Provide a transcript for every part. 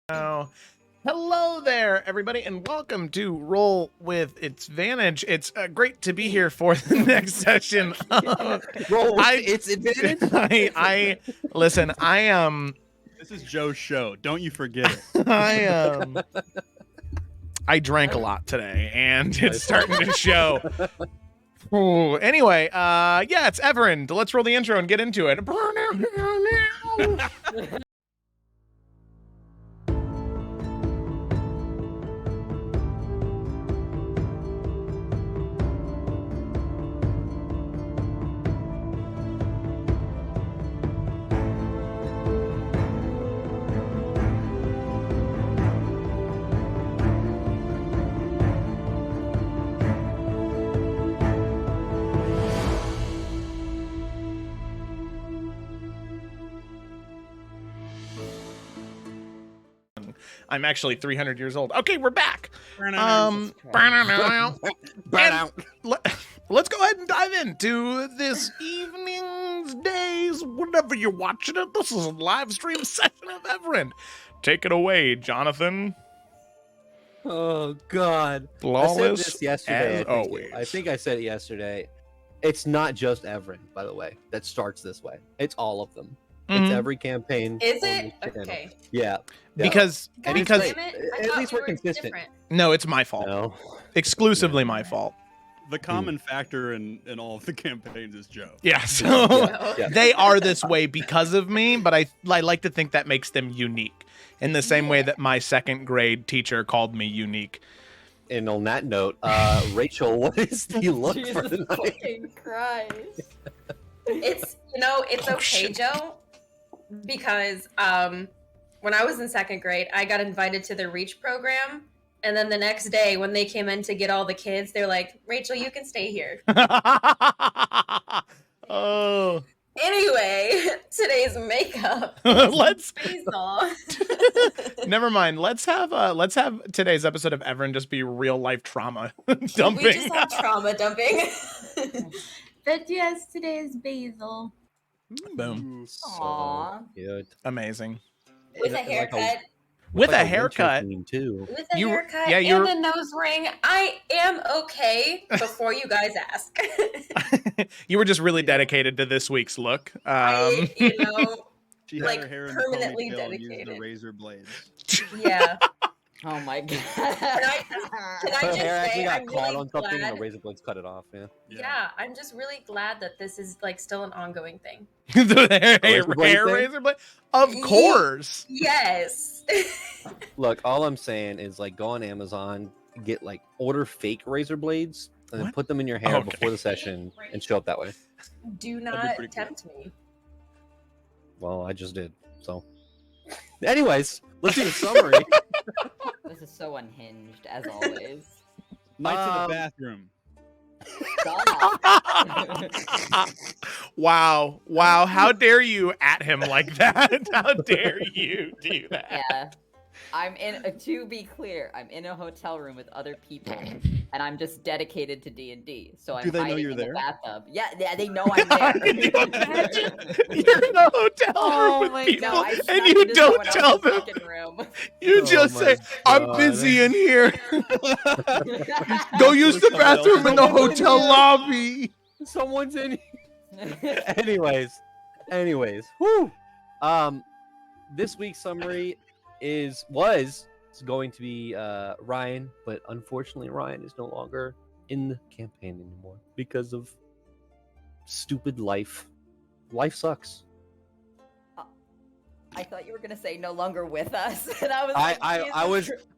Oh, hello there, everybody, and welcome to Roll with Advantage. It's great to be here for the next session. Roll with its advantage. Listen. I am. This is Joe's show. Don't you forget it. I drank a lot today, and it's starting to show. Ooh, anyway, yeah, it's Evrand. Let's roll the intro and get into it. I'm actually 300 years old. Okay, we're back. Let's go ahead and dive into this evening's, days, whenever you're watching it. This is a live stream session of Evrand. Take it away, Jonathan. Oh God! Flawless I said this yesterday. as always. I think I said it yesterday. It's not just Evrand, by the way, that starts this way. It's all of them. It's every campaign. Is it? Okay. Yeah. Because God because damn it. I at thought least we we're were consistent. different. no, it's my fault. No. Exclusively my fault. The common factor in all of the campaigns is Joe. Yeah, so Yeah. they are this way because of me, but I like to think that makes them unique in the same way that my second grade teacher called me unique. And on that note, Rachel, what is the look for the night? Fucking Christ. It's Oh, okay, shit. Joe, because when I was in second grade, I got invited to the Reach program, and then the next day when they came in to get all the kids, they're like, "Rachel, you can stay here." Oh, Anyway, today's makeup. let's Basil. never mind. Let's have today's episode of Evrand just be real life trauma dumping. We just have trauma dumping. But yes, today is Basil. Boom. Aw. Good. Amazing. With a Like a- haircut. With Like a winter haircut. theme, too. With a You- haircut yeah, you're- and a nose ring. I am okay before you guys ask. You were just really dedicated to this week's look. I, She Like, had her hair in permanently the ponytail and used the dedicated. razor blades. yeah. Oh my god. Can I Her just hair actually say got I'm caught really on something and glad. the razor blades cut it off. Yeah. Yeah, I'm just really glad that this is like still an ongoing thing. The hair Razor blade thing? razor blade? Of course. Yes. Look, all I'm saying is like go on Amazon, get like order fake razor blades, and then What? put them in your hair Okay. before the session and show up that way. Do That'd be not pretty tempt me. Well, I just did. So, anyways, let's do the summary. This is so unhinged, as always. Night to Um, the bathroom. Stop. Wow. How dare you at him like that? How dare you do that? Yeah. To be clear, I'm in a hotel room with other people, and I'm just dedicated to D&D. So I'm Do they know hiding you're in there? the bathtub. Yeah, they know I'm there. Can you imagine? You're in a hotel Oh room with my people God, I and snuck you into don't someone tell else's them. fucking room. You Oh just my say, I'm God. busy in here. Go use the bathroom in the hotel lobby. Someone's in. Anyways, whoo. This week's summary was going to be Ryan, but unfortunately Ryan is no longer in the campaign anymore because of stupid life. Life sucks. I thought you were gonna say no longer with us, and I was like,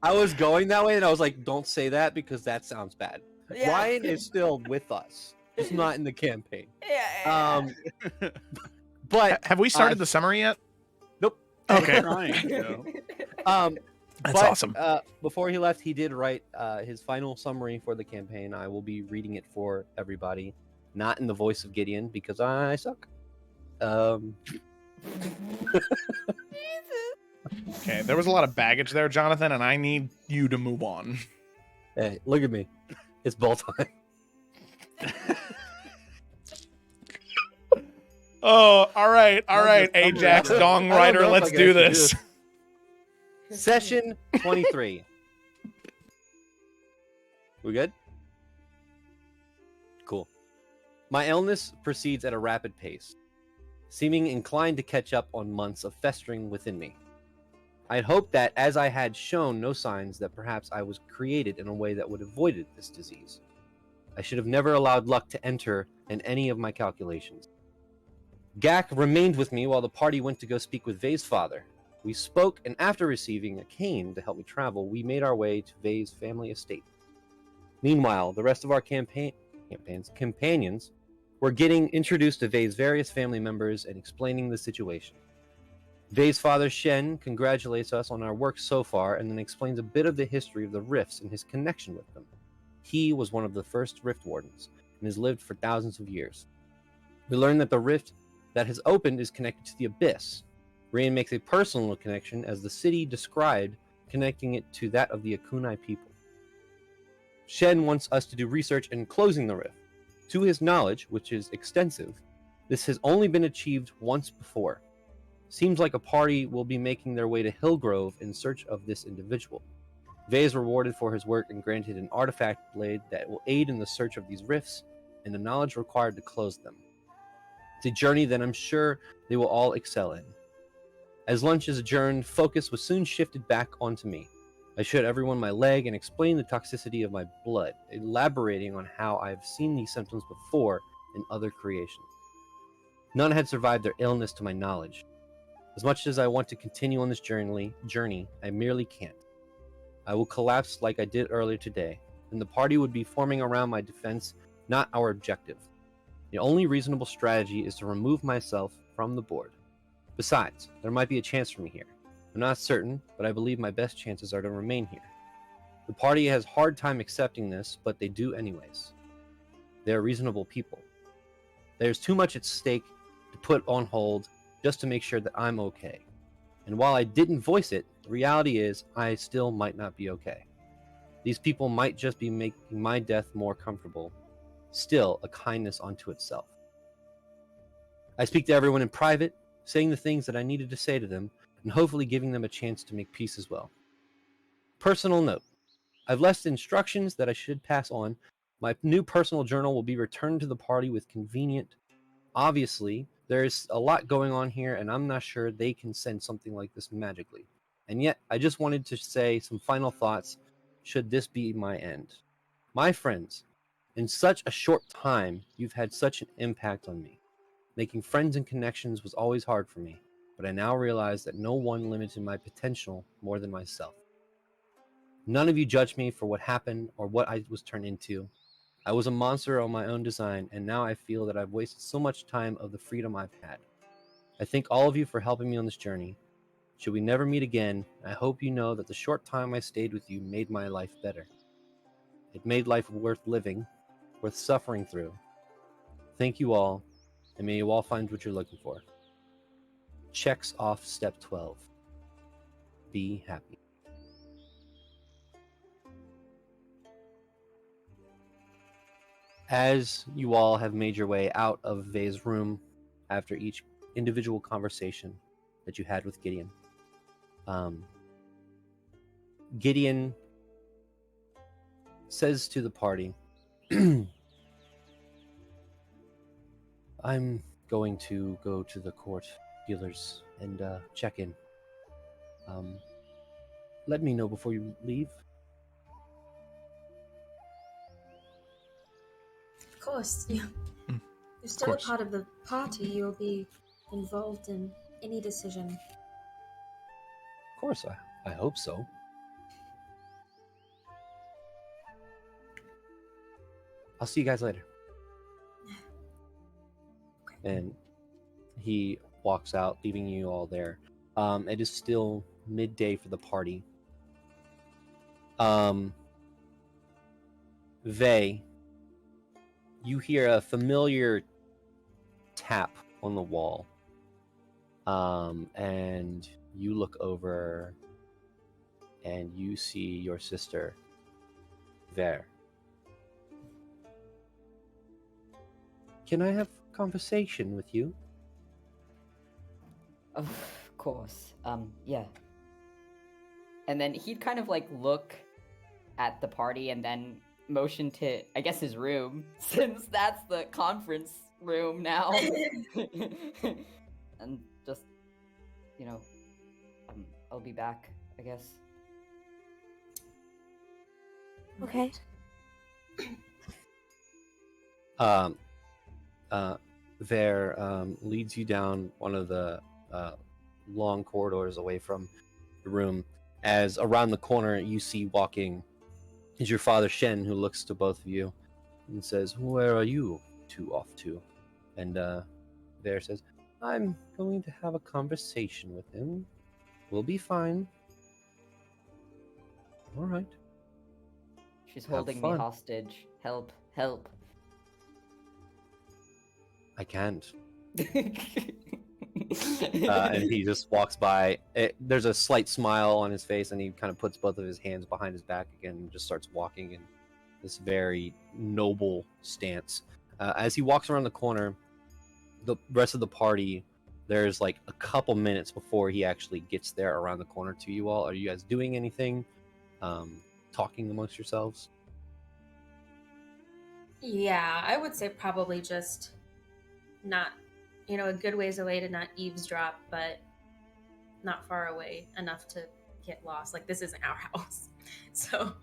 I was going that way, and I was like, don't say that because that sounds bad. Yeah. Ryan is still with us. He's not in the campaign. Yeah. But Have we started the summary yet? Nope. Okay. Trying, Joe. That's but, awesome. Before he left, he did write his final summary for the campaign. I will be reading it for everybody, not in the voice of Gideon because I suck. Okay, there was a lot of baggage there, Jonathan, and I need you to move on. Hey, look at me. It's ball time. Oh, all right, Love this summary. Ajax, I don't Dong know Rider, if I let's can do actually do this. Session 23. We good? Cool. My illness proceeds at a rapid pace, seeming inclined to catch up on months of festering within me. I had hoped that, as I had shown no signs, that perhaps I was created in a way that would have avoided this disease. I should have never allowed luck to enter in any of my calculations. Gak remained with me while the party went to go speak with Vay's father. We spoke, and after receiving a cane to help me travel, we made our way to Vay's family estate. Meanwhile, the rest of our companions were getting introduced to Vay's various family members and explaining the situation. Vay's father, Shen, congratulates us on our work so far and then explains a bit of the history of the rifts and his connection with them. He was one of the first rift wardens and has lived for thousands of years. We learn that the rift that has opened is connected to the abyss. Rain makes a personal connection as the city described, connecting it to that of the Akunai people. Shen wants us to do research in closing the rift. To his knowledge, which is extensive, this has only been achieved once before. Seems like a party will be making their way to Hillgrove in search of this individual. Vay is rewarded for his work and granted an artifact blade that will aid in the search of these rifts and the knowledge required to close them. It's a journey that I'm sure they will all excel in. As lunch is adjourned, focus was soon shifted back onto me. I showed everyone my leg and explained the toxicity of my blood, elaborating on how I've seen these symptoms before in other creations. None had survived their illness to my knowledge. As much as I want to continue on this journey, I merely can't. I will collapse like I did earlier today, and the party would be forming around my defense, not our objective. The only reasonable strategy is to remove myself from the board. Besides, there might be a chance for me here. I'm not certain, but I believe my best chances are to remain here. The party has a hard time accepting this, but they do anyways. They are reasonable people. There's too much at stake to put on hold just to make sure that I'm okay. And while I didn't voice it, the reality is I still might not be okay. These people might just be making my death more comfortable. Still, a kindness unto itself. I speak to everyone in private, saying the things that I needed to say to them, and hopefully giving them a chance to make peace as well. Personal note. I've left instructions that I should pass on. My new personal journal will be returned to the party with convenient. Obviously, there's a lot going on here, and I'm not sure they can send something like this magically. And yet, I just wanted to say some final thoughts should this be my end. My friends, in such a short time, you've had such an impact on me. Making friends and connections was always hard for me, but I now realize that no one limited my potential more than myself. None of you judged me for what happened or what I was turned into. I was a monster on my own design, and now I feel that I've wasted so much time of the freedom I've had. I thank all of you for helping me on this journey. Should we never meet again, I hope you know that the short time I stayed with you made my life better. It made life worth living, worth suffering through. Thank you all, and may you all find what you're looking for. Checks off step 12. Be happy. As you all have made your way out of Vay's room after each individual conversation that you had with Gideon, Gideon says to the party, I'm going to go to the court dealers and check in. Let me know before you leave. Of course, yeah. You're still a part of the party. You'll be involved in any decision. Of course, I hope so. I'll see you guys later. And he walks out, leaving you all there. It is still midday for the party. Vay, you hear a familiar tap on the wall. And you look over and you see your sister there. Can I have a conversation with you? Of course. Yeah. And then he'd kind of like look at the party and then motion to, I guess, his room, since that's the conference room now. And just, I'll be back, I guess. Okay. Leads you down one of the long corridors away from the room. As around the corner, you see walking is your father Shen, who looks to both of you and says, "Where are you two off to?" And Ver says, "I'm going to have a conversation with him. We'll be fine." All right. She's Have holding me fun. hostage. Help, help. I can't. And he just walks by. There's a slight smile on his face, and he kind of puts both of his hands behind his back again and just starts walking in this very noble stance. As he walks around the corner, the rest of the party, there's like a couple minutes before he actually gets there around the corner to you all. Are you guys doing anything? Talking amongst yourselves? Yeah, I would say probably just not, a good ways away to not eavesdrop, but not far away enough to get lost. Like, this isn't our house. So.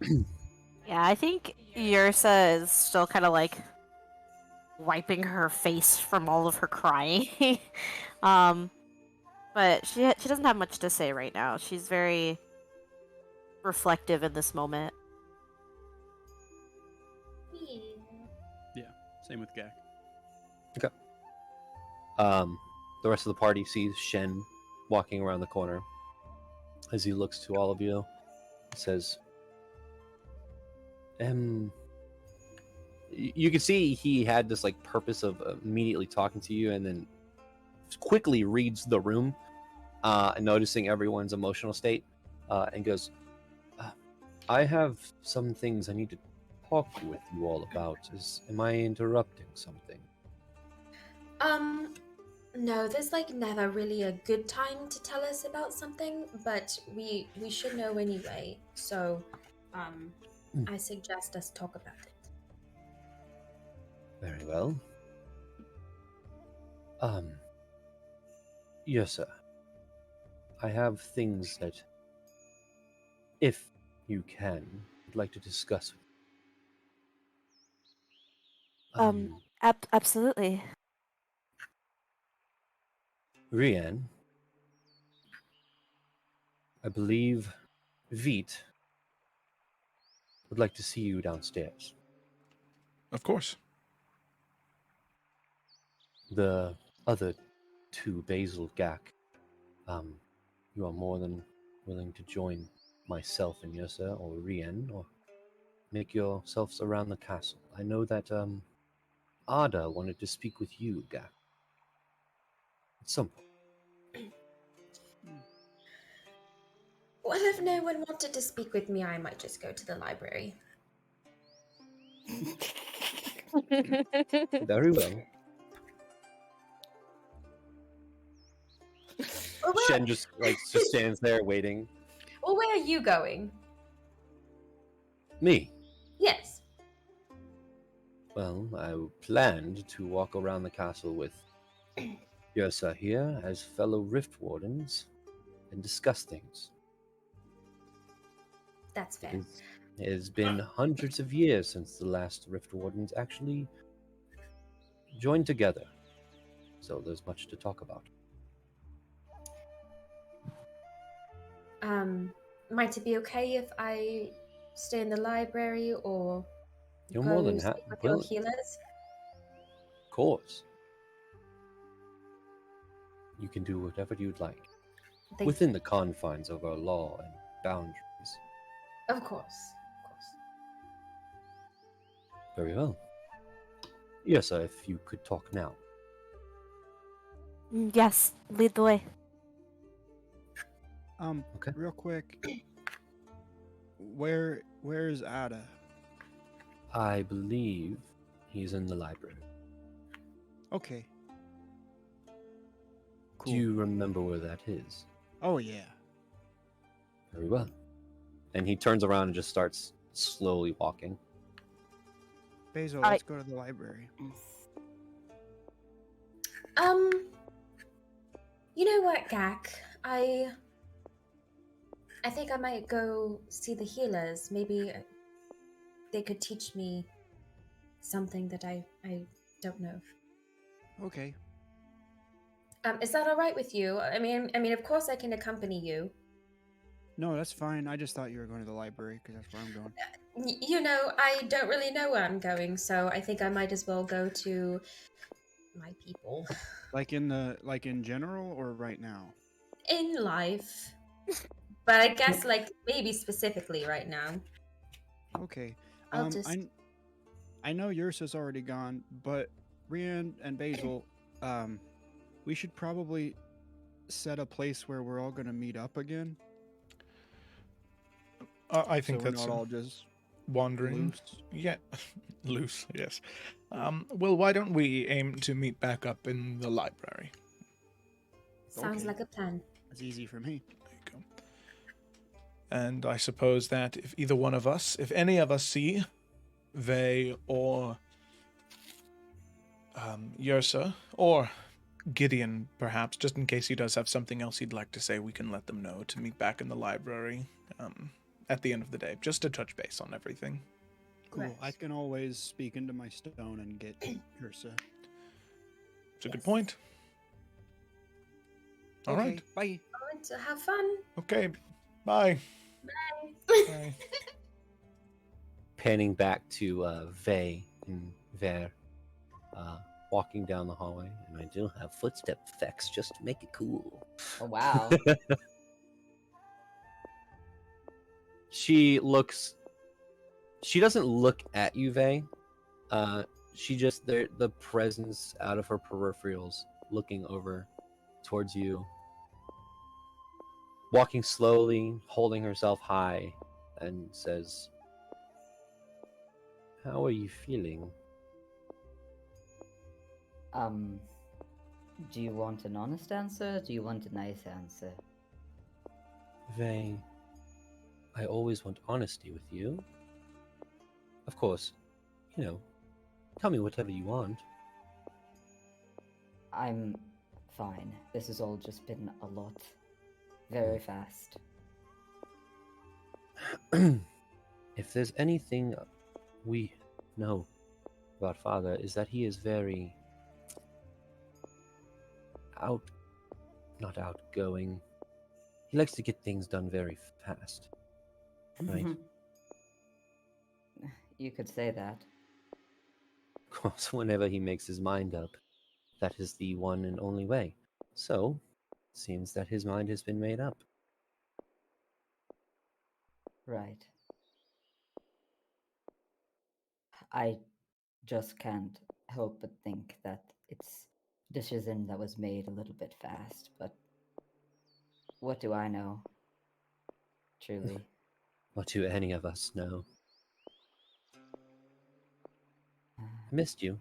Yeah, I think Yursa is still kind of like wiping her face from all of her crying. But she doesn't have much to say right now. She's very reflective in this moment. Yeah, same with Gak. The rest of the party sees Shen walking around the corner. As he looks to all of you, he says, you can see he had this like purpose of immediately talking to you, and then quickly reads the room, noticing everyone's emotional state, and goes, "I have some things I need to talk with you all about. Am I interrupting something?" No, there's never really a good time to tell us about something, but we should know anyway. So, I suggest us talk about it. Very well. Yes, sir. I have things that, if you can, I'd like to discuss with you. Absolutely. Rian, I believe Veet would like to see you downstairs. Of course. The other two, Basil, Gak, you are more than willing to join myself and Yosa or Rian, or make yourselves around the castle. I know that Ada wanted to speak with you, Gak. At some point. Well, if no one wanted to speak with me, I might just go to the library. Very well. Shen just stands there waiting. Well, where are you going? Me? Yes. Well, I planned to walk around the castle with Yosa here as fellow Rift Wardens and discuss things. That's fair. It has been hundreds of years since the last Rift Wardens actually joined together, so there's much to talk about. Might it be okay if I stay in the library or You're go more than speak with your healers? Of course. You can do whatever you'd like, within the confines of our law and boundaries. Of course. Very well. Yes, sir, if you could talk now. Yes, lead the way. Okay. Real quick, where is Ada? I believe he's in the library. Okay. Cool. Do you remember where that is? Oh yeah. Very well. And he turns around and just starts slowly walking. Basil, I- let's go to the library. You know what, Gak? I think I might go see the healers. Maybe they could teach me something that I don't know. Okay. Is that all right with you? I mean, of course I can accompany you. No, that's fine. I just thought you were going to the library because that's where I'm going. You know, I don't really know where I'm going, so I think I might as well go to my people Like in general or right now? in life. But I guess, like, maybe specifically right now. Okay. I'll just. I know Ursa's already gone, but Rian and Basil, we should probably set a place where we're all going to meet up again. I think so we're that's not all just wandering. loose. Yeah, loose. Yes. Well, why don't we aim to meet back up in the library? Sounds Okay. like a plan. That's easy for me. There you go. And I suppose that if either one of us, if any of us see Vey or Yersa or Gideon, perhaps, just in case he does have something else he'd like to say, we can let them know to meet back in the library at the end of the day, just to touch base on everything. Cool. Right. I can always speak into my stone and get Ursa. It's a good Yes. point. All right. Bye. Going to have fun. Okay. Bye. Bye. Bye. Panning back to Vey and Ver, walking down the hallway, and I do have footstep effects just to make it cool. Oh wow. She doesn't look at you, Vey. She just the presence out of her peripherals, looking over towards you, walking slowly, holding herself high, and says, "How are you feeling?" Do you want an honest answer? Do you want a nice answer? Vey, I always want honesty with you. Of course, tell me whatever you want. I'm fine. This has all just been a lot. Very fast. If there's anything we know about Father, is that he is very not outgoing. He likes to get things done very fast. Right. You could say that. Of course, whenever he makes his mind up, that is the one and only way. So, seems that his mind has been made up. Right. I just can't help but think that it's a decision that was made a little bit fast, but what do I know? Truly. What do any of us know? I missed you.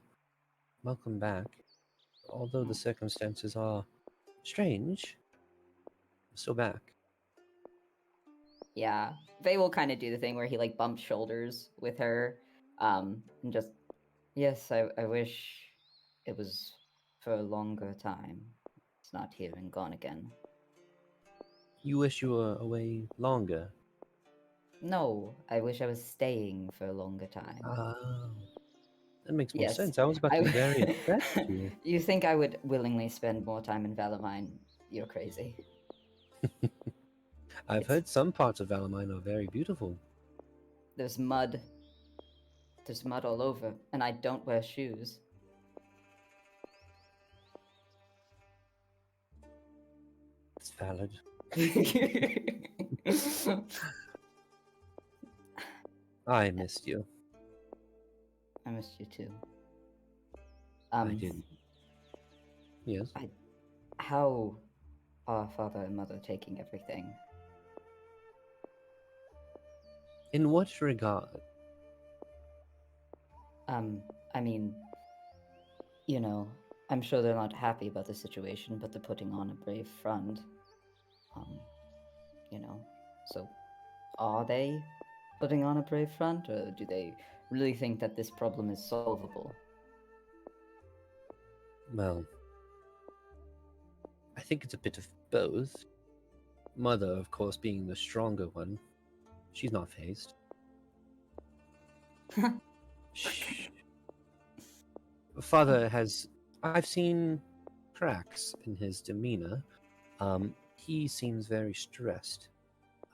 Welcome back. Although the circumstances are strange, I'm still back. Yeah, Vey will kind of do the thing where he like bumps shoulders with her, and just, yes, I wish it was for a longer time. It's not here and gone again. You wish you were away longer? No, I wish I was staying for a longer time. Ah, that makes more Yes, sense. I was about to be very impressed with you. You think I would willingly spend more time in Valamine? You're crazy. I've heard some parts of Valamine are very beautiful. There's mud. There's mud all over, and I don't wear shoes. It's valid. I missed you. I missed you too. I didn't. Yes. How are father and mother taking everything? In what regard? I mean, I'm sure they're not happy about the situation, but they're putting on a brave front. So Are they putting on a brave front, or do they really think that this problem is solvable? Well, I think it's a bit of both. Mother, of course, being the stronger one, she's not phased. Shh. Father has. I've seen cracks in his demeanor. He seems very stressed.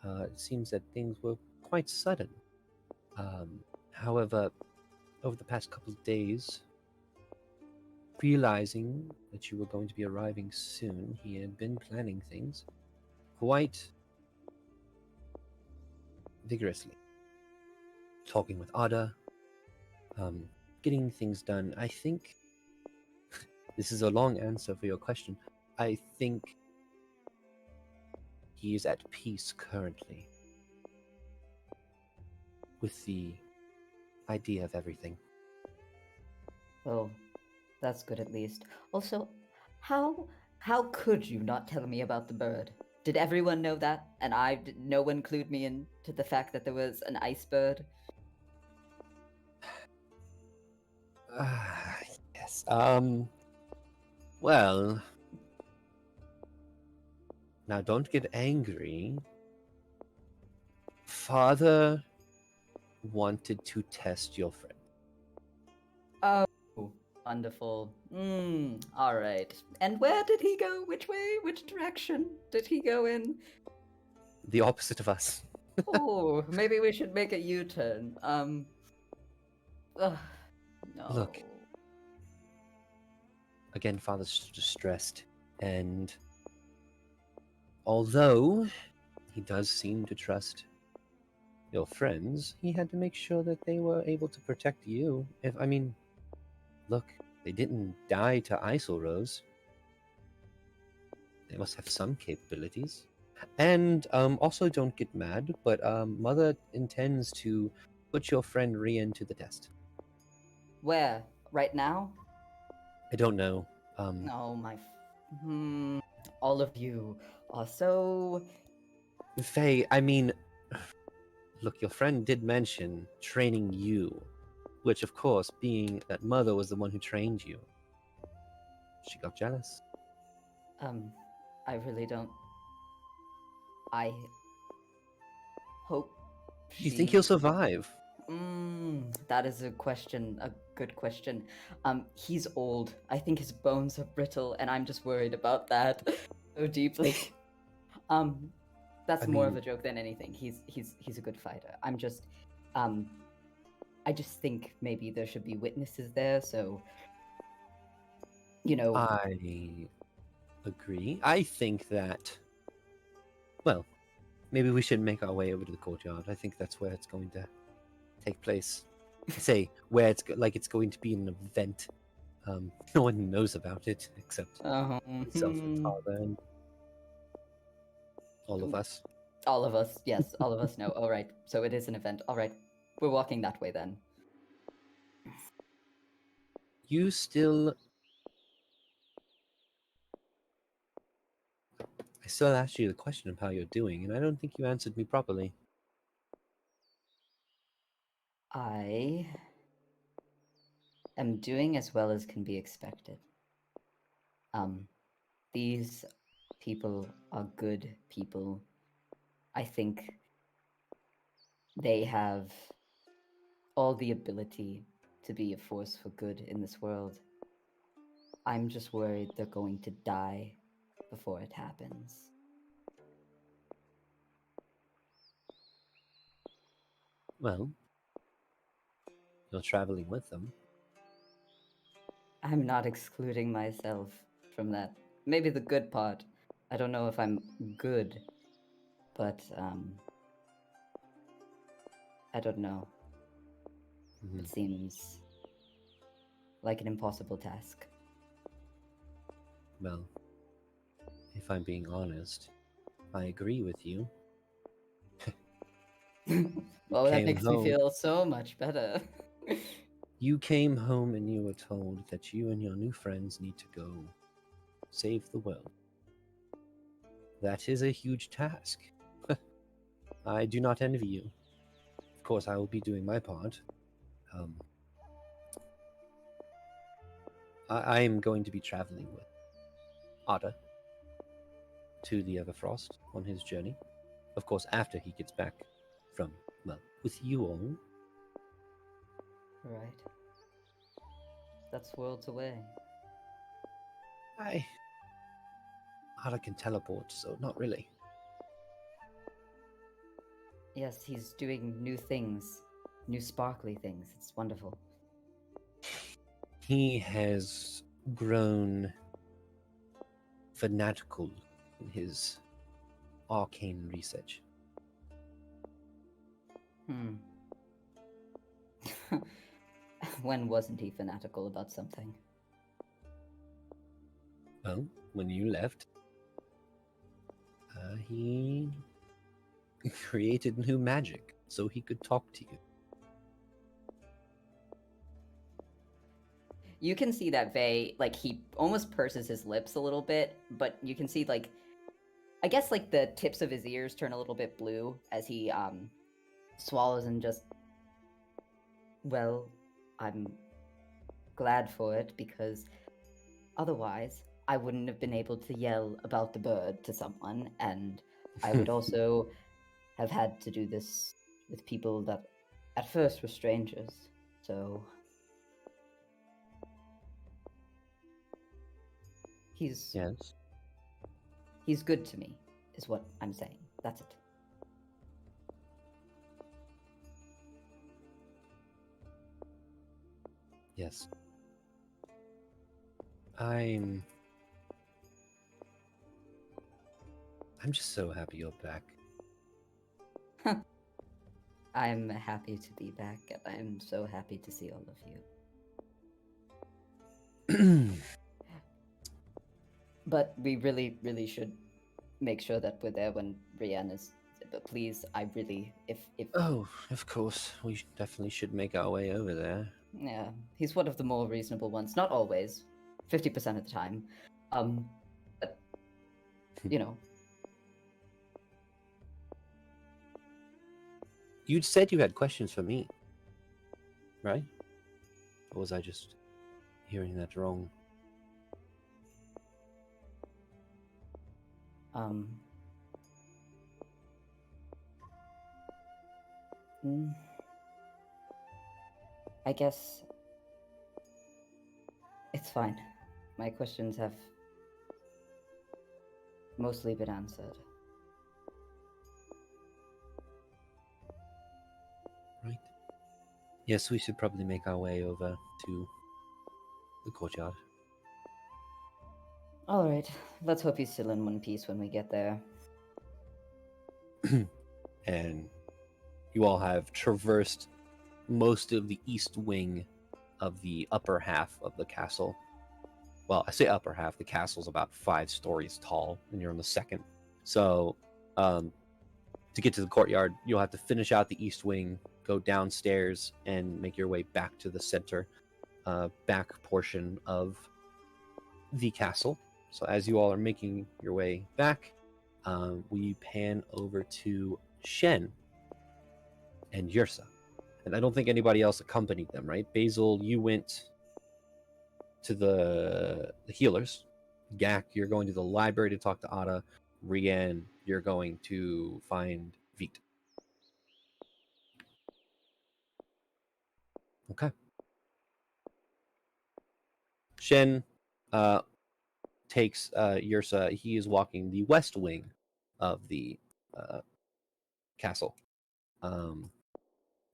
It seems that things were quite sudden. However, over the past couple of days, realizing that you were going to be arriving soon, he had been planning things quite vigorously. Talking with Ada, getting things done. I think this is a long answer for your question. I think he is at peace currently with the idea of everything. Well, that's good at least. Also, how could you not tell me about the bird? Did everyone know that, and no one clued me in to the fact that there was an ice bird? Yes. Well, now don't get angry. Father wanted to test your friend. Oh, wonderful. All right. And where did he go? Which way? Which direction did he go in? The opposite of us. Oh, maybe we should make a U-turn. Ugh, no. Look. Again, Father's distressed, and although he does seem to trust your friends, he had to make sure that they were able to protect you. Look, they didn't die to Isle Rose. They must have some capabilities. And also, don't get mad, but Mother intends to put your friend Rian to the test. Where? Right now? I don't know. Oh my. All of you are so. Faye, look, your friend did mention training you, which, of course, being that Mother was the one who trained you, she got jealous. I really don't. I hope. You think he'll she- survive? That is a good question. He's old. I think his bones are brittle, and I'm just worried about that so deeply. That's more of a joke than anything. He's a good fighter. I just think maybe there should be witnesses there, so I agree. I think that, well, maybe we should make our way over to the courtyard. I think that's where it's going to take place. Say where it's going to be an event. No one knows about it except myself and Father and all of us. All of us, yes, all of us know. All right, so it is an event. All right, we're walking that way then. You still... I still asked you the question of how you're doing, and I don't think you answered me properly. I am doing as well as can be expected. These people are good people. I think they have all the ability to be a force for good in this world. I'm just worried they're going to die before it happens. Well, you're traveling with them. I'm not excluding myself from that. Maybe the good part. I don't know if I'm good, but I don't know. Mhm. It seems like an impossible task. Well, if I'm being honest, I agree with you. Oh, that Came makes home. me feel so much better. You came home and you were told that you and your new friends need to go save the world. That is a huge task. I do not envy you. Of course, I will be doing my part. I am going to be traveling with Ada to the Everfrost on his journey. Of course, after he gets back from, well, with you all. Right. That's worlds away. Ada can teleport, so not really. Yes, he's doing new things. New sparkly things. It's wonderful. He has grown fanatical in his arcane research. When wasn't he fanatical about something? Well, when you left, he created new magic so he could talk to you. You can see that Vey, like, he almost purses his lips a little bit, but you can see, like, I guess, like, the tips of his ears turn a little bit blue as he, swallows and just... Well, I'm glad for it, because otherwise I wouldn't have been able to yell about the bird to someone, and I would also have had to do this with people that at first were strangers, so... Yes. He's good to me, is what I'm saying. That's it. Yes. I'm just so happy you're back. I'm happy to be back, and I'm so happy to see all of you. But we really, really should make sure that we're there when Brienne is... But please, I really... If Oh, of course. We definitely should make our way over there. Yeah, he's one of the more reasonable ones. Not always. 50% of the time. But, you know. You said you had questions for me, right? Or was I just hearing that wrong? I guess it's fine. My questions have mostly been answered. Right. Yes, we should probably make our way over to the courtyard. Alright, let's hope he's still in one piece when we get there. And you all have traversed most of the east wing of the upper half of the castle. Well, I say upper half, the castle's about 5 stories tall, and you're on the second. So, to get to the courtyard, you'll have to finish out the east wing, go downstairs, and make your way back to the center, back portion of the castle. So as you all are making your way back, we pan over to Shen and Yrsa. And I don't think anybody else accompanied them, right? Basil, you went to the healers. Gak, you're going to the library to talk to Ada. Rian, you're going to find Veet. Okay. Shen takes Yrsa. He is walking the west wing of the castle.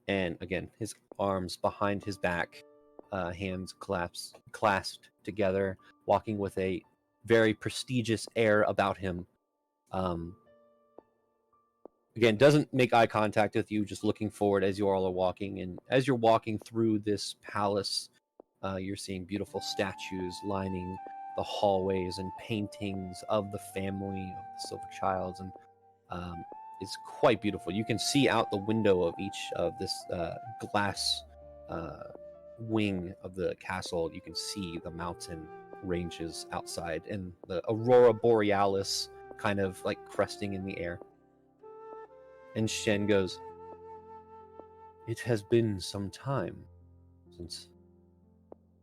And again, his arms behind his back, hands clasped together, walking with a very prestigious air about him. Again, doesn't make eye contact with you, just looking forward as you all are walking. And as you're walking through this palace, you're seeing beautiful statues lining the hallways and paintings of the family of the Silver Childs, and it's quite beautiful. You can see out the window of each of this glass wing of the castle. You can see the mountain ranges outside and the aurora borealis kind of like cresting in the air. And Shen goes, "It has been some time since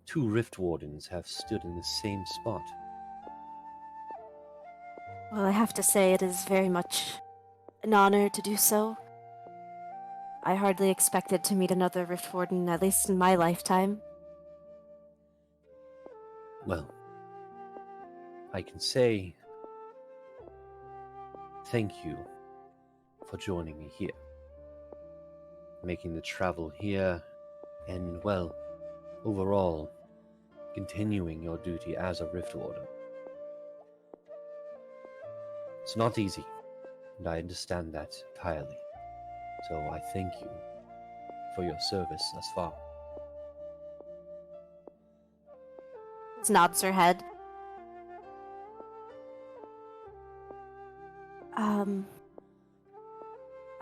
2 Rift Wardens have stood in the same spot." Well, I have to say it is very much an honor to do so. I hardly expected to meet another Rift Warden, at least in my lifetime. Well, I can say thank you for joining me here, making the travel here, and, well, overall, continuing your duty as a Rift Warden. It's not easy, and I understand that entirely. So I thank you for your service thus far. Nods her head.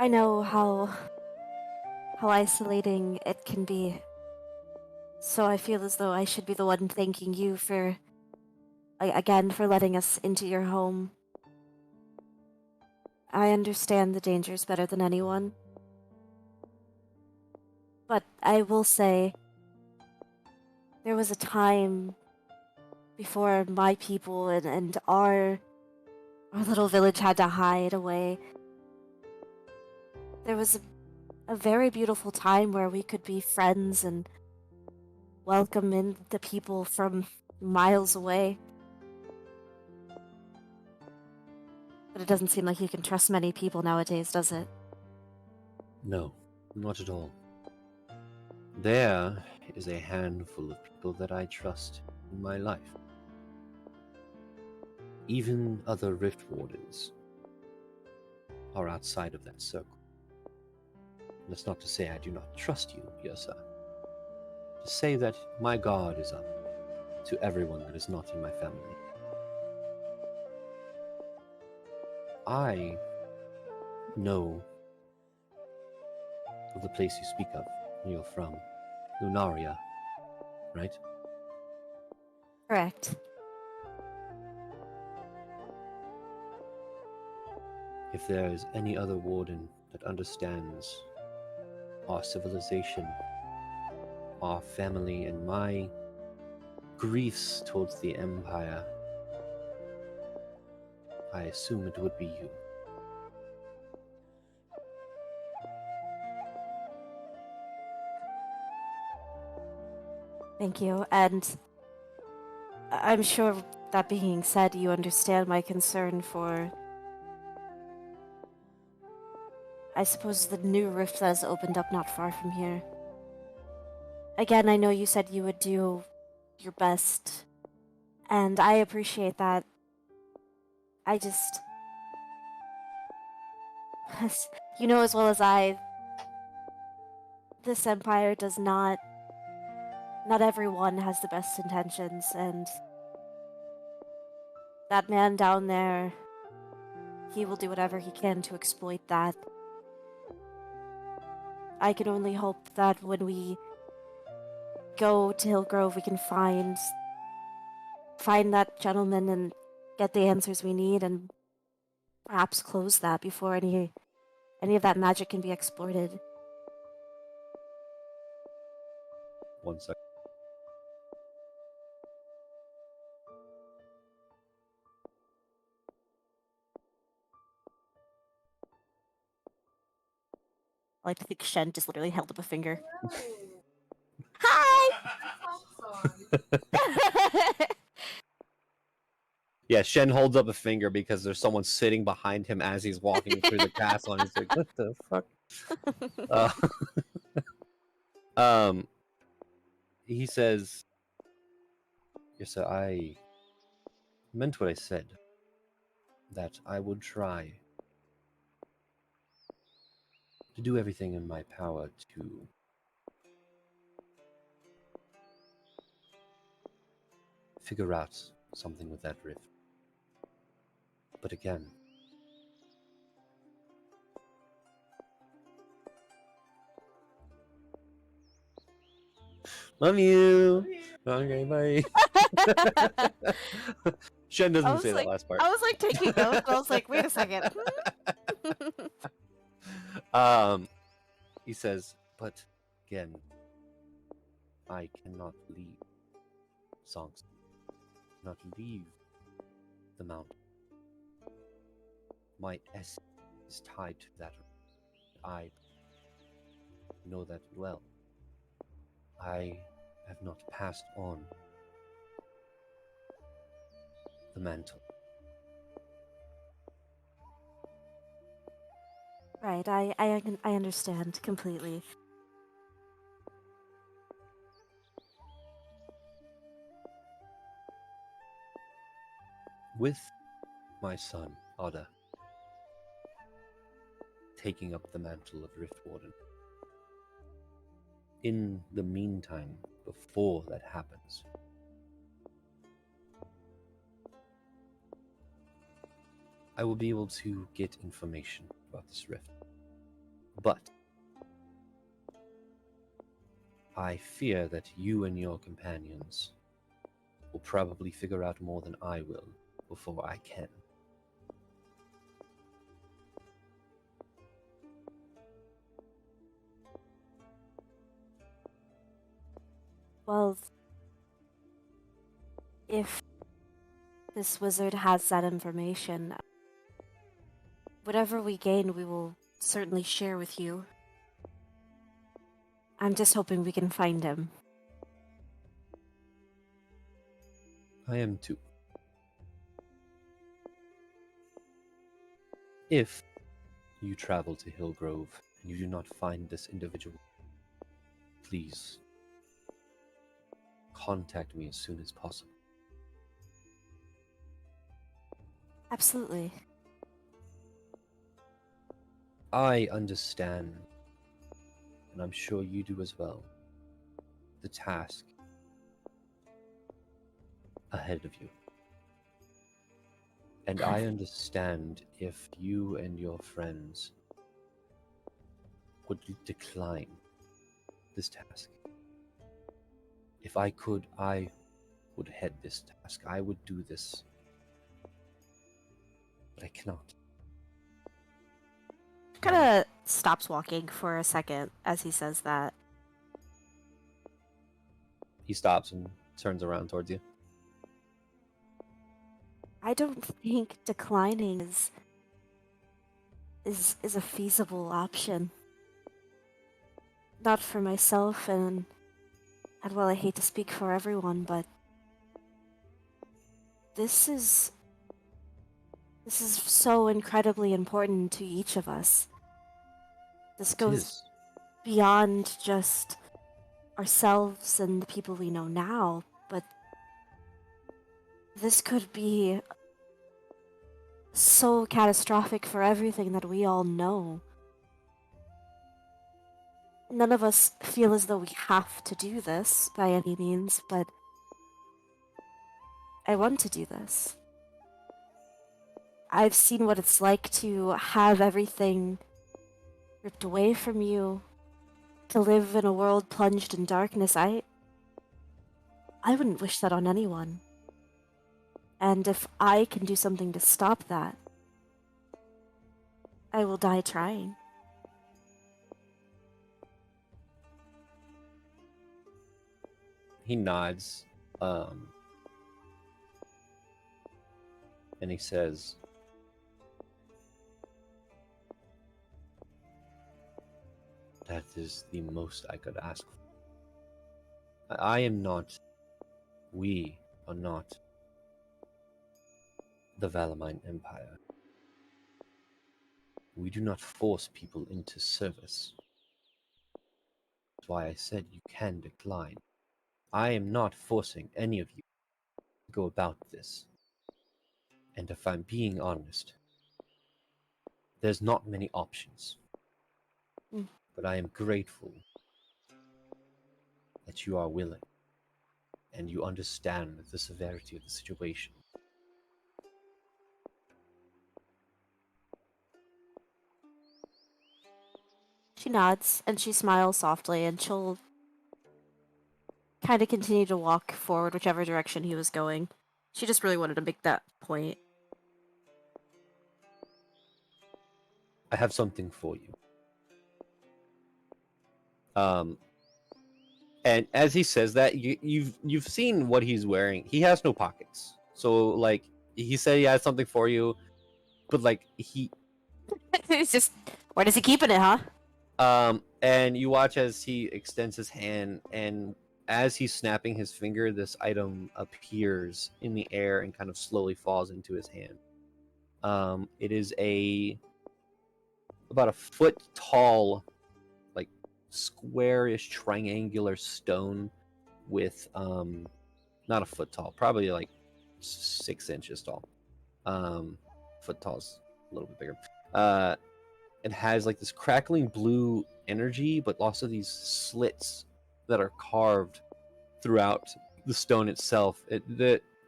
I know how isolating it can be. So I feel as though I should be the one thanking you for, again, for letting us into your home. I understand the dangers better than anyone. But I will say, there was a time before my people and our little village had to hide away. There was a very beautiful time where we could be friends and welcome in the people from miles away. But it doesn't seem like you can trust many people nowadays, does it? No, not at all. There is a handful of people that I trust in my life. Even other Rift Wardens are outside of that circle. That's not to say I do not trust you, Yursa. To say that my guard is up to everyone that is not in my family. I know of the place you speak of. You're from Lunaria, right? Correct. If there is any other warden that understands our civilization, our family, and my griefs towards the Empire, I assume it would be you. Thank you, and I'm sure that being said, you understand my concern for, I suppose, the new rift that has opened up not far from here. Again, I know you said you would do your best, and I appreciate that. I just... You know as well as I, this Empire does not... Not everyone has the best intentions, and that man down there, he will do whatever he can to exploit that. I can only hope that when we go to Hillgrove, we can find that gentleman and get the answers we need, and perhaps close that before any of that magic can be exploited. 1 second. I like to think Shen just literally held up a finger. Hi! Yeah, Shen holds up a finger because there's someone sitting behind him as he's walking through the castle, and he's like, "What the fuck?" He says, "Yes, sir, I meant what I said. That I would try to do everything in my power to figure out something with that rift. But again, love you. Okay, bye." Shen doesn't say that last part. I was like taking notes, and I was like, wait a second. He says, but again, I cannot leave Songs. Not leave the mountain. My essence is tied to that. I know that well. I have not passed on the mantle. Right, I understand completely. With my son, Ada, taking up the mantle of Rift Warden. In the meantime, before that happens, I will be able to get information about this rift. But I fear that you and your companions will probably figure out more than I will before I can. Well, if this wizard has that information, whatever we gain, we will certainly share with you. I'm just hoping we can find him. I am too. If you travel to Hillgrove and you do not find this individual, please contact me as soon as possible. Absolutely. I understand, and I'm sure you do as well, the task ahead of you. And I understand if you and your friends would decline this task. If I could, I would head this task. I would do this. But I cannot. Kind of stops walking for a second as he says that. He stops and turns around towards you. I don't think declining is a feasible option. Not for myself, and well, I hate to speak for everyone, but this is so incredibly important to each of us. This goes beyond just ourselves and the people we know now, but this could be so catastrophic for everything that we all know. None of us feel as though we have to do this by any means, but I want to do this. I've seen what it's like to have everything ripped away from you, to live in a world plunged in darkness. I wouldn't wish that on anyone. And if I can do something to stop that, I will die trying. He nods, and he says, "That is the most I could ask for. I am not, we are not the Valamine Empire. We do not force people into service. That's why I said you can decline. I am not forcing any of you to go about this. And if I'm being honest, there's not many options. But I am grateful that you are willing and you understand the severity of the situation." She nods and she smiles softly, and she'll kind of continue to walk forward whichever direction he was going. She just really wanted to make that point. I have something for you. Um, and as he says that, you've seen what he's wearing. He has no pockets. So like he said, he has something for you, but like It's just, where does he keeping it, huh? and you watch as he extends his hand, and as he's snapping his finger, this item appears in the air and kind of slowly falls into his hand. It is about a foot tall, like squarish triangular stone with not a foot tall, probably like 6 inches tall. Foot tall's a little bit bigger. It has like this crackling blue energy, but also these slits that are carved throughout the stone itself.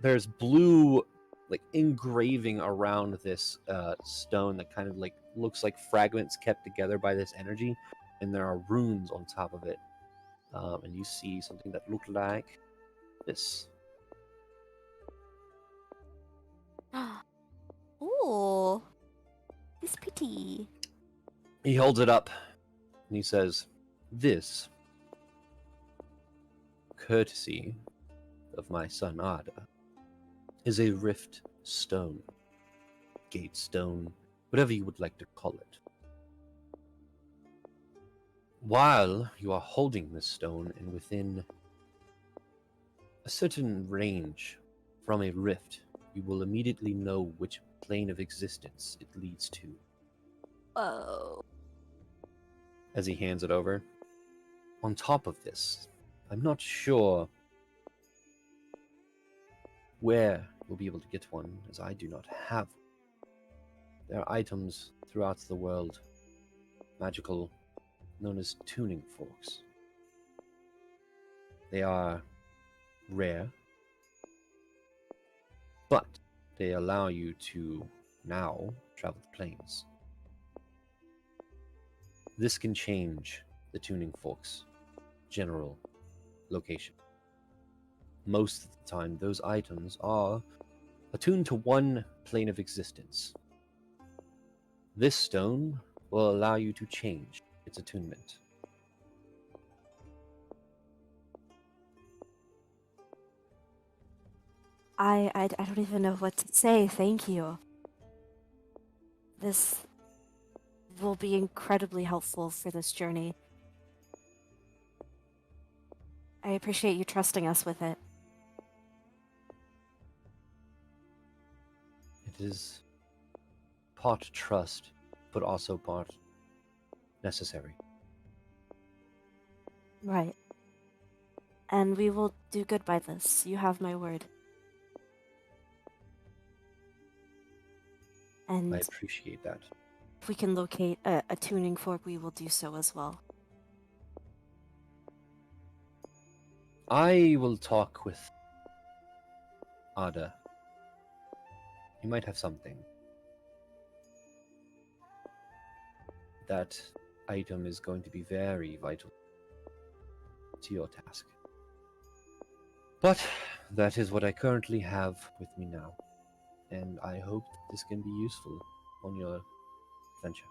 There's blue like engraving around this stone that kind of like looks like fragments kept together by this energy, and there are runes on top of it. And you see something that looked like this. Ooh, it's pretty. He holds it up and he says, "This, courtesy of my son Ada, is a rift stone, gate stone, whatever you would like to call it. While you are holding this stone and within a certain range from a rift, you will immediately know which plane of existence it leads to." Whoa. As he hands it over. On top of this, I'm not sure where you'll be able to get one, as I do not have. There are items throughout the world, magical, known as tuning forks. They are rare, but they allow you to now travel the planes. This can change the tuning fork's general location. Most of the time, those items are attuned to one plane of existence. This stone will allow you to change its attunement. I don't even know what to say. Thank you. This will be incredibly helpful for this journey. I appreciate you trusting us with it. It is part trust, but also part necessary. Right. And we will do good by this. You have my word. And I appreciate that. if we can locate a tuning fork, we will do so as well. I will talk with Ada. You might have something. That item is going to be very vital to your task. But that is what I currently have with me now, and I hope that this can be useful on your adventure.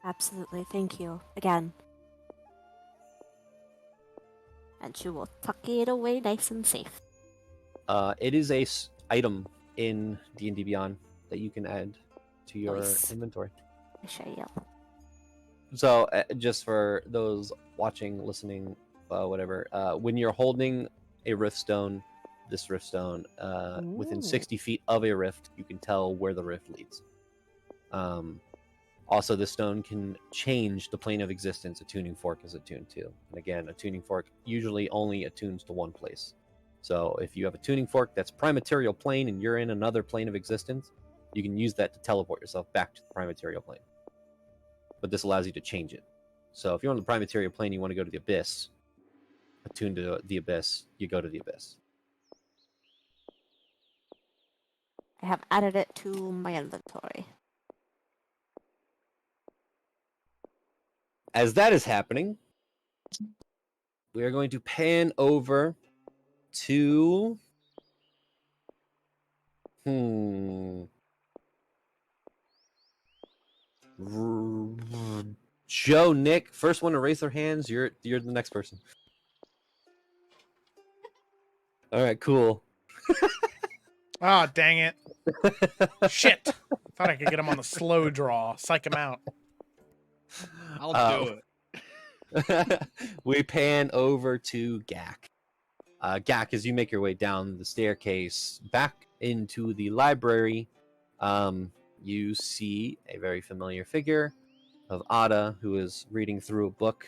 Absolutely. Thank you. Again. And she will tuck it away nice and safe. It is a item in D&D Beyond that you can add to your Nice. inventory. I shall yell. So, just for those watching, listening, whatever, when you're holding a rift stone, this rift stone, within Ooh. 60 feet of a rift, you can tell where the rift leads. Also, this stone can change the plane of existence a tuning fork is attuned to. And again, a tuning fork usually only attunes to one place. So if you have a tuning fork that's prime material plane and you're in another plane of existence, you can use that to teleport yourself back to the prime material plane. But this allows you to change it. So if you're on the prime material plane, you want to go to the abyss, attune to the abyss, you go to the abyss. I have added it to my inventory. As that is happening, we are going to pan over to Joe, Nick, first one to raise their hands. You're the next person. All right, cool. Oh, dang it. Shit. Thought I could get him on the slow draw. Psych him out. I'll do it. We pan over to Gak. Gak, as you make your way down the staircase back into the library, you see a very familiar figure of Ada, who is reading through a book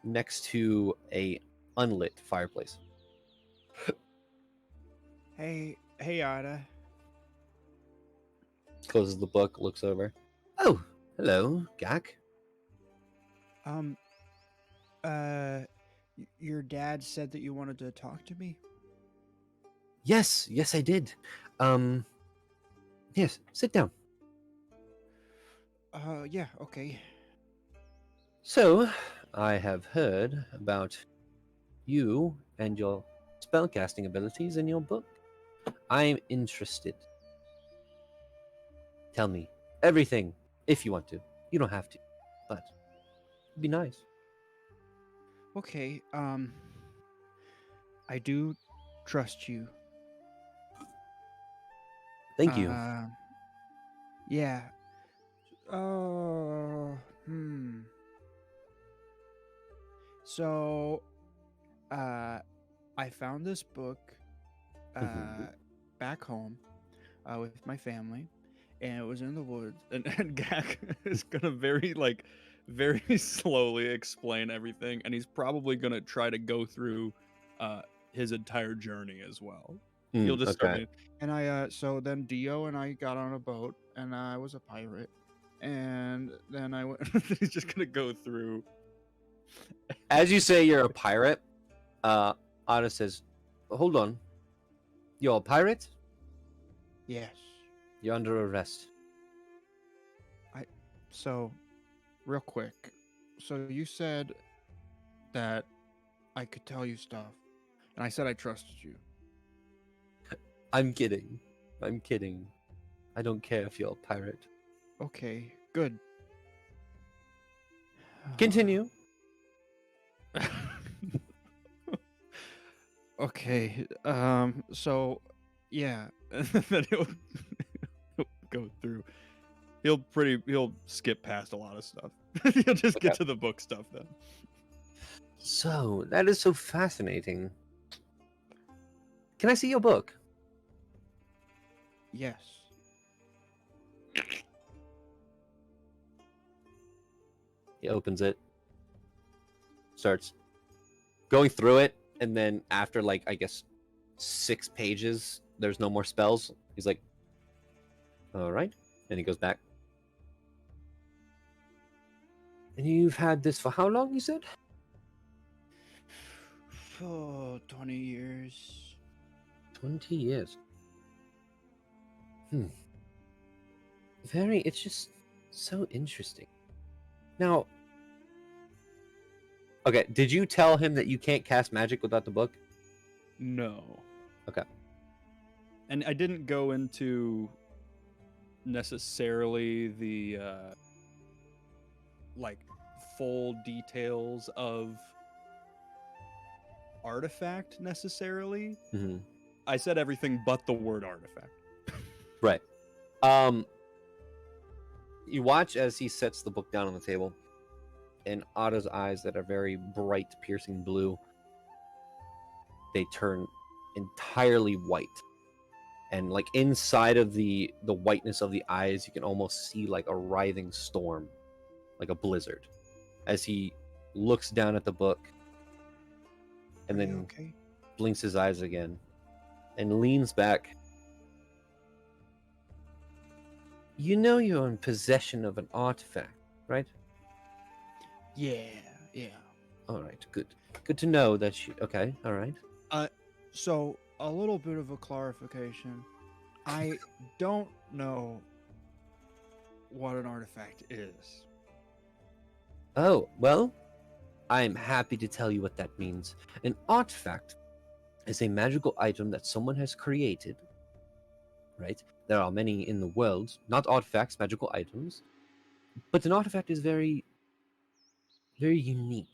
next to a unlit fireplace. Hey, Ada. Closes the book, looks over. Oh, hello, Gak. Your dad said that you wanted to talk to me? Yes, I did. Yes, sit down. Yeah, okay. So, I have heard about you and your spellcasting abilities in your book. I'm interested. Tell me everything if you want to. You don't have to, but it'd be nice. Okay, I do trust you. Thank you. Yeah. So, I found this book back home with my family, and it was in the woods. And Gak is gonna very slowly explain everything, and he's probably gonna try to go through his entire journey as well. He'll just start okay. and so then Dio and I got on a boat, and I was a pirate, and then I went. He's just gonna go through. As you say you're a pirate, Ada says, hold on. You're a pirate? Yes. You're under arrest. So, real quick. So you said that I could tell you stuff, and I said I trusted you. I'm kidding. I don't care if you're a pirate. Okay, good. Continue. Okay. So, yeah. Then he'll go through. He'll skip past a lot of stuff. He'll just get to the book stuff then. So, that is so fascinating. Can I see your book? Yes. He opens it. Starts going through it, and then after, like, I guess 6 pages, there's no more spells. He's like, all right. And he goes back. And you've had this for how long, you said? Oh, 20 years. 20 years. It's just so interesting. Now, okay, did you tell him that you can't cast magic without the book? No. Okay. And I didn't go into necessarily the like full details of artifact necessarily. Mm-hmm. I said everything but the word artifact. Right. You watch as he sets the book down on the table, and Otto's eyes that are very bright, piercing blue, they turn entirely white. And like inside of the whiteness of the eyes, you can almost see like a writhing storm, like a blizzard, as he looks down at the book and then blinks his eyes again and leans back. You know you're in possession of an artifact, right? Yeah. All right, good. Good to know that you... Okay, all right. So a little bit of a clarification. I don't know what an artifact is. Oh, well, I'm happy to tell you what that means. An artifact is a magical item that someone has created, right? There are many in the world, not artifacts, magical items, But an artifact is very, very unique.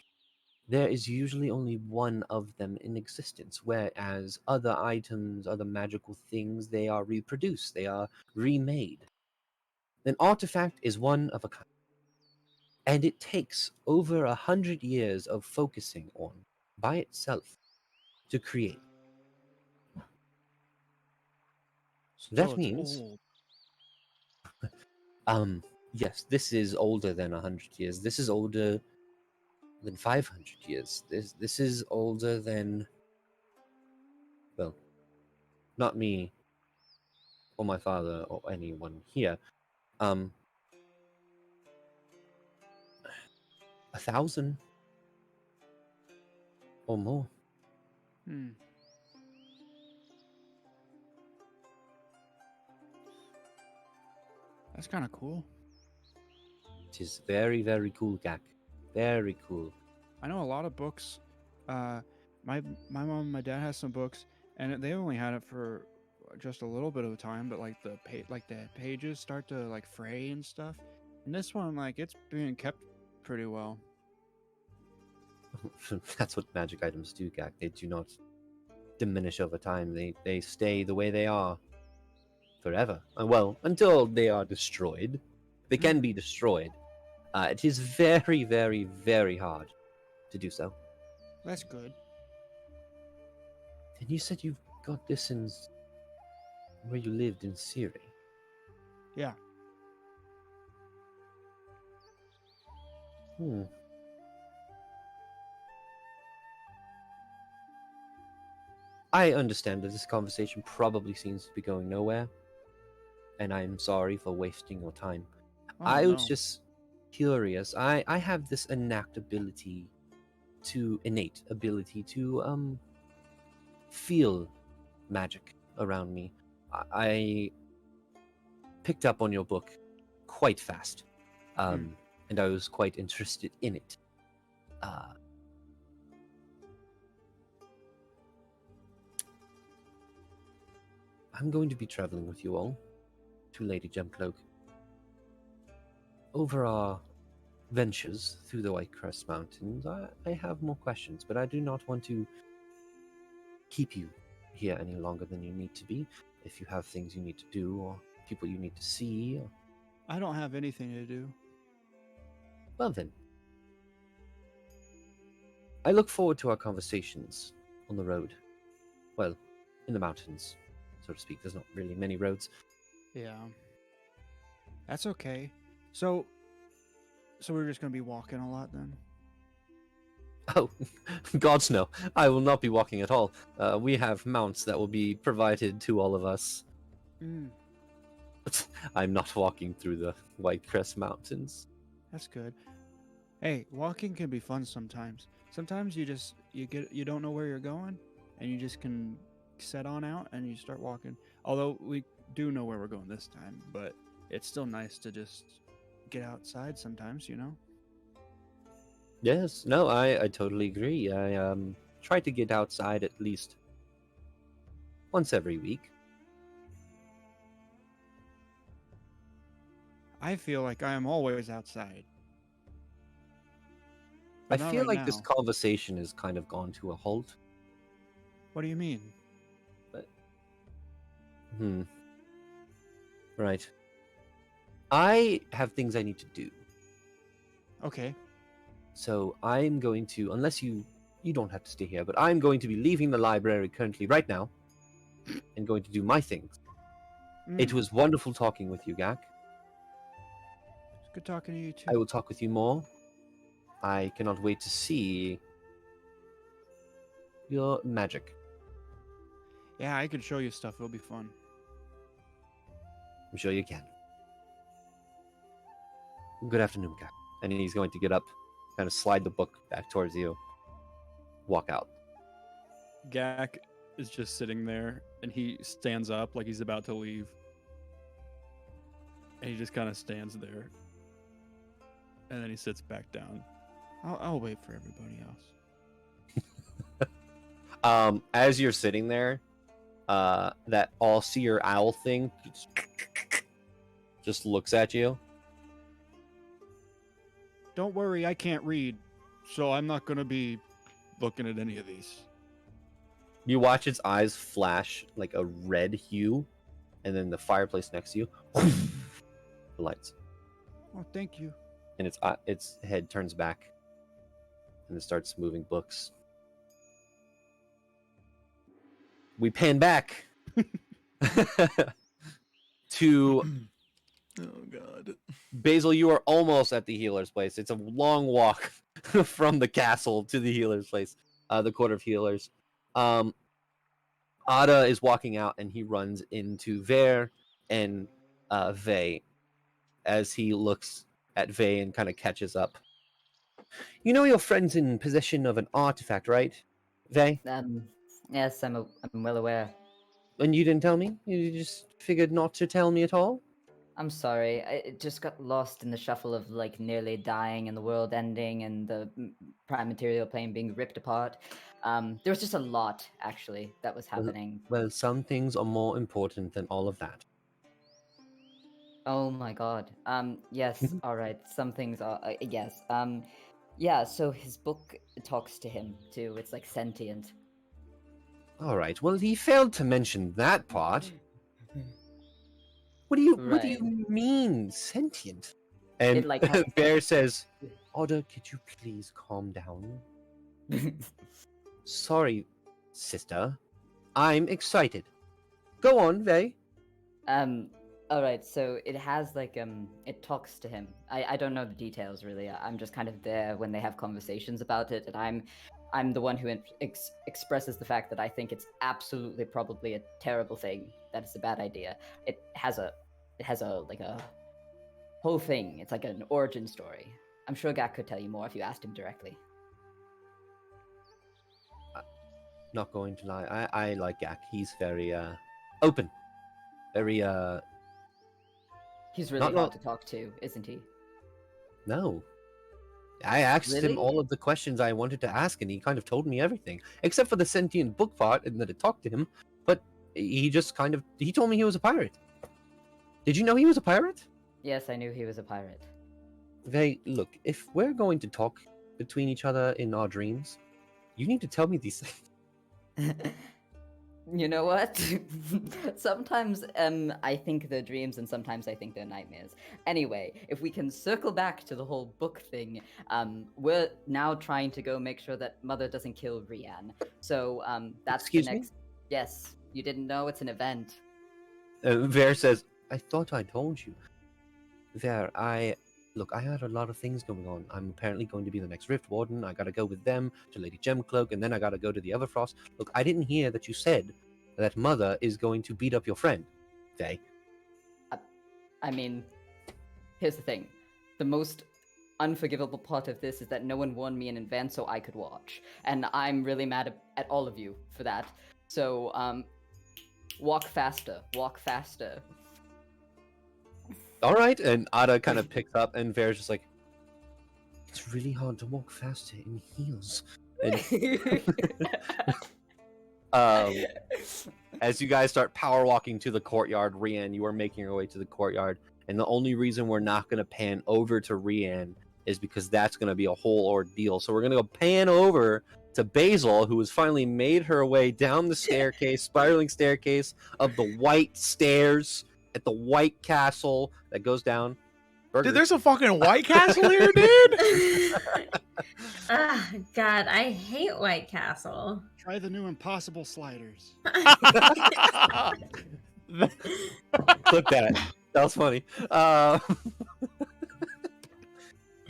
There is usually only one of them in existence, whereas other items, other magical things, they are reproduced, they are remade. An artifact is one of a kind, and it takes over 100 years of focusing on, by itself, to create. So that it's means, old. yes, this is older than 100 years. This is older than 500 years. This is older than, well, not me or my father or anyone here. 1,000 or more. Hmm. That's kind of cool. It is very, very cool, Gak. Very cool. I know a lot of books. My mom and my dad has some books, and they only had it for just a little bit of time. But like the pages start to like fray and stuff. And this one, like, it's being kept pretty well. That's what magic items do, Gak. They do not diminish over time. They stay the way they are forever. Well, until they are destroyed. They can be destroyed. It is very, very, very hard to do so. That's good. And you said you've got this in where you lived in Syria. Yeah. I understand that this conversation probably seems to be going nowhere, and I'm sorry for wasting your time. Oh, I was no. just curious. I have this innate ability to feel magic around me. I picked up on your book quite fast, and I was quite interested in it. I'm going to be traveling with you all to Lady Gemcloak. Over our ventures through the White Crest Mountains, I have more questions, but I do not want to keep you here any longer than you need to be. If you have things you need to do, or people you need to see, I don't have anything to do. well then. I look forward to our conversations on the road. Well, in the mountains, so to speak. There's not really many roads. Yeah. That's okay. So we're just gonna be walking a lot then? Oh, gods no. I will not be walking at all. We have mounts that will be provided to all of us. I'm not walking through the White Crest Mountains. That's good. Hey, walking can be fun sometimes. Sometimes you don't know where you're going, and you just can set on out and you start walking. Although we do know where we're going this time, but it's still nice to just get outside sometimes, you know? Yes, no, I totally agree. I try to get outside at least once every week. I feel like I am always outside. I But not feel right like this now. conversation has kind of gone to a halt. What do you mean? Right. I have things I need to do. Okay. So I'm going to, unless you don't have to stay here, but I'm going to be leaving the library currently right now and going to do my things. It was wonderful talking with you, Gak. It's good talking to you too. I will talk with you more. I cannot wait to see your magic. Yeah, I could show you stuff. It'll be fun. I'm sure you can. Good afternoon, Gak. And he's going to get up, kind of slide the book back towards you, walk out. Gak is just sitting there, and he stands up like he's about to leave. And he just kind of stands there. And then he sits back down. I'll wait for everybody else. As you're sitting there, that all-seer owl thing just looks at you. Don't worry, I can't read, so I'm not gonna be looking at any of these. You watch its eyes flash like a red hue, and then the fireplace next to you, the lights, Oh, thank you. and its head turns back, and it starts moving books. We pan back to Oh God. Basil. You are almost at the healer's place. It's a long walk from the castle to the healer's place, the court of healers. Ada is walking out, and he runs into Ver and Vey as he looks at Vey and kind of catches up. You know your friend's in possession of an artifact, right, Vey? Yes, I'm well aware. And you didn't tell me? You just figured not to tell me at all? I'm sorry. It just got lost in the shuffle of like nearly dying and the world ending and the prime material plane being ripped apart. There was just a lot actually that was happening. Well, some things are more important than all of that. Oh my god. Yes. All right. Some things are. Yes. Yeah. So his book talks to him too. It's like sentient. All right. Well, he failed to mention that part. What do you mean sentient? And It, like, Bear says, "Oda, could you please calm down?" Sorry, sister. I'm excited. Go on, Vey. All right. So it has like it talks to him. I don't know the details really. I'm just kind of there when they have conversations about it, and I'm the one who expresses the fact that I think it's absolutely probably a terrible thing. That it's a bad idea. It has a like a whole thing. It's like an origin story. I'm sure Gak could tell you more if you asked him directly. Not going to lie, I like Gak. He's very open, very He's really hard to talk to, isn't he? No. I asked Really? him all of the questions I wanted to ask, and he kind of told me everything, except for the sentient book part and that it talked to him. But he just he told me he was a pirate. Did you know he was a pirate? Yes, I knew he was a pirate. Look, if we're going to talk between each other in our dreams, you need to tell me these things. You know what? Sometimes I think they're dreams and sometimes I think they're nightmares. Anyway, if we can circle back to the whole book thing, we're now trying to go make sure that Mother doesn't kill Rian. So that's Excuse the me? next. Yes, you didn't know it's an event. Ver says, I thought I told you. Ver, Look, I had a lot of things going on. I'm apparently going to be the next Rift Warden. I gotta go with them to Lady Gemcloak, and then I gotta go to the Everfrost. Look, I didn't hear that you said that Mother is going to beat up your friend, Vey. I mean, here's the thing. The most unforgivable part of this is that no one warned me in advance so I could watch. And I'm really mad at all of you for that. So, walk faster. Walk faster. All right, and Ada kind of picks up, and Ver's just like, it's really hard to walk faster in heels. And as you guys start power walking to the courtyard, Rian, you are making your way to the courtyard, and the only reason we're not going to pan over to Rian is because that's going to be a whole ordeal. So we're going to go pan over to Basil, who has finally made her way down the staircase, spiraling staircase of the white stairs at the White Castle that goes down. Burger. Dude, there's a fucking White Castle here, dude. Ah, God, I hate White Castle. Try the new Impossible sliders. Clip that. That was funny.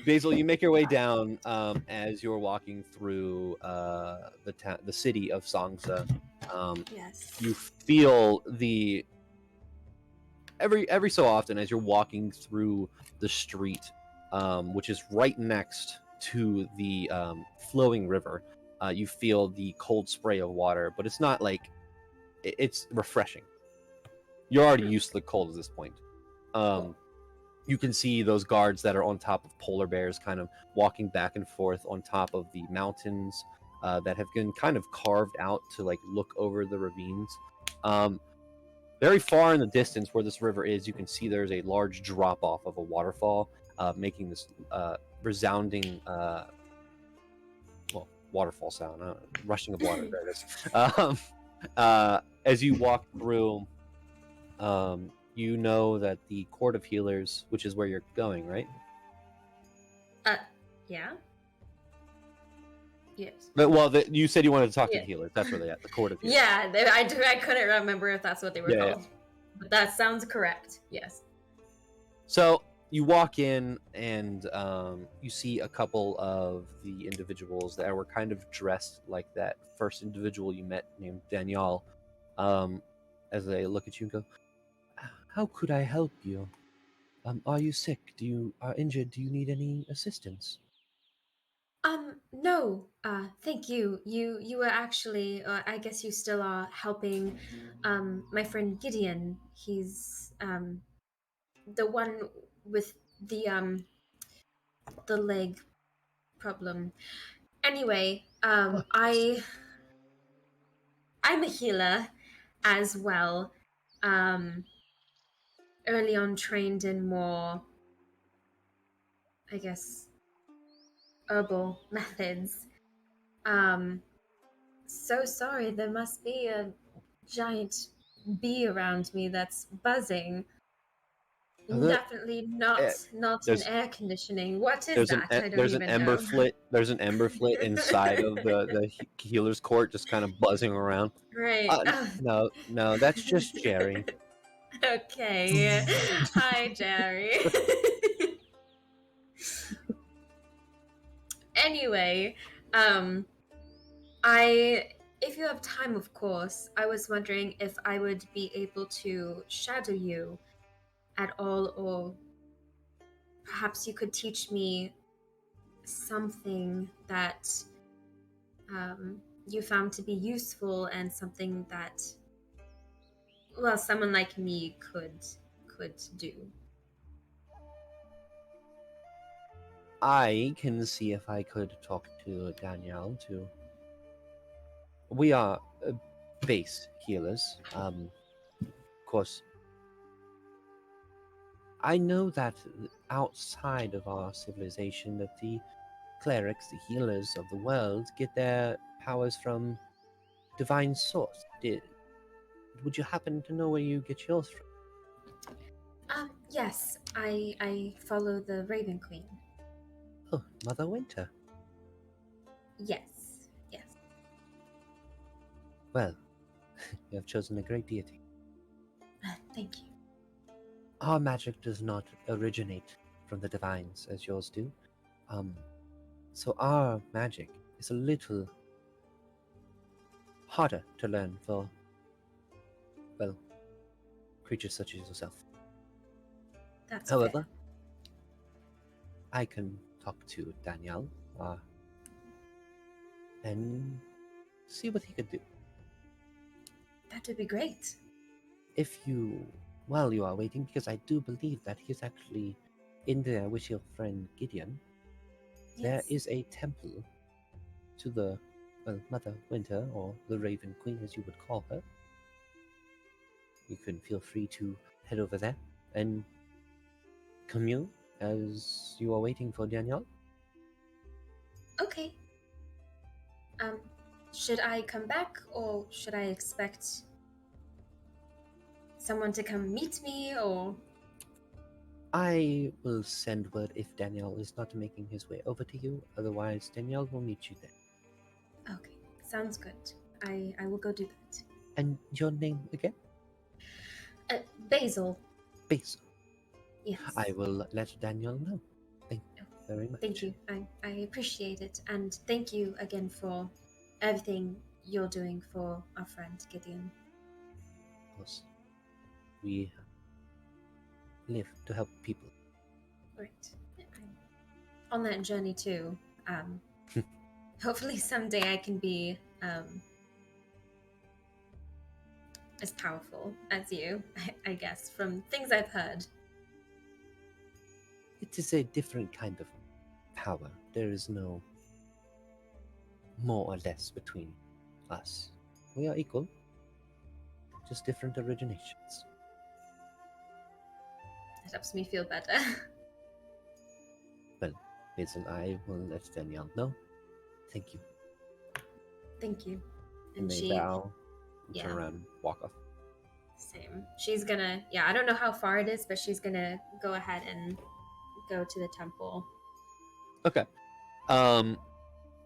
Basil, you make your way down as you're walking through the city of Sangsa. Yes. You feel the every so often as you're walking through the street, which is right next to the flowing river. You feel the cold spray of water, but it's not like it's refreshing. You're already used to the cold at this point. You can see those guards that are on top of polar bears kind of walking back and forth on top of the mountains that have been kind of carved out to like look over the ravines. Very far in the distance where this river is, you can see there's a large drop off of a waterfall. making this resounding, waterfall sound, rushing of water. There it is. As you walk through, you know that the Court of Healers, which is where you're going, right? Yeah. Yes. But, you said you wanted to talk to Yeah. the healers. That's where they at. The Court of Healers. Yeah, I couldn't remember if that's what they were Yeah, called. But that sounds correct. Yes. So you walk in and you see a couple of the individuals that were kind of dressed like that first individual you met named Danielle. As they look at you and go, "How could I help you? Are you sick? Are injured? Do you need any assistance?" No. Thank you. You were actually, I guess you still are helping, my friend Gideon. He's, the one with the leg problem. Anyway, I'm a healer as well. Early on trained in more, I guess, herbal methods. So sorry, there must be a giant bee around me that's buzzing. Definitely not an there's- air conditioning. What is that? I don't there's an even ember know. flit. There's an ember flit inside of the healer's court, just kind of buzzing around. Right. No, that's just Jerry. Okay. Hi, Jerry. Anyway, if you have time, of course, I was wondering if I would be able to shadow you at all, or perhaps you could teach me something that you found to be useful and something that, well, someone like me could do. I can see if I could talk to Danielle too. We are base healers. Of course, I know that outside of our civilization, that the clerics, the healers of the world, get their powers from divine source. Would you happen to know where you get yours from? Yes, I follow the Raven Queen. Oh, Mother Winter. Yes. Well, you have chosen a great deity. Thank you. Our magic does not originate from the divines as yours do. So our magic is a little harder to learn for, well, creatures such as yourself. That's However, fair. I can talk to Danielle and see what he could do. That would be great. While you are waiting, because I do believe that he's actually in there with your friend Gideon, there Yes. is a temple to the, Mother Winter, or the Raven Queen as you would call her. You can feel free to head over there and commune as you are waiting for Danielle. Okay. Should I come back, or should I expect someone to come meet me, or? I will send word if Danielle is not making his way over to you. Otherwise, Danielle will meet you there. Okay, sounds good. I will go do that. And your name again? Basil. Basil. Yes. I will let Danielle know. Thank you very much. Thank you. I appreciate it, and thank you again for everything you're doing for our friend Gideon. Of course, we live to help people. Great. I'm on that journey too. Hopefully someday I can be as powerful as you, I guess, from things I've heard. It is a different kind of power. There is no more or less between us. We are equal, just different originations. It helps me feel better. Mason, I will let Danielle know. Thank you. Thank you. And And they she, bow, and turn yeah. around, and walk off. same. She's gonna, yeah, I don't know how far it is, but she's gonna go ahead and go to the temple. Okay.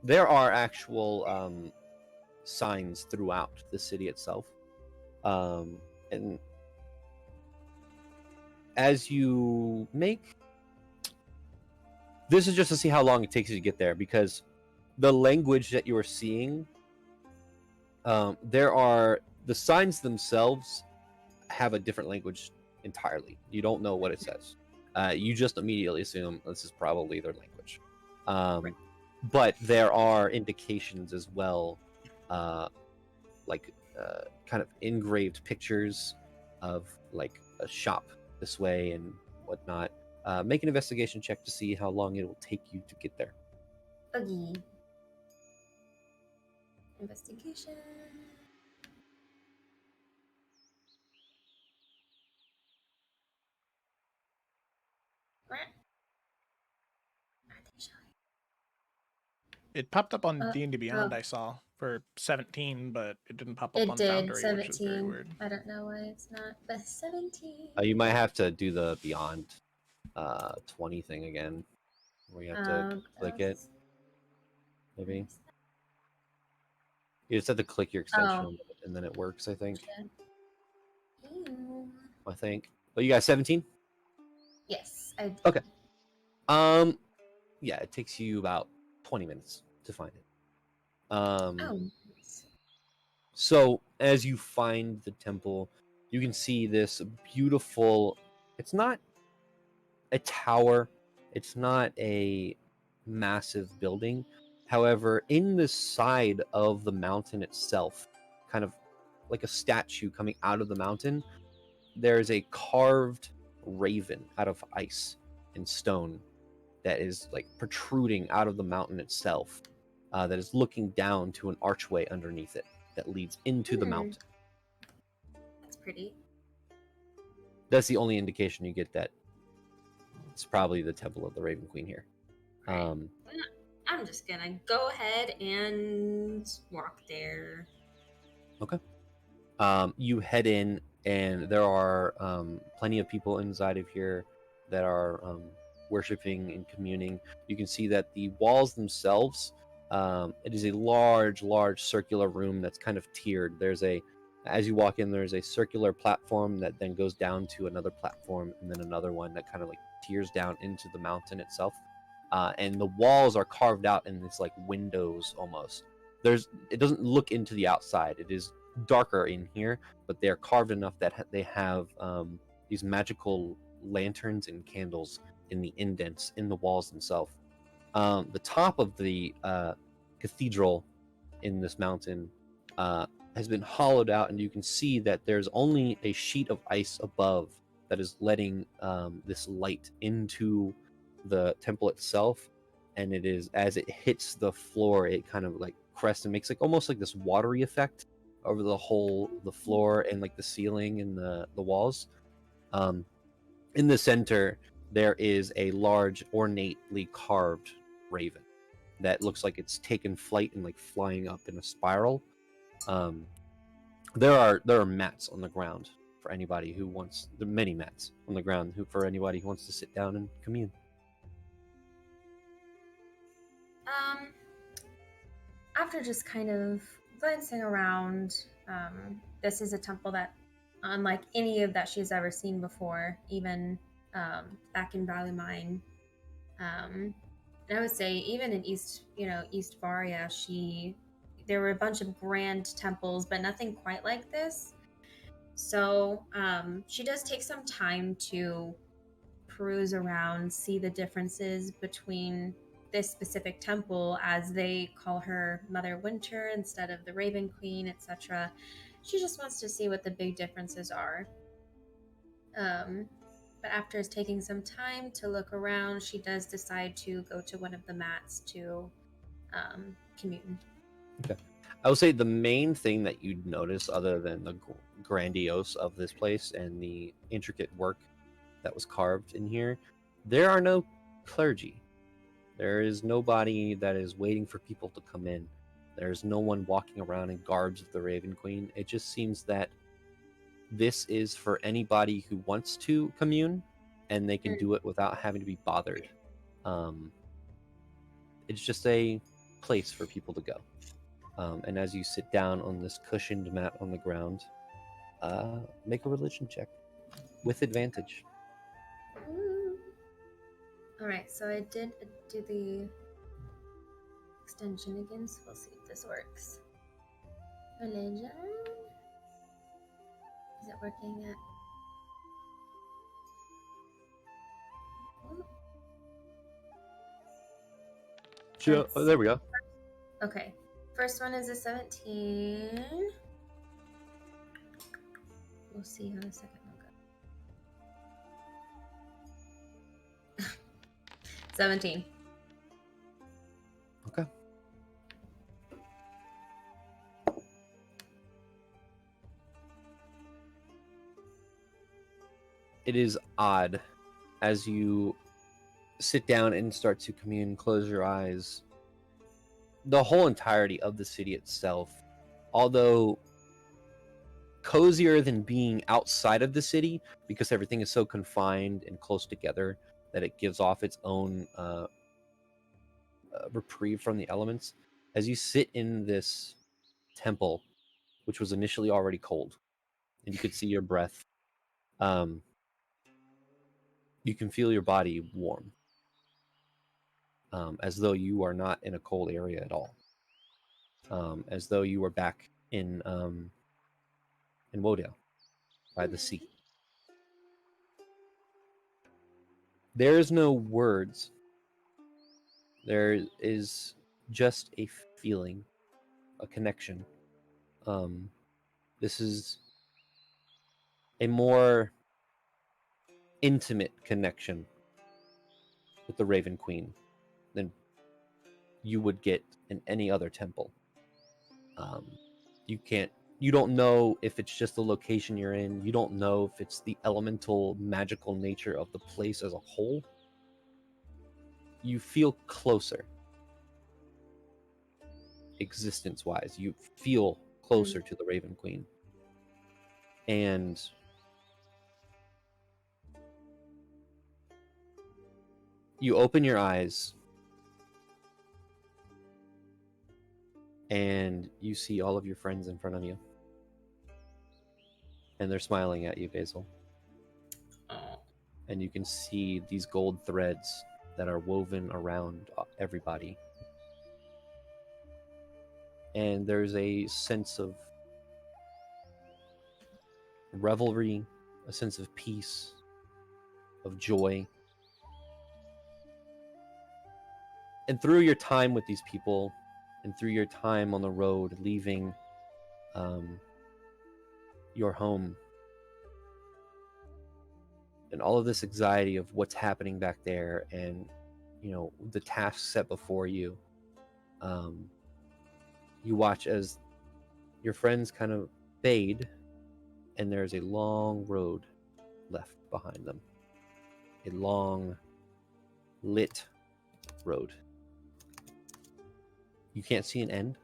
There are actual signs throughout the city itself. And as you make, this is just to see how long it takes you to get there, because the language that you are seeing, there are the signs themselves have a different language entirely. You don't know what it says. You just immediately assume this is probably their language. But there are indications as well, kind of engraved pictures of like a shop this way and whatnot. Make an investigation check to see how long it will take you to get there. Okay. Investigation. It popped up on Uh, D&D Beyond, oh. I saw, for 17 but it didn't pop up It on did, Foundry, which is very 17. weird. I don't know why it's not, but 17. You might have to do the Beyond 20 thing again, where you have to click it. Maybe you just have to click your extension and then it works. I think. Ew. I think. But you got 17. Yes, I did. Okay. Yeah, it takes you about 20 minutes to find it. Oh. So as you find the temple, you can see this beautiful. It's not a tower. It's not a massive building. However, in the side of the mountain itself, kind of like a statue coming out of the mountain, there's a carved raven out of ice and stone that is like protruding out of the mountain itself, that is looking down to an archway underneath it that leads into the mountain. That's pretty. That's the only indication you get that it's probably the Temple of the Raven Queen here. I'm just gonna go ahead and walk there. Okay. You head in, and there are plenty of people inside of here that are worshiping and communing. You can see that the walls themselves, it is a large circular room that's kind of tiered. As you walk in, there's a circular platform that then goes down to another platform, and then another one that kind of like tiers down into the mountain itself. And the walls are carved out in this like windows almost. It doesn't look into the outside. It is darker in here, but they're carved enough that they have these magical lanterns and candles in the indents in the walls themselves. The top of the cathedral in this mountain has been hollowed out, and you can see that there's only a sheet of ice above that is letting this light into the temple itself. And it is, as it hits the floor, it kind of like crests and makes like almost like this watery effect over the floor and like the ceiling and the walls. In the center, there is a large, ornately carved raven that looks like it's taken flight and like flying up in a spiral. There are mats on the ground for anybody who wants. There are many mats on the ground for anybody who wants to sit down and commune. After just kind of glancing around, this is a temple that, unlike any of that she's ever seen before, even back in Valley Mine, and I would say even in East Varia, there were a bunch of grand temples, but nothing quite like this. So she does take some time to peruse around, see the differences between this specific temple, as they call her Mother Winter instead of the Raven Queen, etc. She just wants to see what the big differences are. But after taking some time to look around, she does decide to go to one of the mats to commune. Okay. I would say the main thing that you'd notice, other than the grandiose of this place and the intricate work that was carved in here, there are no clergy. There is nobody that is waiting for people to come in. There's no one walking around in garbs of the Raven Queen. It just seems that this is for anybody who wants to commune, and they can do it without having to be bothered. It's just a place for people to go. And as you sit down on this cushioned mat on the ground, make a religion check with advantage. All right, so I did do the extension again, so we'll see if this works. Religion. Is it working at? Sure. Oh, there we go. Okay. First one is a 17. We'll see how the second one goes. 17. Okay. It is odd as you sit down and start to commune, close your eyes. The whole entirety of the city itself, although cozier than being outside of the city, because everything is so confined and close together that it gives off its own reprieve from the elements. As you sit in this temple, which was initially already cold, and you could see your breath, you can feel your body warm, as though you are not in a cold area at all, as though you were back in Wodale by the sea. There's no words. There is just a feeling, a connection. This is a more intimate connection with the Raven Queen than you would get in any other temple. You don't know if it's just the location you're in. You don't know if it's the elemental, magical nature of the place as a whole. You feel closer, existence-wise. You feel closer to the Raven Queen. And you open your eyes and you see all of your friends in front of you. And they're smiling at you, Basil. And you can see these gold threads that are woven around everybody. And there's a sense of revelry, a sense of peace, of joy. And through your time with these people, and through your time on the road, leaving your home, and all of this anxiety of what's happening back there, and the tasks set before you, you watch as your friends kind of fade, and there's a long road left behind them, a long lit road. You can't see an end.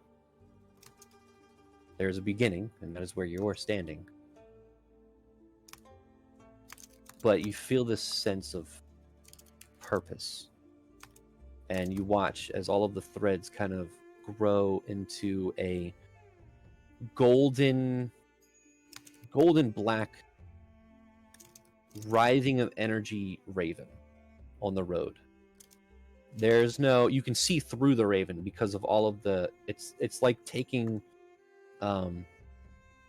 There's a beginning, and that is where you're standing. But you feel this sense of purpose. And you watch as all of the threads kind of grow into a golden black writhing of energy raven on the road. There's no, you can see through the raven because of all of the, it's like taking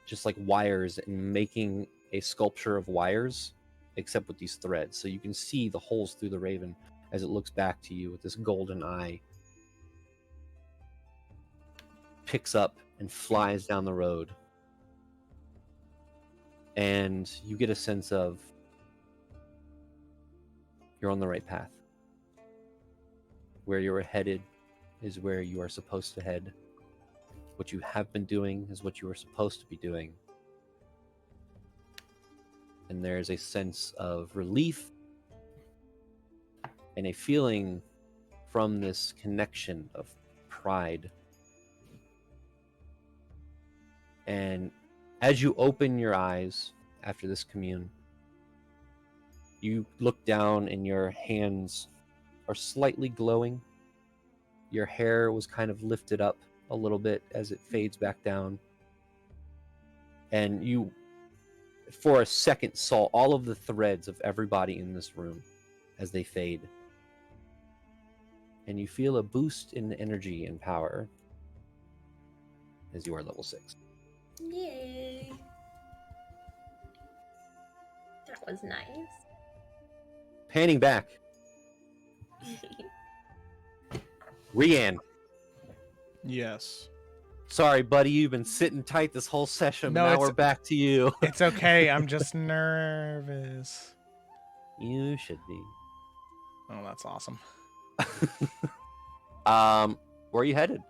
just like wires and making a sculpture of wires, except with these threads. So you can see the holes through the raven as it looks back to you with this golden eye, picks up and flies down the road. And you get a sense of you're on the right path. Where you are headed is where you are supposed to head. What you have been doing is what you are supposed to be doing. And there's a sense of relief and a feeling from this connection of pride. And as you open your eyes after this commune, you look down and your hands are slightly glowing. Your hair was kind of lifted up a little bit as it fades back down. And you, for a second, saw all of the threads of everybody in this room as they fade. And you feel a boost in energy and power as you are level 6. Yay. That was nice. Panning back, Rian. Yes. Sorry, buddy, you've been sitting tight this whole session, No, but now it's- we're back to you. It's okay. I'm just nervous. You should be. Oh, that's awesome. Where are you headed?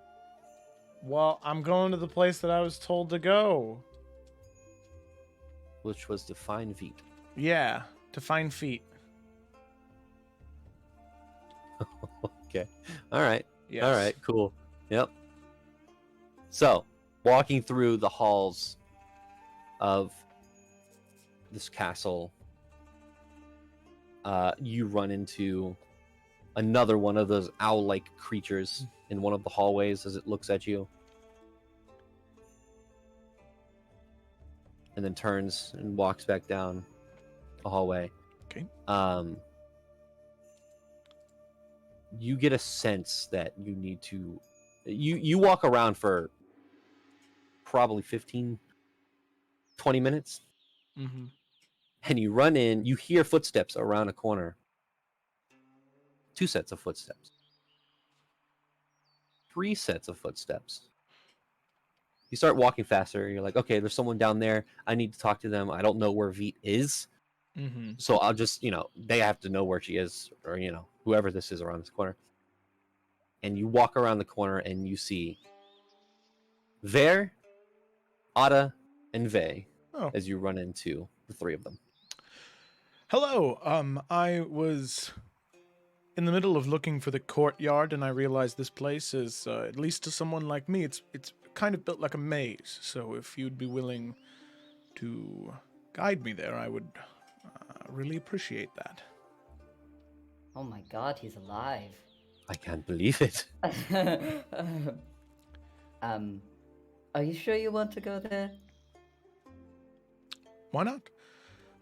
Well, I'm going to the place that I was told to go. Which was to find Veet. Yeah, to find feet. Okay. All right. Yes. All right. Cool. Yep. So, walking through the halls of this castle, you run into another one of those owl-like creatures in one of the hallways as it looks at you. And then turns and walks back down the hallway. Okay. You get a sense that you need to... You walk around for probably 15, 20 minutes. Mm-hmm. And you run in, you hear footsteps around a corner. 2 sets of footsteps. 3 sets of footsteps. You start walking faster. You're like, okay, there's someone down there. I need to talk to them. I don't know where Veet is. Mm-hmm. So I'll just, they have to know where she is, or, whoever this is around this corner. And you walk around the corner and you see Ver, Ada, and Vey as you run into the 3 of them. Hello. I was in the middle of looking for the courtyard, and I realized this place is, at least to someone like me, it's kind of built like a maze. So if you'd be willing to guide me there, I would really appreciate that. Oh my god, he's alive. I can't believe it. Are you sure you want to go there? Why not?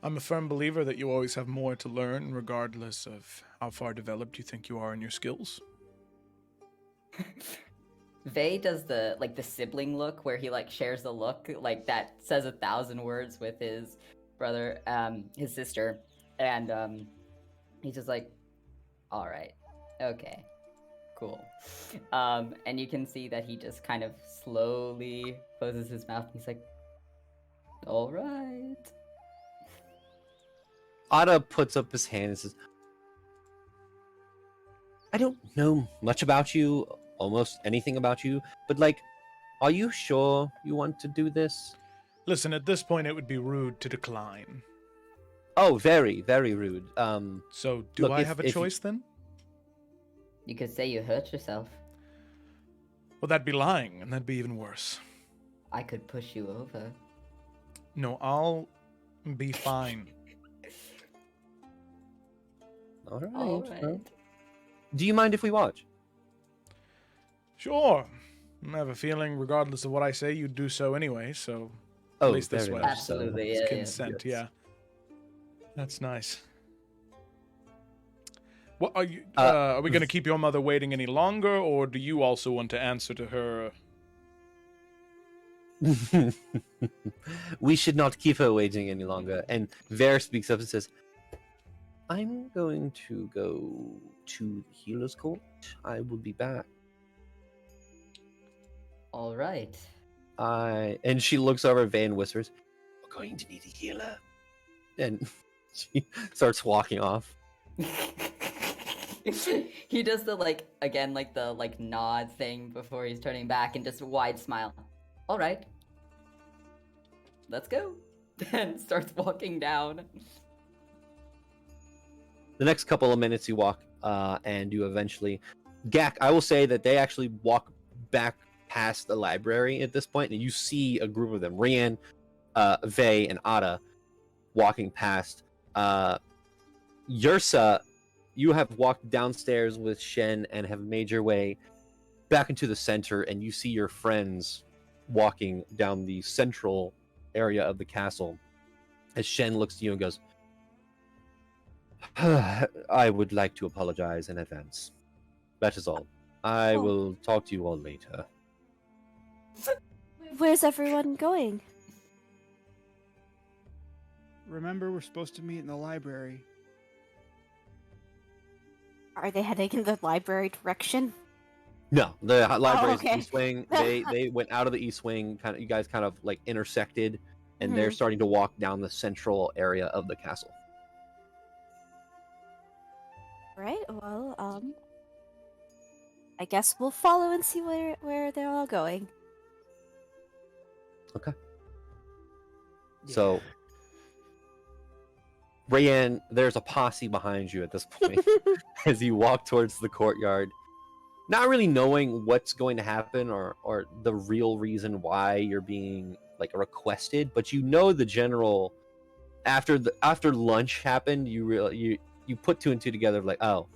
I'm a firm believer that you always have more to learn, regardless of how far developed you think you are in your skills. Vey does the sibling look where he shares the look that says 1,000 words with his brother, his sister, and he's just like, all right, okay, cool. And you can see that he just kind of slowly closes his mouth. And he's like, all right. Ada puts up his hand and says, I don't know much about you, almost anything about you, but are you sure you want to do this? Listen, at this point it would be rude to decline. Oh, very, very rude. So do look, I if- have a if you- choice then? You could say you hurt yourself. Well, that'd be lying, and that'd be even worse. I could push you over. No, I'll be fine. All right. All well, right. do you mind if we watch? Sure. I have a feeling, regardless of what I say, you'd do so anyway, so Oh, at least this very way. much so. Absolutely, It's yeah, consent, yes. yeah. That's nice. What are you? Uh, are we going to keep your mother waiting any longer, or do you also want to answer to her? We should not keep her waiting any longer. And Ver speaks up and says, I'm going to go to the healer's court. I will be back. All right. And she looks over at Vey and whispers, we're going to need a healer. And she starts walking off. He does the the nod thing before he's turning back and just a wide smile. All right. Let's go. And starts walking down. The next couple of minutes you walk, and you eventually Gak, I will say that they actually walk back past the library at this point, and you see a group of them, Rian, Vey, and Ada, walking past. Yursa, you have walked downstairs with Shen and have made your way back into the center, and you see your friends walking down the central area of the castle. As Shen looks to you and goes, I would like to apologize in advance. That is all. I will talk to you all later. Where's everyone going? Remember, we're supposed to meet in the library. Are they heading in the library direction? No, the library's okay. east wing. They went out of the east wing. Kind of, you guys kind of like intersected, and they're Mhm. starting to walk down the central area of the castle. Right. Well, I guess we'll follow and see where they're all going. Okay. So, Rayanne, there's a posse behind you at this point as you walk towards the courtyard, not really knowing what's going to happen or the real reason why you're being like requested, but you know the general. After lunch happened, you put two and two together, like, oh,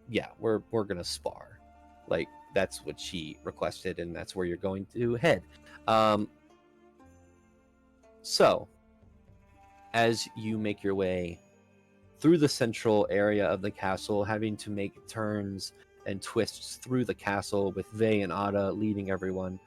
yeah, we're gonna spar, like that's what she requested, and that's where you're going to head. So, as you make your way through the central area of the castle, having to make turns and twists through the castle with Vey and Ada leading everyone,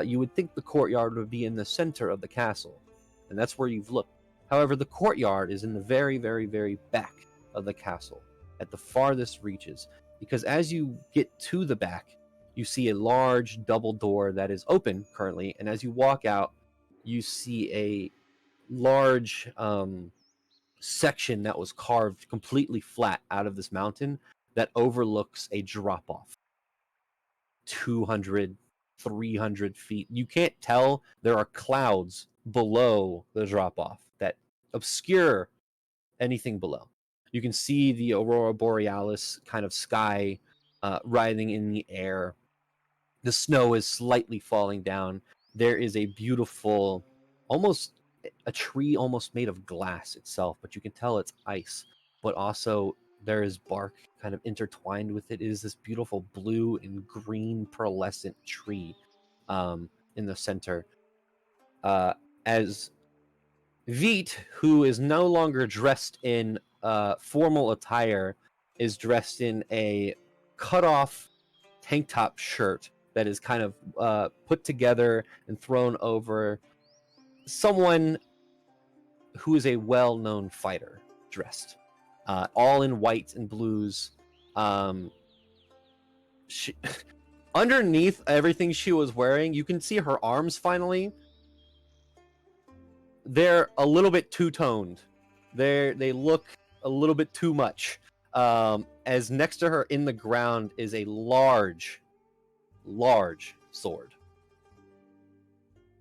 you would think the courtyard would be in the center of the castle, and that's where you've looked. However, the courtyard is in the very, very, very back of the castle, at the farthest reaches, because as you get to the back, you see a large double door that is open currently, and as you walk out, you see a large section that was carved completely flat out of this mountain that overlooks a drop-off 200 300 feet. You can't tell. There are clouds below the drop-off that obscure anything below. You can see the aurora borealis kind of sky riding in the air. The snow is slightly falling down. There is a beautiful, almost a tree almost made of glass itself, but you can tell it's ice. But also there is bark kind of intertwined with it. It is this beautiful blue and green pearlescent tree in the center. As Veet, who is no longer dressed in formal attire, is dressed in a cut-off tank top shirt that is kind of put together and thrown over someone who is a well-known fighter dressed, all in white and blues. She, underneath everything she was wearing, you can see her arms finally. They're a little bit two-toned. They look a little bit too much. As next to her in the ground is a large sword.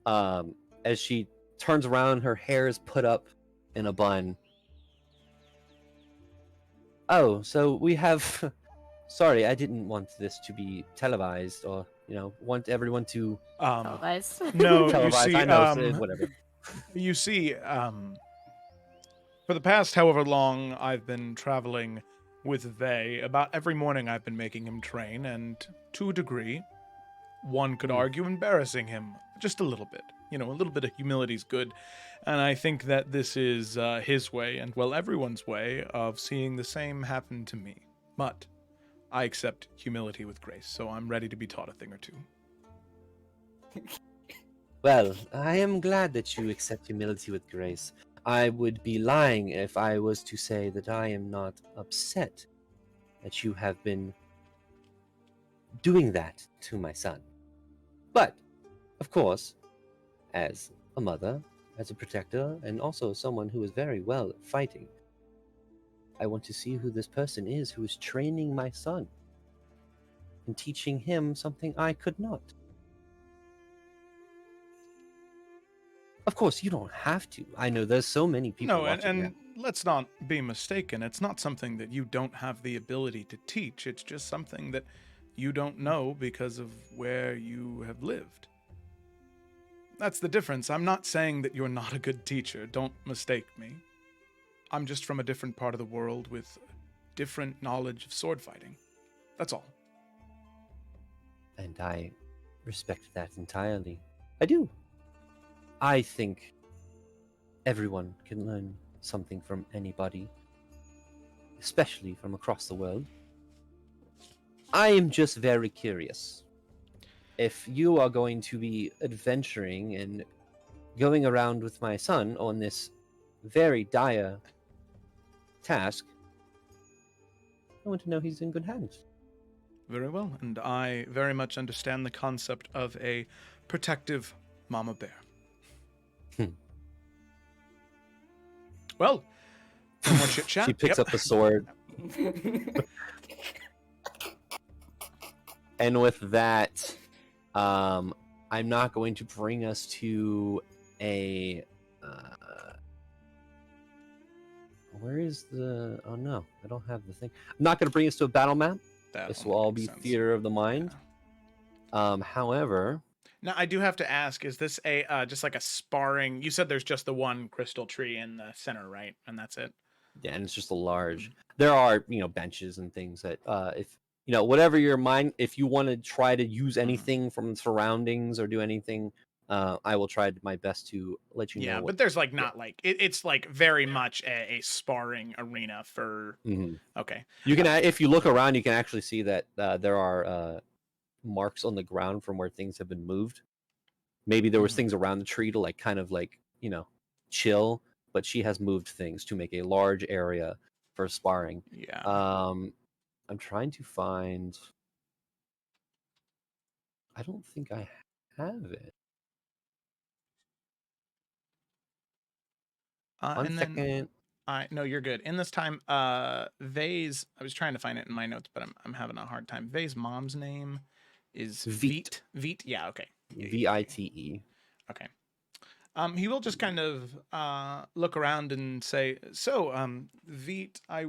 As she turns around, her hair is put up in a bun. Oh, so we have... Sorry, I didn't want this to be televised, or, want everyone to... Otherwise. No, you televised. see, I know, whatever. You see, for the past however long I've been traveling with Vey, about every morning I've been making him train, and to a degree, one could argue embarrassing him just a little bit. A little bit of humility is good, and I think that this is his way, and well, everyone's way, of seeing the same happen to me. But I accept humility with grace, so I'm ready to be taught a thing or two. Well, I am glad that you accept humility with grace. I would be lying if I was to say that I am not upset that you have been doing that to my son. But, of course, as a mother, as a protector, and also someone who is very well at fighting, I want to see who this person is who is training my son and teaching him something I could not. Of course, you don't have to. I know there's so many people No, and, watching. and let's not be mistaken. It's not something that you don't have the ability to teach. It's just something that you don't know because of where you have lived. That's the difference. I'm not saying that you're not a good teacher. Don't mistake me. I'm just from a different part of the world with different knowledge of sword fighting. That's all. And I respect that entirely. I do. I think everyone can learn something from anybody, especially from across the world. I am just very curious. If you are going to be adventuring and going around with my son on this very dire task, I want to know he's in good hands. Very well, and I very much understand the concept of a protective mama bear. Well, no more chit chat. She picks up the sword, and with that, I'm not going to bring us to a. Where is the? Oh no, I don't have the thing. I'm not going to bring us to a battle map. This will all be theater of the mind. Yeah. However, Now, I do have to ask: is this a just like a sparring? You said there's just the one crystal tree in the center, right? And that's it. yeah, and it's just a large. There are benches and things that if whatever your mind, if you want to try to use anything from the surroundings or do anything, I will try my best to let you know. Yeah, what, but there's like not like it's like very much a sparring arena for. Mhm. Okay. You can, if you look around, you can actually see that there are marks on the ground from where things have been moved. Maybe there was Mhm. things around the tree to like kind of like chill, but she has moved things to make a large area for sparring. Yeah. I'm trying to find. I don't think I have it. One And second. then no, you're good. In this time, Vay's. I was trying to find it in my notes, but I'm having a hard time. Vay's mom's name is Veet. Veet. Yeah. Okay. Vite. Okay. He will just kind of look around and say, "So, Veet, I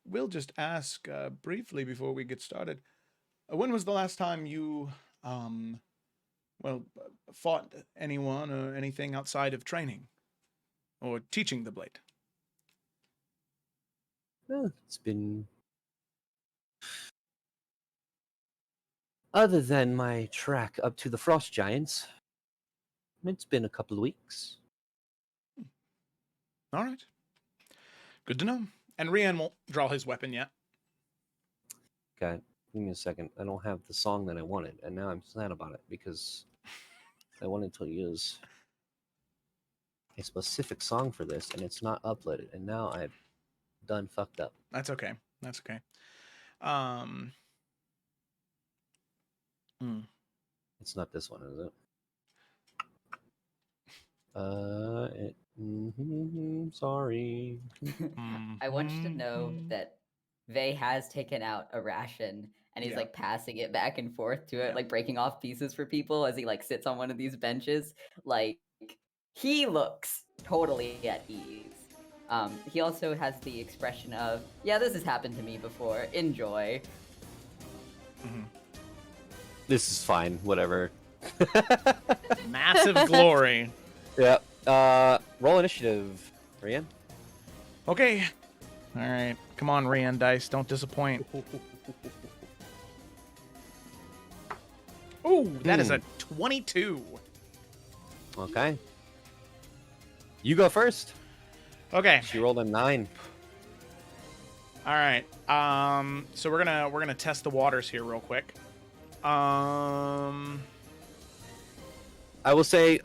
will just ask briefly before we get started. When was the last time you, fought anyone or anything outside of training or teaching the blade?" Well, it's been. Other than my track up to the Frost Giants, it's been a couple of weeks. All right. Good to know. And Rian won't draw his weapon yet. Okay, give me a second. I don't have the song that I wanted, and now I'm sad about it because I wanted to use a specific song for this, and it's not uploaded, and now I've done fucked up. That's okay. That's okay. It's not this one, is it? Sorry. I want you to know that Vay has taken out a ration and he's Yeah. like passing it back and forth to it, Yeah. like breaking off pieces for people as he like sits on one of these benches. Like he looks totally at ease. He also has the expression of, "Yeah, this has happened to me before. Enjoy." This is fine. Whatever. Massive glory. Yeah. Roll initiative, Rian. Okay. All right. Come on, Rian dice. Don't disappoint. Ooh, that is a 22. Okay. You go first. Okay. She rolled a 9. All right. So we're gonna test the waters here real quick. I will say,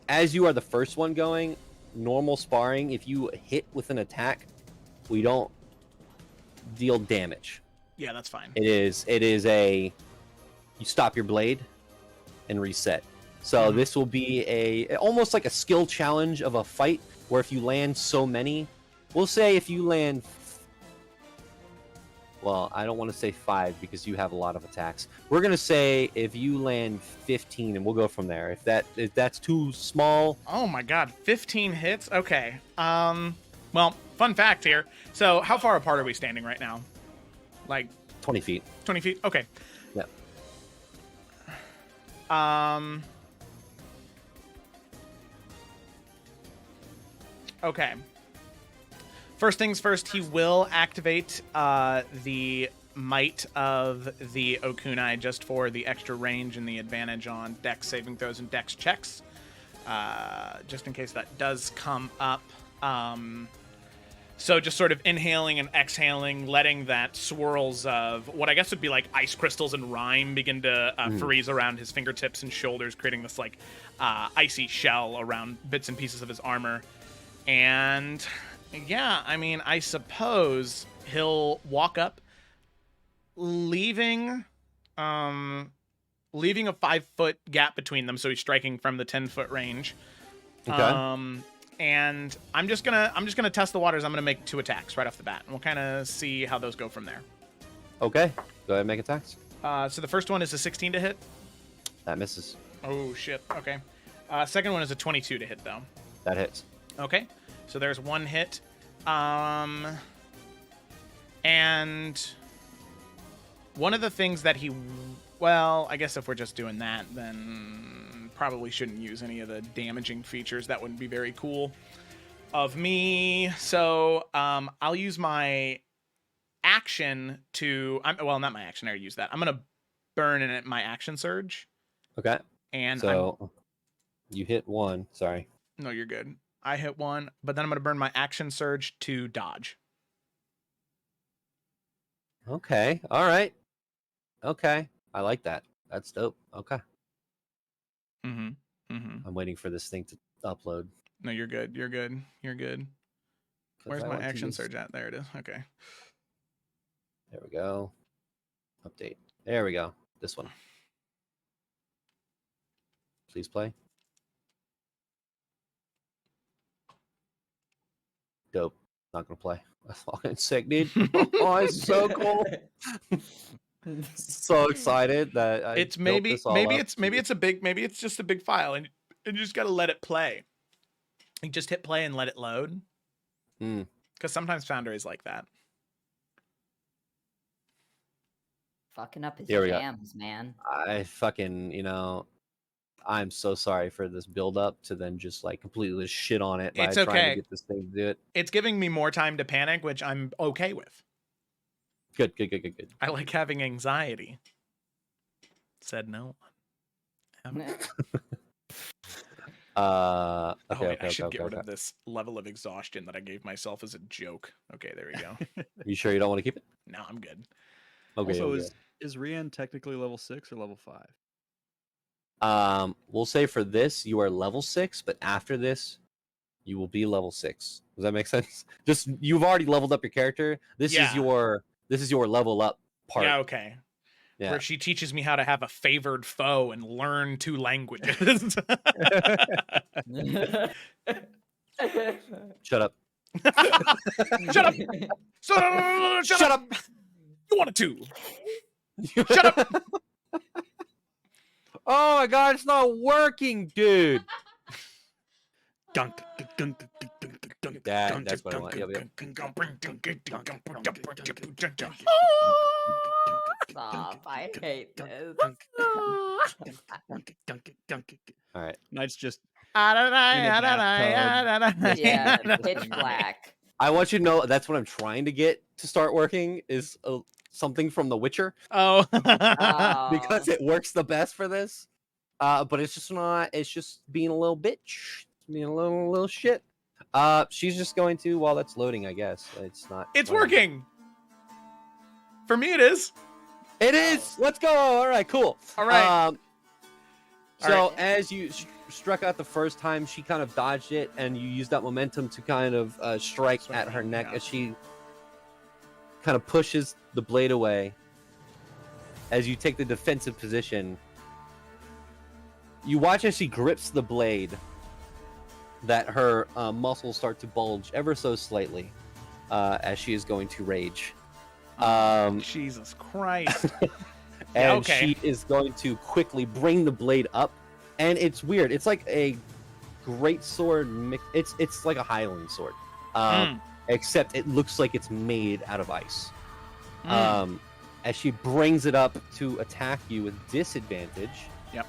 as you are the first one going, normal sparring, if you hit with an attack, we don't deal damage. Yeah, that's fine. It is you stop your blade and reset. So this will be almost like a skill challenge of a fight where if you land so many, we'll say if you land Well, I don't want to say 5 because you have a lot of attacks. We're gonna say if you land 15, and we'll go from there. If that's too small. Oh my god, 15 hits? Okay. Well, fun fact here. So, how far apart are we standing right now? Like 20 feet. 20 feet? Okay. Yep. Okay. First things first, he will activate the might of the Okunai just for the extra range and the advantage on dex saving throws and dex checks. Just in case that does come up. So just sort of inhaling and exhaling, letting that swirls of what I guess would be like ice crystals and rime begin to freeze around his fingertips and shoulders, creating this like icy shell around bits and pieces of his armor. And yeah, I mean, I suppose he'll walk up, leaving a 5-foot gap between them, so he's striking from the 10-foot range. Okay. And I'm just gonna test the waters. I'm gonna make 2 attacks right off the bat, and we'll kind of see how those go from there. Okay. Go ahead and make attacks. So the first one is a 16 to hit. That misses. Oh shit. Okay. Second one is a 22 to hit though. That hits. Okay. So there's 1 hit. And one of the things that well, I guess if we're just doing that, then probably shouldn't use any of the damaging features. That wouldn't be very cool of me. So I'll use my action to... well, not my action. I already used that. I'm going to burn in my action surge. Okay. And so you hit 1. Sorry. No, you're good. I hit 1, but then I'm going to burn my action surge to dodge. Okay. All right. Okay. I like that. That's dope. Okay. I'm waiting for this thing to upload. No, you're good. You're good. You're good. Where's my action surge at? There it is. Okay. There we go. Update. There we go. This one. Please play. Dope. Not gonna play. That's fucking sick, dude. Oh, it's so cool. So excited that I it's built maybe this all maybe up. it's just a big file, and you just got to let it play. You just hit play and let it load. Because sometimes Foundry is like that. Fucking up his Here we go. jams, man. I fucking, I'm so sorry for this build up to then just like completely shit on it by It's trying okay. to get this thing to do it. It's giving me more time to panic, which I'm okay with. Good. I like having anxiety. Said no one. Okay, wait, I should get rid of this level of exhaustion that I gave myself as a joke. Okay, there we go. You sure you don't want to keep it? No, I'm good. Okay. Also, is Rian technically level 6 or level 5? We'll say for this you are level 6, but after this you will be level 6. Does that make sense? Just you've already leveled up your character. This is your level up part. Yeah, okay. Yeah. Where she teaches me how to have a favored foe and learn 2 languages. Shut up. Shut up! Shut up! You wanted to. Shut up! Oh my god, it's not working, dude. That's what I want. Yep. Stop, I hate this. All right. Knight's just Yeah, pitch black. I want you to know that's what I'm trying to get to start working is something from The Witcher. Oh. Because it works the best for this. But it's just not. It's just being a little bitch, being a little shit. She's just going to while that's loading. I guess it's not. It's working. For me, it is. It is. Let's go. All right. Cool. All right. So as you struck out the first time, she kind of dodged it, and you used that momentum to kind of strike at her neck as she kind of pushes the blade away. As you take the defensive position, you watch as she grips the blade, that her muscles start to bulge ever so slightly as she is going to rage. Jesus Christ. And okay. she is going to quickly bring the blade up, and it's weird. It's like a great sword mix. It's like a Highland sword, except it looks like it's made out of ice. As she brings it up to attack you with disadvantage. Yep.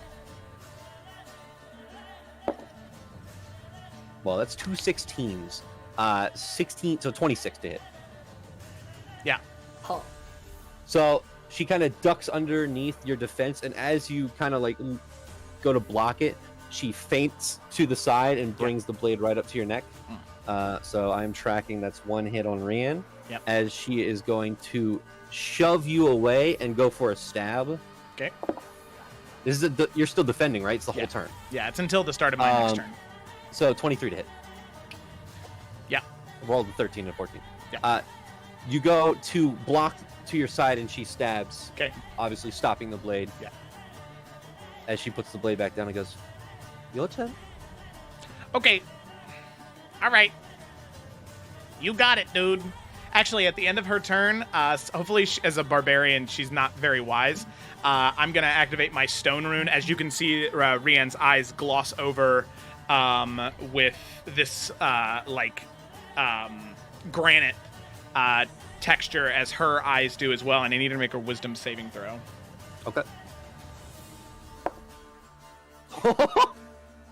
Well, that's 2 16s. 16, so 26 to hit. Yeah. Oh. So she kind of ducks underneath your defense, and as you kind of like go to block it, she feints to the side and brings the blade right up to your neck. So I'm tracking that's 1 hit on Rian. Yep. As she is going to shove you away and go for a stab. Okay. This is you're still defending, right? It's the whole turn. Yeah, it's until the start of my next turn. So 23 to hit. Yeah. Rolled a 13 and 14. Yeah. You go to block to your side, and she stabs. Okay. Obviously stopping the blade. Yeah. As she puts the blade back down and goes, your turn. Okay. All right. You got it, dude. Actually, at the end of her turn, hopefully as a barbarian, she's not very wise. I'm going to activate my stone rune. As you can see, Rian's eyes gloss over with this granite texture as her eyes do as well, and I need to make a wisdom saving throw. Okay.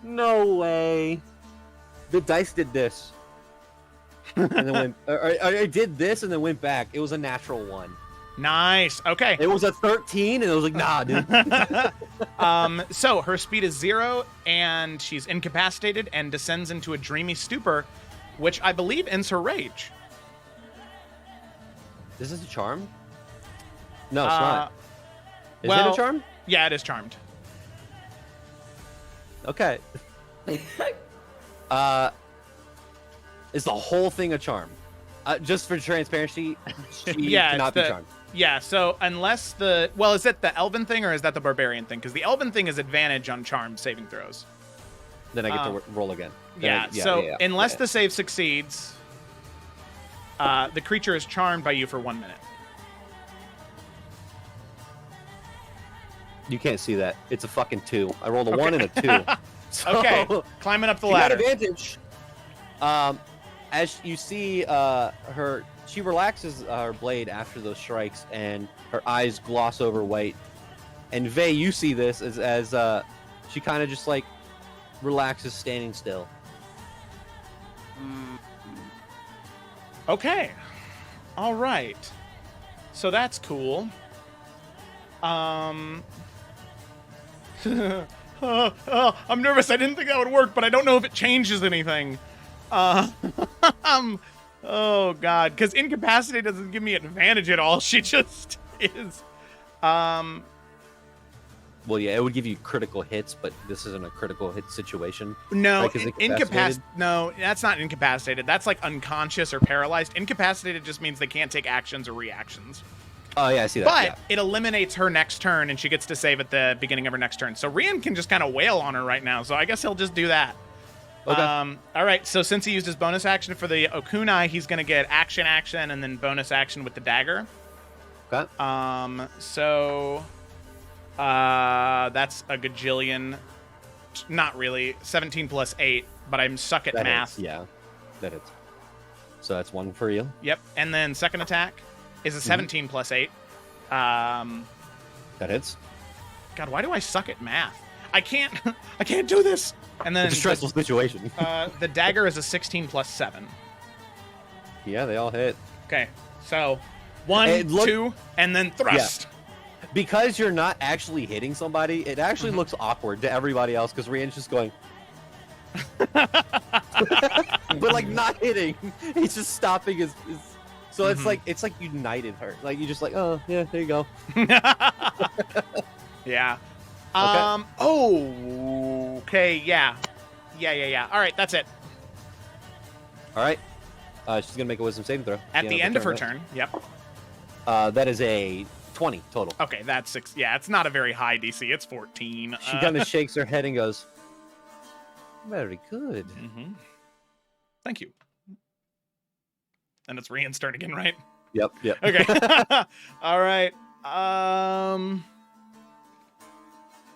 No way. The dice did this. And then went. I did this and then went back. It was a natural 1. Nice. Okay. It was a 13, and it was like, nah, dude. So her speed is 0, and she's incapacitated and descends into a dreamy stupor, which I believe ends her rage. This is a charm? No, it's not. Is it a charm? Yeah, it is charmed. Okay. Is the whole thing a charm? Just for transparency, she cannot be charmed. Yeah, so unless is it the elven thing or is that the barbarian thing? Because the elven thing is advantage on charm saving throws. Then I get to roll again. Unless the save succeeds, the creature is charmed by you for 1 minute. You can't see that. It's a fucking 2. I rolled a 1 and a 2. So, okay, climbing up the she ladder. got advantage. As you see, she relaxes her blade after those strikes, and her eyes gloss over white. And Vey, you see this as she kind of just like relaxes, standing still. Okay, all right. So that's cool. I'm nervous. I didn't think that would work, but I don't know if it changes anything. Oh god, because incapacitated doesn't give me an advantage at all. She just is. Well, yeah, it would give you critical hits, but this isn't a critical hit situation. No, right, incapacitated. No, that's not incapacitated. That's like unconscious or paralyzed. Incapacitated just means they can't take actions or reactions. Oh yeah, I see that. But it eliminates her next turn, and she gets to save at the beginning of her next turn. So Rian can just kind of wail on her right now. So I guess he'll just do that. Okay. All right. So since he used his bonus action for the Okunai, he's going to get action, and then bonus action with the dagger. Okay. So that's a gajillion. Not really. 17 plus 8, but I'm suck at math. Yeah, that hits. So that's 1 for you. Yep. And then second attack is a 17 plus 8. That hits. God, why do I suck at math? I can't do this. And then it's a stressful situation. The dagger is a 16 plus 7. Yeah, they all hit. Okay, so 1, 2, and then thrust. Yeah. Because you're not actually hitting somebody, it actually looks awkward to everybody else because Rian's just going. But like not hitting. He's just stopping his so it's like united her. Like you just like, oh yeah, there you go. Yeah. Okay. Okay, yeah. All right, that's it. All right. She's gonna make a wisdom saving throw. At the end of her turn. Yep. That is a 20 total. Okay, that's 6. Yeah, it's not a very high DC. It's 14. She kind of shakes her head and goes, very good. Mm-hmm. Thank you. And it's Rian's turn again, right? Yep. Okay. All right.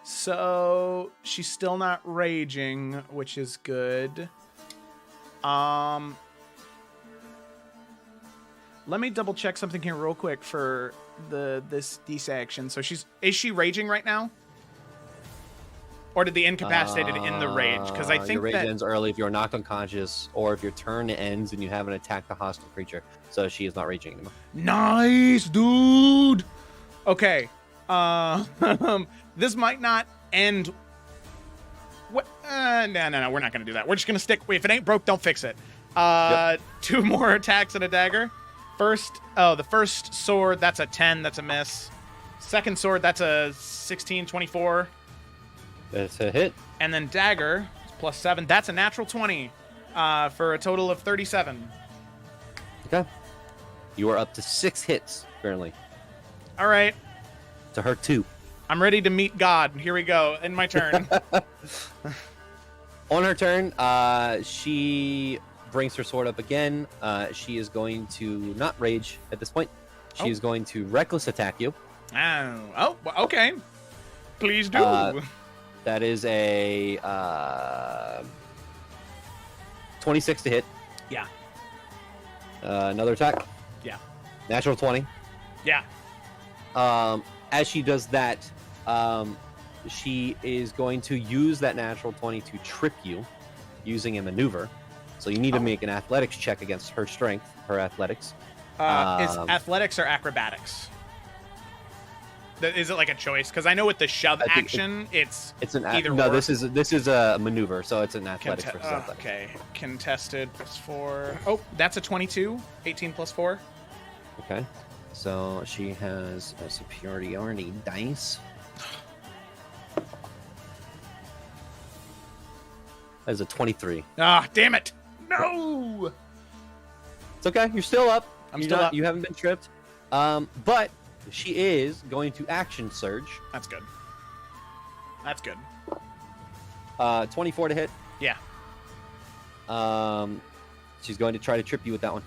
So she's still not raging, which is good. Let me double check something here real quick for this action. So is she raging right now? Or did the incapacitated end the rage? Because I think your rage that ends early if you're knocked unconscious, or if your turn ends and you haven't attacked the hostile creature. So she is not raging anymore. Nice, dude. Okay. This might not end. What? No. We're not gonna do that. We're just gonna stick. If it ain't broke, don't fix it. Yep. 2 more attacks and a dagger. The first sword, that's a 10. That's a miss. Second sword, that's a 16, 24. That's a hit. And then dagger, +7. That's a natural 20 for a total of 37. Okay. You are up to 6 hits currently. All right. To her 2. I'm ready to meet God. Here we go. In my turn. On her turn, she brings her sword up again. She is going to not rage at this point. She is going to reckless attack you. Oh, okay. Please do. That is a 26 to hit. Yeah. Another attack. Yeah. Natural 20. Yeah. As she does that, she is going to use that natural 20 to trip you using a maneuver. So you need to make an athletics check against her strength, her athletics. Is athletics or acrobatics? Is it like a choice? Because I know with the shove action, it's an either no. or. This is a maneuver, so it's an athletics versus athletics. Okay, contested +4. Oh, that's a 22. 18 +4. Okay, so she has a superiority dice. That is a 23. Ah, damn it! No. It's okay. You're still up. I'm still up. You haven't been tripped. But she is going to action surge. That's good. That's good. 24 to hit. Yeah. She's going to try to trip you with that one.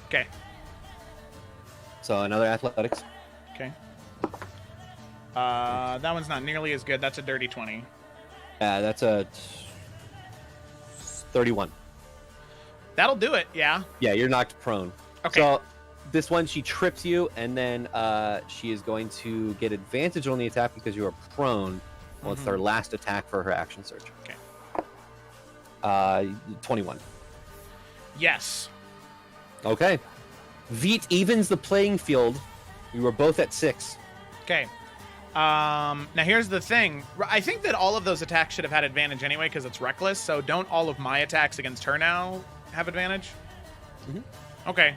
Okay. So another athletics. Okay. That one's not nearly as good. That's a dirty 20. Yeah, that's a 31. That'll do it. Yeah. Yeah, you're knocked prone. Okay. So this one, she trips you, and then she is going to get advantage on the attack because you are prone. Well, it's her last attack for her action surge. Okay. 21. Yes. Okay. Veet evens the playing field. You were both at 6. Okay. Now here's the thing. I think that all of those attacks should have had advantage anyway because it's reckless. So don't all of my attacks against her now have advantage? Mm-hmm. Okay.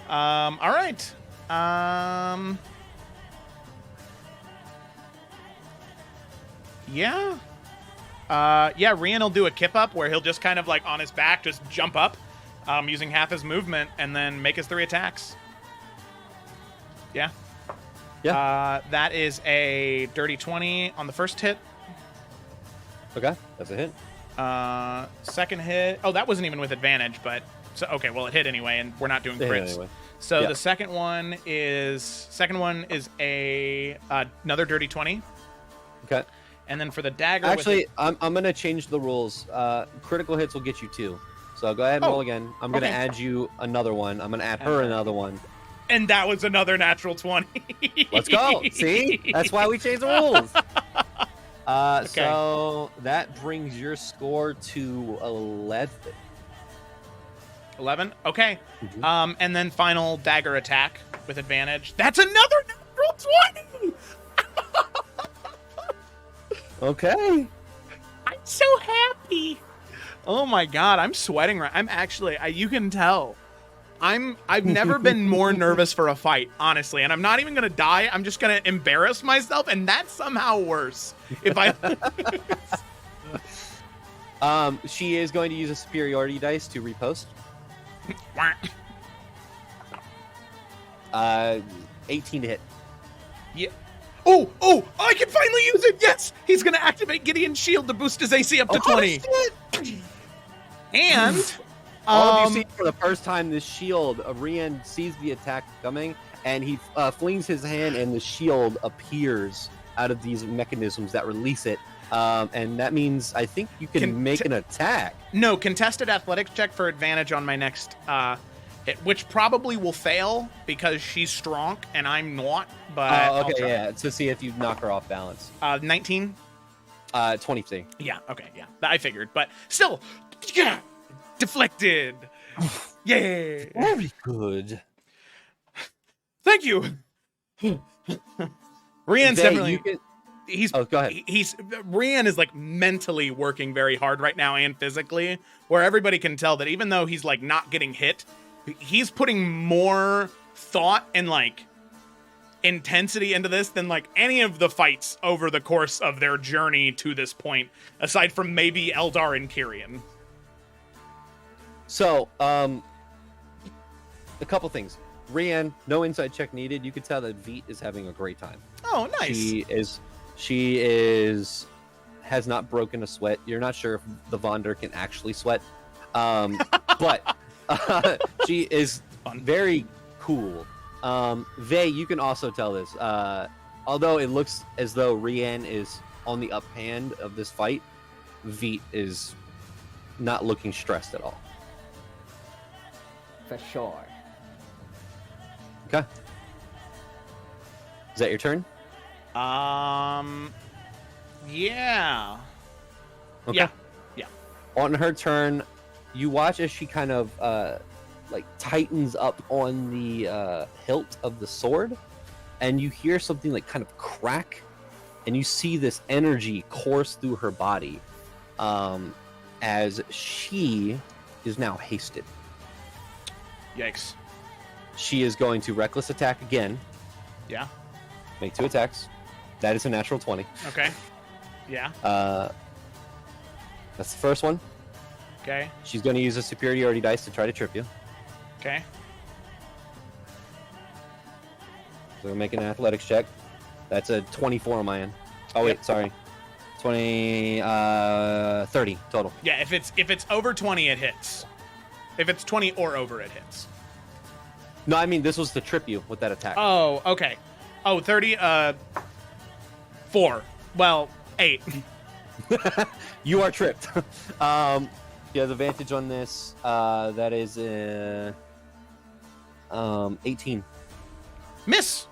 All right. Yeah. Yeah, Rian will do a kip up where he'll just kind of like on his back just jump up using half his movement and then make his 3 attacks. Yeah. Yeah. That is a dirty 20 on the first hit. Okay, that's a hit. Second hit. Oh, that wasn't even with advantage, but so okay. Well, it hit anyway, and we're not doing crits. Anyway. So Yeah. the second one is a another dirty 20, Okay. and then for the dagger. Actually, I'm gonna change the rules. Critical hits will get you 2. So go ahead and roll again. I'm gonna okay. add you another one. I'm gonna add her another one. and that was another natural 20. Let's go. See? That's why we changed the rules. So that brings your score to 11. 11. Okay. Mhm. And then final dagger attack with advantage. That's another natural 20. Okay. I'm so happy. Oh my god, I'm sweating right. I'm actually you can tell. I've never been more nervous for a fight, honestly, and I'm not even going to die. I'm just going to embarrass myself, and that's somehow worse. If I She is going to use a superiority dice to repost. 18 to hit. Yeah. Oh, I can finally use it. Yes. He's going to activate Gideon's shield to boost his AC up to 20. Shit. And All of you see for the first time this shield. Rian sees the attack coming, and he flings his hand, and the shield appears out of these mechanisms that release it. And that means I think you can make an attack. No, contested athletics check for advantage on my next hit, which probably will fail because she's strong and I'm not. But okay, yeah, to see if you knock her off balance. 19. 23. Yeah. Okay. Yeah, I figured, but still, yeah, deflected. Yeah. Very good. Thank you. Rian's definitely. Oh, go ahead. Rian is like mentally working very hard right now and physically, where everybody can tell that even though he's like not getting hit, he's putting more thought and like intensity into this than like any of the fights over the course of their journey to this point, aside from maybe Eldar and Kyrian. So, a couple things. Rian, no inside check needed. You can tell that Veet is having a great time. Oh, nice. She has not broken a sweat. You're not sure if the Vonder can actually sweat, but she is very cool. Vey, you can also tell this. Although it looks as though Rian is on the uphand of this fight, Veet is not looking stressed at all. For sure. Okay. Is that your turn? Yeah. Okay. Yeah. On her turn, you watch as she kind of like tightens up on the hilt of the sword, and you hear something like kind of crack, and you see this energy course through her body, as she is now hasted. Yikes. She is going to reckless attack again. Yeah. Make 2 attacks. That is a natural 20. Okay. Yeah. That's the first one. Okay. She's going to use a superiority dice to try to trip you. Okay. So we're making an athletics check. That's a 24 on my end. Oh wait, sorry. 30 total. Yeah, if it's over 20, it hits. If it's 20 or over, it hits. No, I mean this was to trip you with that attack. Oh, okay. Oh, 30, 4. Well, 8. You are tripped. You have advantage on this. That is 18. Miss!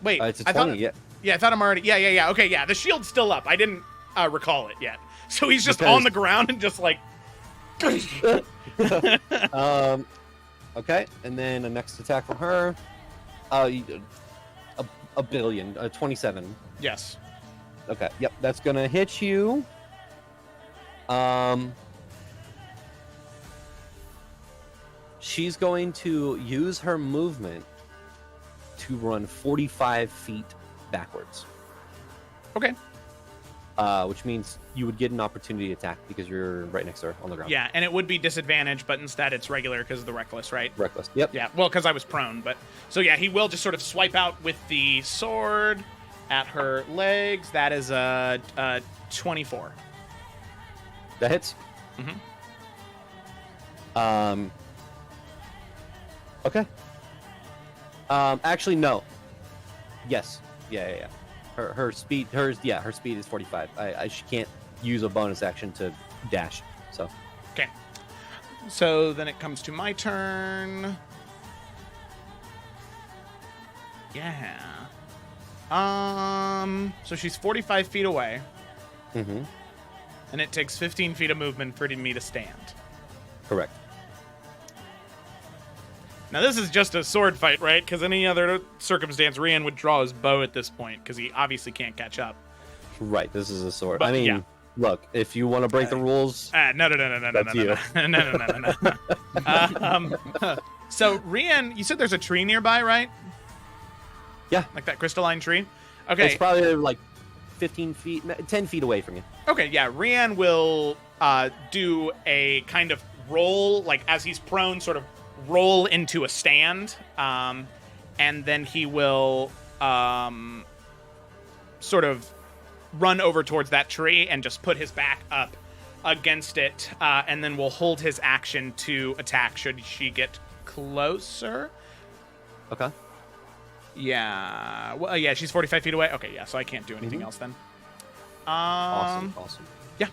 Wait, It's a 20, yeah. Yeah, I thought I'm already... Yeah. Okay, yeah, the shield's still up. I didn't recall it yet. So he's just on the ground and just like... Okay, and then the next attack from her. A billion. 27. Yes. Okay, yep, that's gonna hit you. She's going to use her movement to run 45 feet backwards. Okay. Which means you would get an opportunity attack because you're right next to her on the ground. Yeah, and it would be disadvantage, but instead it's regular because of the reckless, right? Reckless. Yep. Yeah, well, because I was prone, but... So yeah, he will just sort of swipe out with the sword at her legs. That is a 24. That hits. Mm-hmm. Okay. Actually, no. Yes. Yeah. Her speed is 45. She can't use a bonus action to dash. So. Okay. So then it comes to my turn. Yeah. So she's 45 feet away. Mm-hmm. And it takes 15 feet of movement for me to stand. Correct. Now this is just a sword fight, right? Because any other circumstance, Rian would draw his bow at this point because he obviously can't catch up. Right. This is a sword. But, I mean, yeah. Look, if you want to break the rules, No. That's you. No. So Rian, you said there's a tree nearby, right? Yeah. Like that crystalline tree? Okay. It's probably like 15 feet, 10 feet away from you. Okay, yeah. Rian will do a kind of roll, like as he's prone, sort of roll into a stand. And then he will sort of run over towards that tree and just put his back up against it, and then will hold his action to attack should she get closer. Okay. Yeah. Well, yeah, she's 45 feet away. Okay, yeah, so I can't do anything else then. Awesome. Yeah.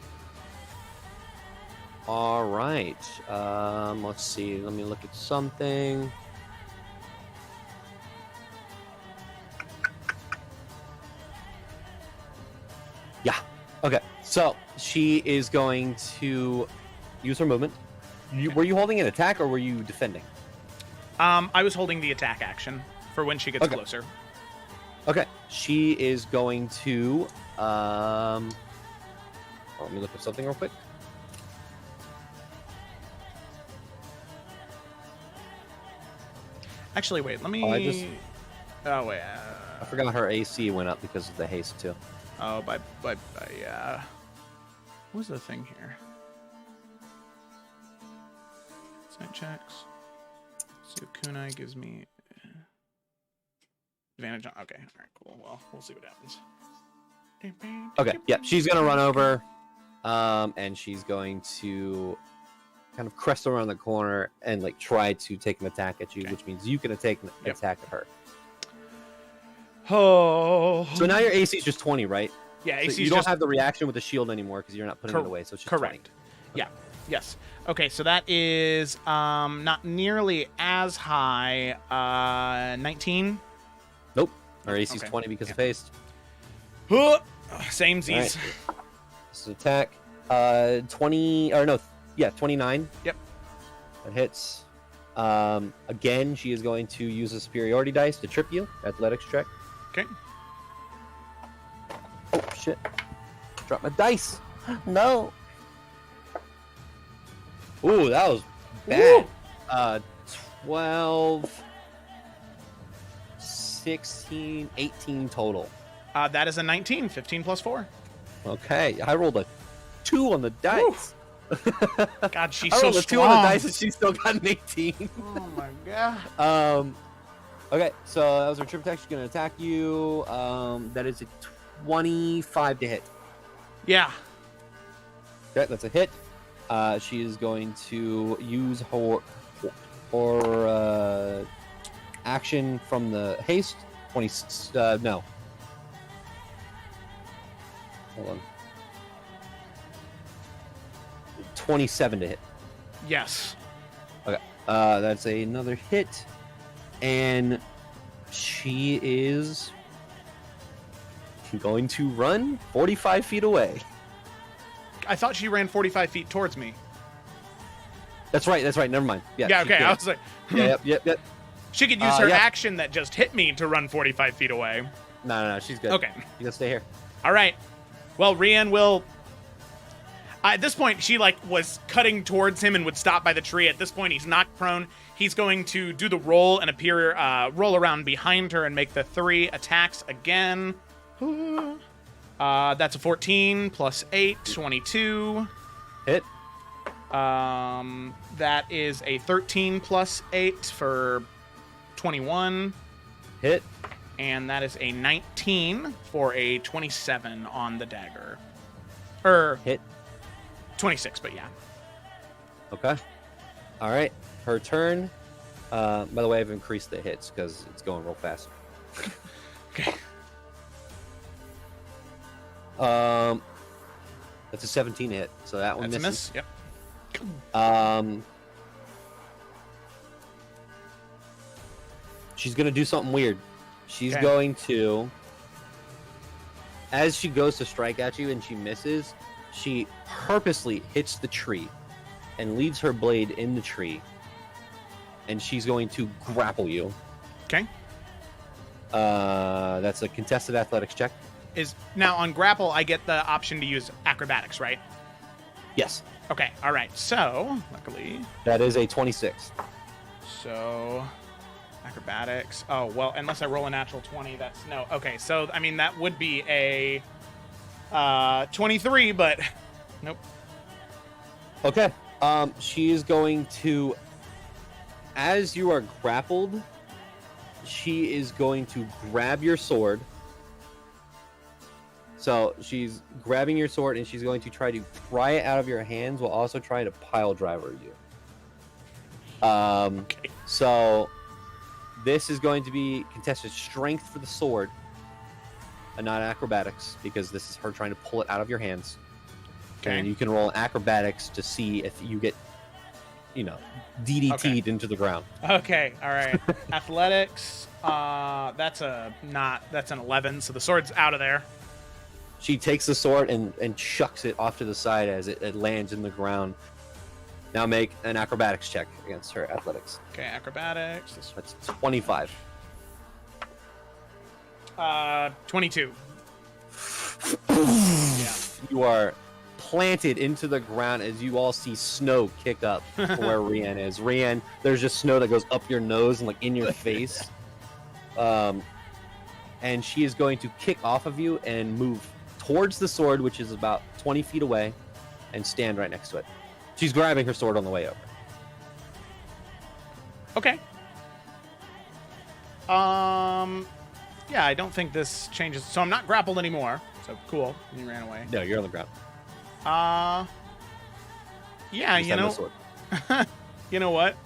All right. Let's see. Let me look at something. Yeah. Okay. So she is going to use her movement. Were you holding an attack or were you defending? I was holding the attack action for when she gets closer. Okay. She is going to. Let me look at something real quick. Actually, wait. Let me. Oh wait. I forgot her AC went up because of the haste too. Oh, by what was the thing here? Site checks. So Kunai gives me advantage on. Okay, all right, cool. Well, we'll see what happens. Okay, yeah, she's gonna run over, and she's going to kind of crest around the corner and like try to take an attack at you, which means you can take an attack at her. Oh. So now your AC is just 20, right? Yeah, so AC. You don't have the reaction with the shield anymore because you're not putting it away. So it's just correct. 20. Yeah. Yes. Okay, so that is not nearly as high. 19. Nope. Our AC is 20 because of haste. Same Z's. Right. This is attack. 29. Yep. That hits. Again, she is going to use a superiority dice to trip you. Athletics check. Okay. Oh, shit. Drop my dice. No. Ooh, that was bad. 12, 16, 18 total. That is a 19. 15 plus 4. Okay. I rolled a 2 on the dice. God, she's I so rolled a 2 strong. on the dice and she still got an 18. Oh my god. Okay, so that was her trip attack. She's gonna attack you. That is a 25 to hit. Yeah. Okay, that's a hit. She is going to use her action from the haste. 20. No. Hold on. 27 to hit. Yes. Okay. That's another hit. And she is going to run 45 feet away. I thought she ran 45 feet towards me. That's right. Never mind. Yeah. Yeah, okay. I was like, Yep. She could use her action that just hit me to run 45 feet away. No. She's good. Okay. You gotta stay here. All right. Well, Rian will. At this point, she was cutting towards him and would stop by the tree. At this point, he's knocked prone. He's going to do the roll and appear, roll around behind her and make the 3 attacks again. That's a 14 plus 8, 22. Hit. That is a 13 plus 8 for 21. Hit. And that is a 19 for a 27 on the dagger. Hit. 26, but yeah. Okay. All right. Her turn. By the way, I've increased the hits because it's going real fast. Okay. That's a 17 hit, so that one That's misses. a miss. Yep. She's gonna do something weird. She's Okay. going to, as she goes to strike at you and she misses, she purposely hits the tree and leaves her blade in the tree, and she's going to grapple you. Okay. That's a contested athletics check. Is now on grapple, I get the option to use acrobatics, right? Yes. Okay. All right. So, luckily, That is a 26. so acrobatics. Oh, well, unless I roll a natural 20, that's no. Okay. So, I mean, that would be a 23, but nope. Okay. She is going to, as you are grappled, she is going to grab your sword, So she's grabbing your sword and she's going to try to pry it out of your hands while also trying to pile driver you. Okay. So this is going to be contested strength for the sword and not acrobatics, because this is her trying to pull it out of your hands. Okay. And you can roll acrobatics to see if you get, DDT'd into the ground. Okay, all right. Athletics. That's an 11, so the sword's out of there. She takes the sword and chucks it off to the side as it lands in the ground. Now make an acrobatics check against her athletics. Okay, acrobatics. That's 25. 22. Yeah. You are planted into the ground as you all see snow kick up to where Rian is. Rian, there's just snow that goes up your nose and like in your face. And she is going to kick off of you and move towards the sword, which is about 20 feet away, and stand right next to it. She's grabbing her sword on the way over. Okay. Yeah, I don't think this changes. So I'm not grappled anymore. So cool. You ran away. No, you're on the ground. Yeah, You you stand on know. the sword. You know what?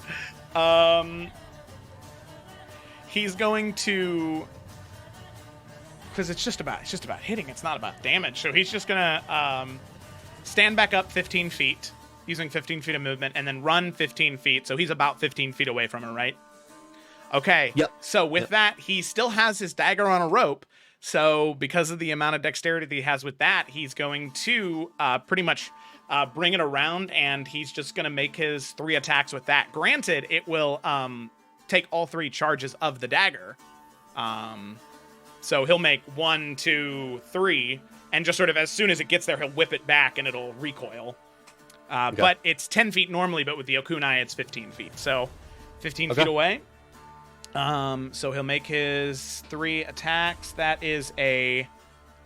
He's going to, because it's just about hitting. It's not about damage. So he's just gonna stand back up 15 feet, using 15 feet of movement, and then run 15 feet. So he's about 15 feet away from her, right? Okay. Yep. So with that, he still has his dagger on a rope. So because of the amount of dexterity that he has with that, he's going to pretty much bring it around, and he's just going to make his 3 attacks with that. Granted, it will take all 3 charges of the dagger. So he'll make 1, 2, 3, and just sort of as soon as it gets there, he'll whip it back and it'll recoil. Okay. But it's 10 feet normally, but with the Okunai, it's 15 feet. So 15 feet away. So he'll make his 3 attacks. That is a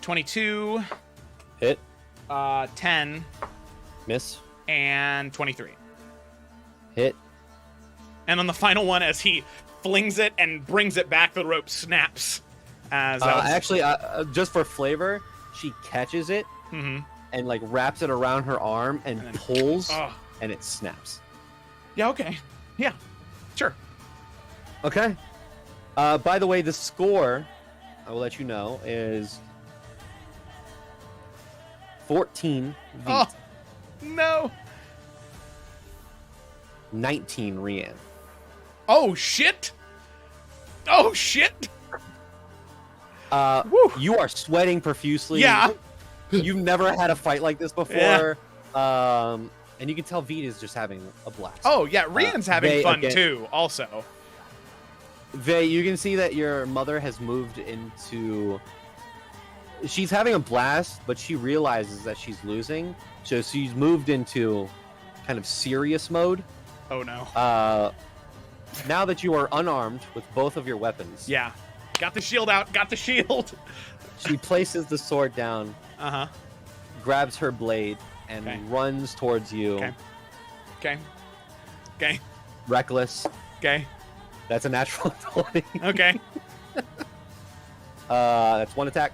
22. Hit. 10. Miss. And 23. Hit. And on the final one, as he flings it and brings it back, the rope snaps. As Actually, just for flavor, she catches it and like wraps it around her arm and then pulls, Oh. and it snaps. Yeah, okay. Yeah, sure. Okay. By the way, the score, I will let you know, is 14 Veet, Oh, no. 19 Rian. Oh, shit. Oh, shit. Woo. You are sweating profusely. Yeah. You've never had a fight like this before. And you can tell Veet is just having a blast. Oh, yeah, Rian's having Vay, fun, again. too, also. Vay, you can see that your mother has moved into... She's having a blast, but she realizes that she's losing. So she's moved into kind of serious mode. Oh, no. Now that you are unarmed with both of your weapons, Yeah. Got the shield out. Got the shield. she places the sword down, Uh-huh. grabs her blade, and Okay. runs towards you. Okay. Okay. Okay. Reckless. Okay. That's a natural 20. Okay. That's 1 attack.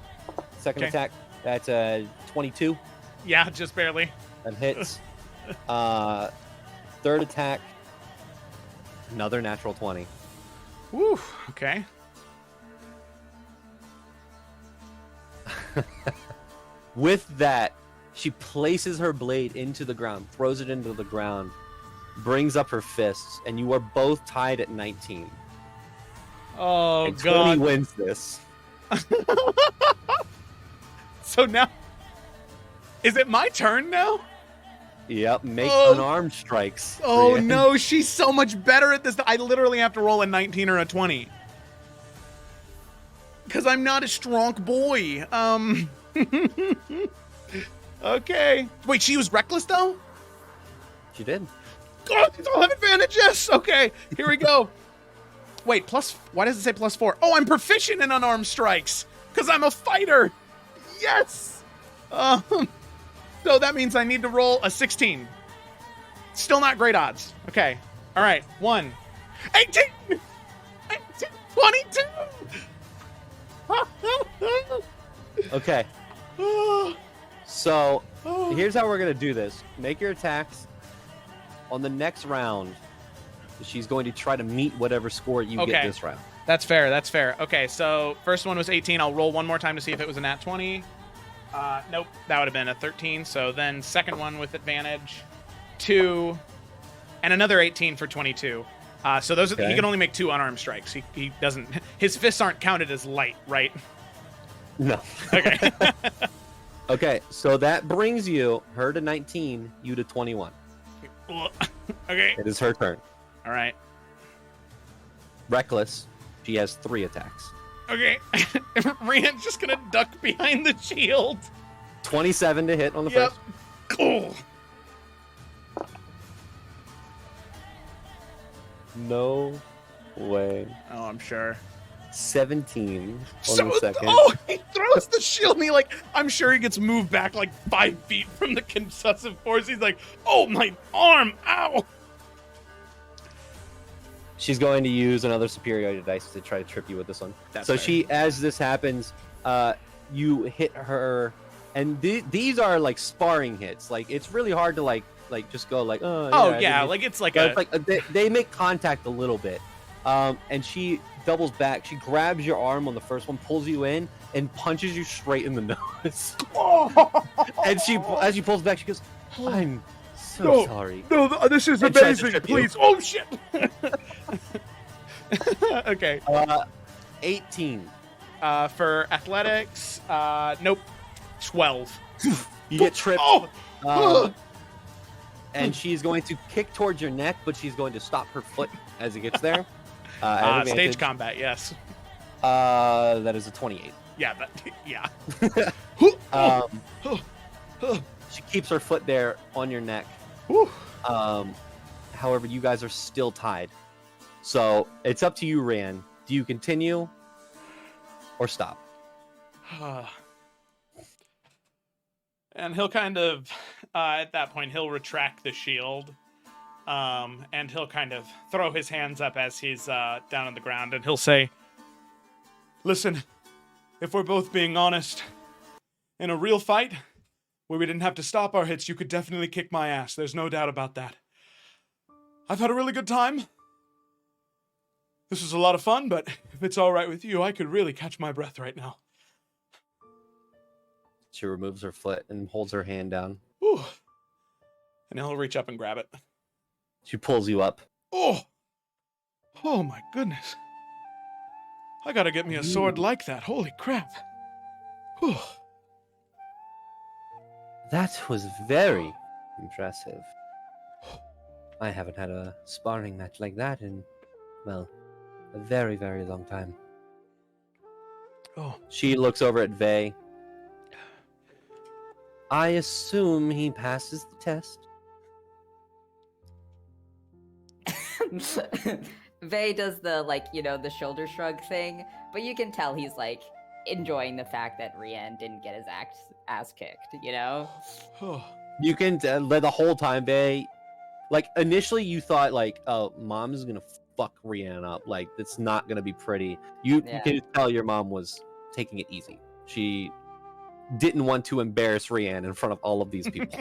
Second Okay. attack. That's a 22. Yeah, just barely. That hits. Third attack. Another natural 20. Woo. Okay. With that, she places her blade into the ground, throws it into the ground, brings up her fists, and you are both tied at 19. Oh, and God. Tony wins this. So now... Is it my turn now? Yep, make Oh. unarmed strikes. Oh, Brienne. no. She's so much better at this. I literally have to roll a 19 or a 20. Because I'm not a strong boy. Okay. Wait, she was reckless, though? She did. Oh, these all have advantages. Okay, here we go. Wait, why does it say +4? Oh, I'm proficient in unarmed strikes because I'm a fighter. Yes. So that means I need to roll a 16. Still not great odds. Okay. All right. 1. 18. 22. Okay. So here's how we're gonna do this. Make your attacks. On the next round, she's going to try to meet whatever score you get this round. That's fair. That's fair. Okay, so first one was 18. I'll roll one more time to see if it was a nat 20. Nope, that would have been a 13. So then second one with advantage, 2, and another 18 for 22. So those are, he can only make 2 unarmed strikes. He doesn't. His fists aren't counted as light, right? No. Okay. Okay, so that brings her to 19, you to 21. Okay. It is her turn. All right. Reckless. She has 3 attacks. Okay. Rian's just gonna duck behind the shield. 27 to hit on the first. Cool. No way. Oh, I'm sure. 17 on the second. Oh, he throws the shield and I'm sure he gets moved back 5 feet from the concussive force. He's like, oh, my arm, ow. She's going to use another superiority dice to try to trip you with this one. That's so fair. as this happens, you hit her, and these are sparring hits. It's really hard to just go oh yeah, it's they make contact a little bit, and she doubles back. She grabs your arm on the first one, pulls you in, and punches you straight in the nose. And as she pulls back, she goes, "I'm so sorry. No, this is And tries to amazing. trip you. Please. Oh shit. Okay. 18. For athletics, nope. 12. You get tripped. Oh. And she's going to kick towards your neck, but she's going to stop her foot as it gets there. Stage combat, yes. That is a 28. Yeah, yeah. She keeps her foot there on your neck. However, you guys are still tied. So it's up to you, Rand. Do you continue or stop? And he'll kind of, at that point, he'll retract the shield. And he'll kind of throw his hands up as he's down on the ground, and he'll say, listen, if we're both being honest, in a real fight, where we didn't have to stop our hits, you could definitely kick my ass. There's no doubt about that. I've had a really good time. This was a lot of fun, but if it's all right with you, I could really catch my breath right now. She removes her foot and holds her hand down. Ooh. And he'll reach up and grab it. She pulls you up. Oh my goodness. I gotta get me a sword like that. Holy crap. Whew. That was very impressive. I haven't had a sparring match like that in, well, a very, very long time. Oh. She looks over at Vey. I assume he passes the test. Vey does the the shoulder shrug thing, but you can tell he's enjoying the fact that Rian didn't get his ass kicked, You can the whole time, Vey. Initially you thought oh, mom's gonna fuck Rian up. It's not gonna be pretty. You can tell your mom was taking it easy. She didn't want to embarrass Rian in front of all of these people.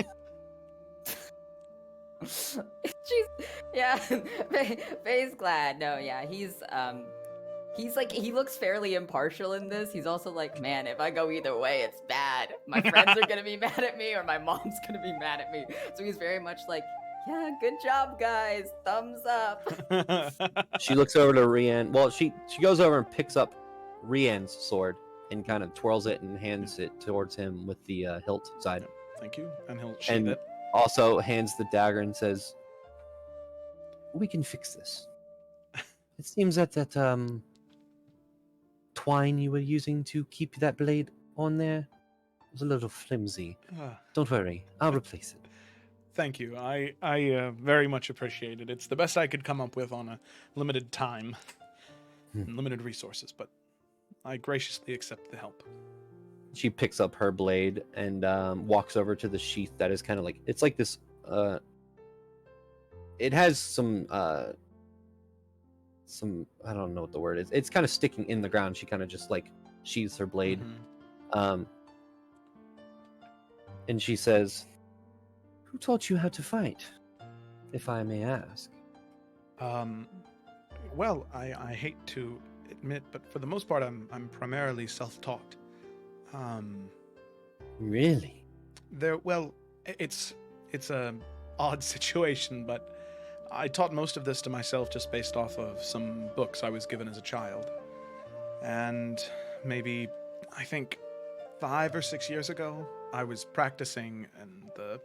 Vey's glad. No, yeah, he looks fairly impartial in this. He's also man, if I go either way, it's bad. My friends are gonna be mad at me, or my mom's gonna be mad at me. So he's very much yeah, good job, guys. Thumbs up. She looks over to Rian. Well, she goes over and picks up Rian's sword and kind of twirls it and hands it towards him with the hilt side. Thank you. And he'll sheath it. Also hands the dagger and says, we can fix this. It seems that twine you were using to keep that blade on there was a little flimsy. Don't worry, I'll replace it. Thank you. I very much appreciate it. It's the best I could come up with on a limited time and limited resources, but I graciously accept the help. She picks up her blade and walks over to the sheath that is kind of it's this it has some I don't know what the word is. It's kind of sticking in the ground. She kind of just sheathes her blade. And she says, "Who taught you how to fight, if I may ask?" Well, I hate to admit, but for the most part, I'm primarily self-taught. Really? It's a odd situation, but I taught most of this to myself just based off of some books I was given as a child. And maybe, I think, 5 or 6 years ago, I was practicing in the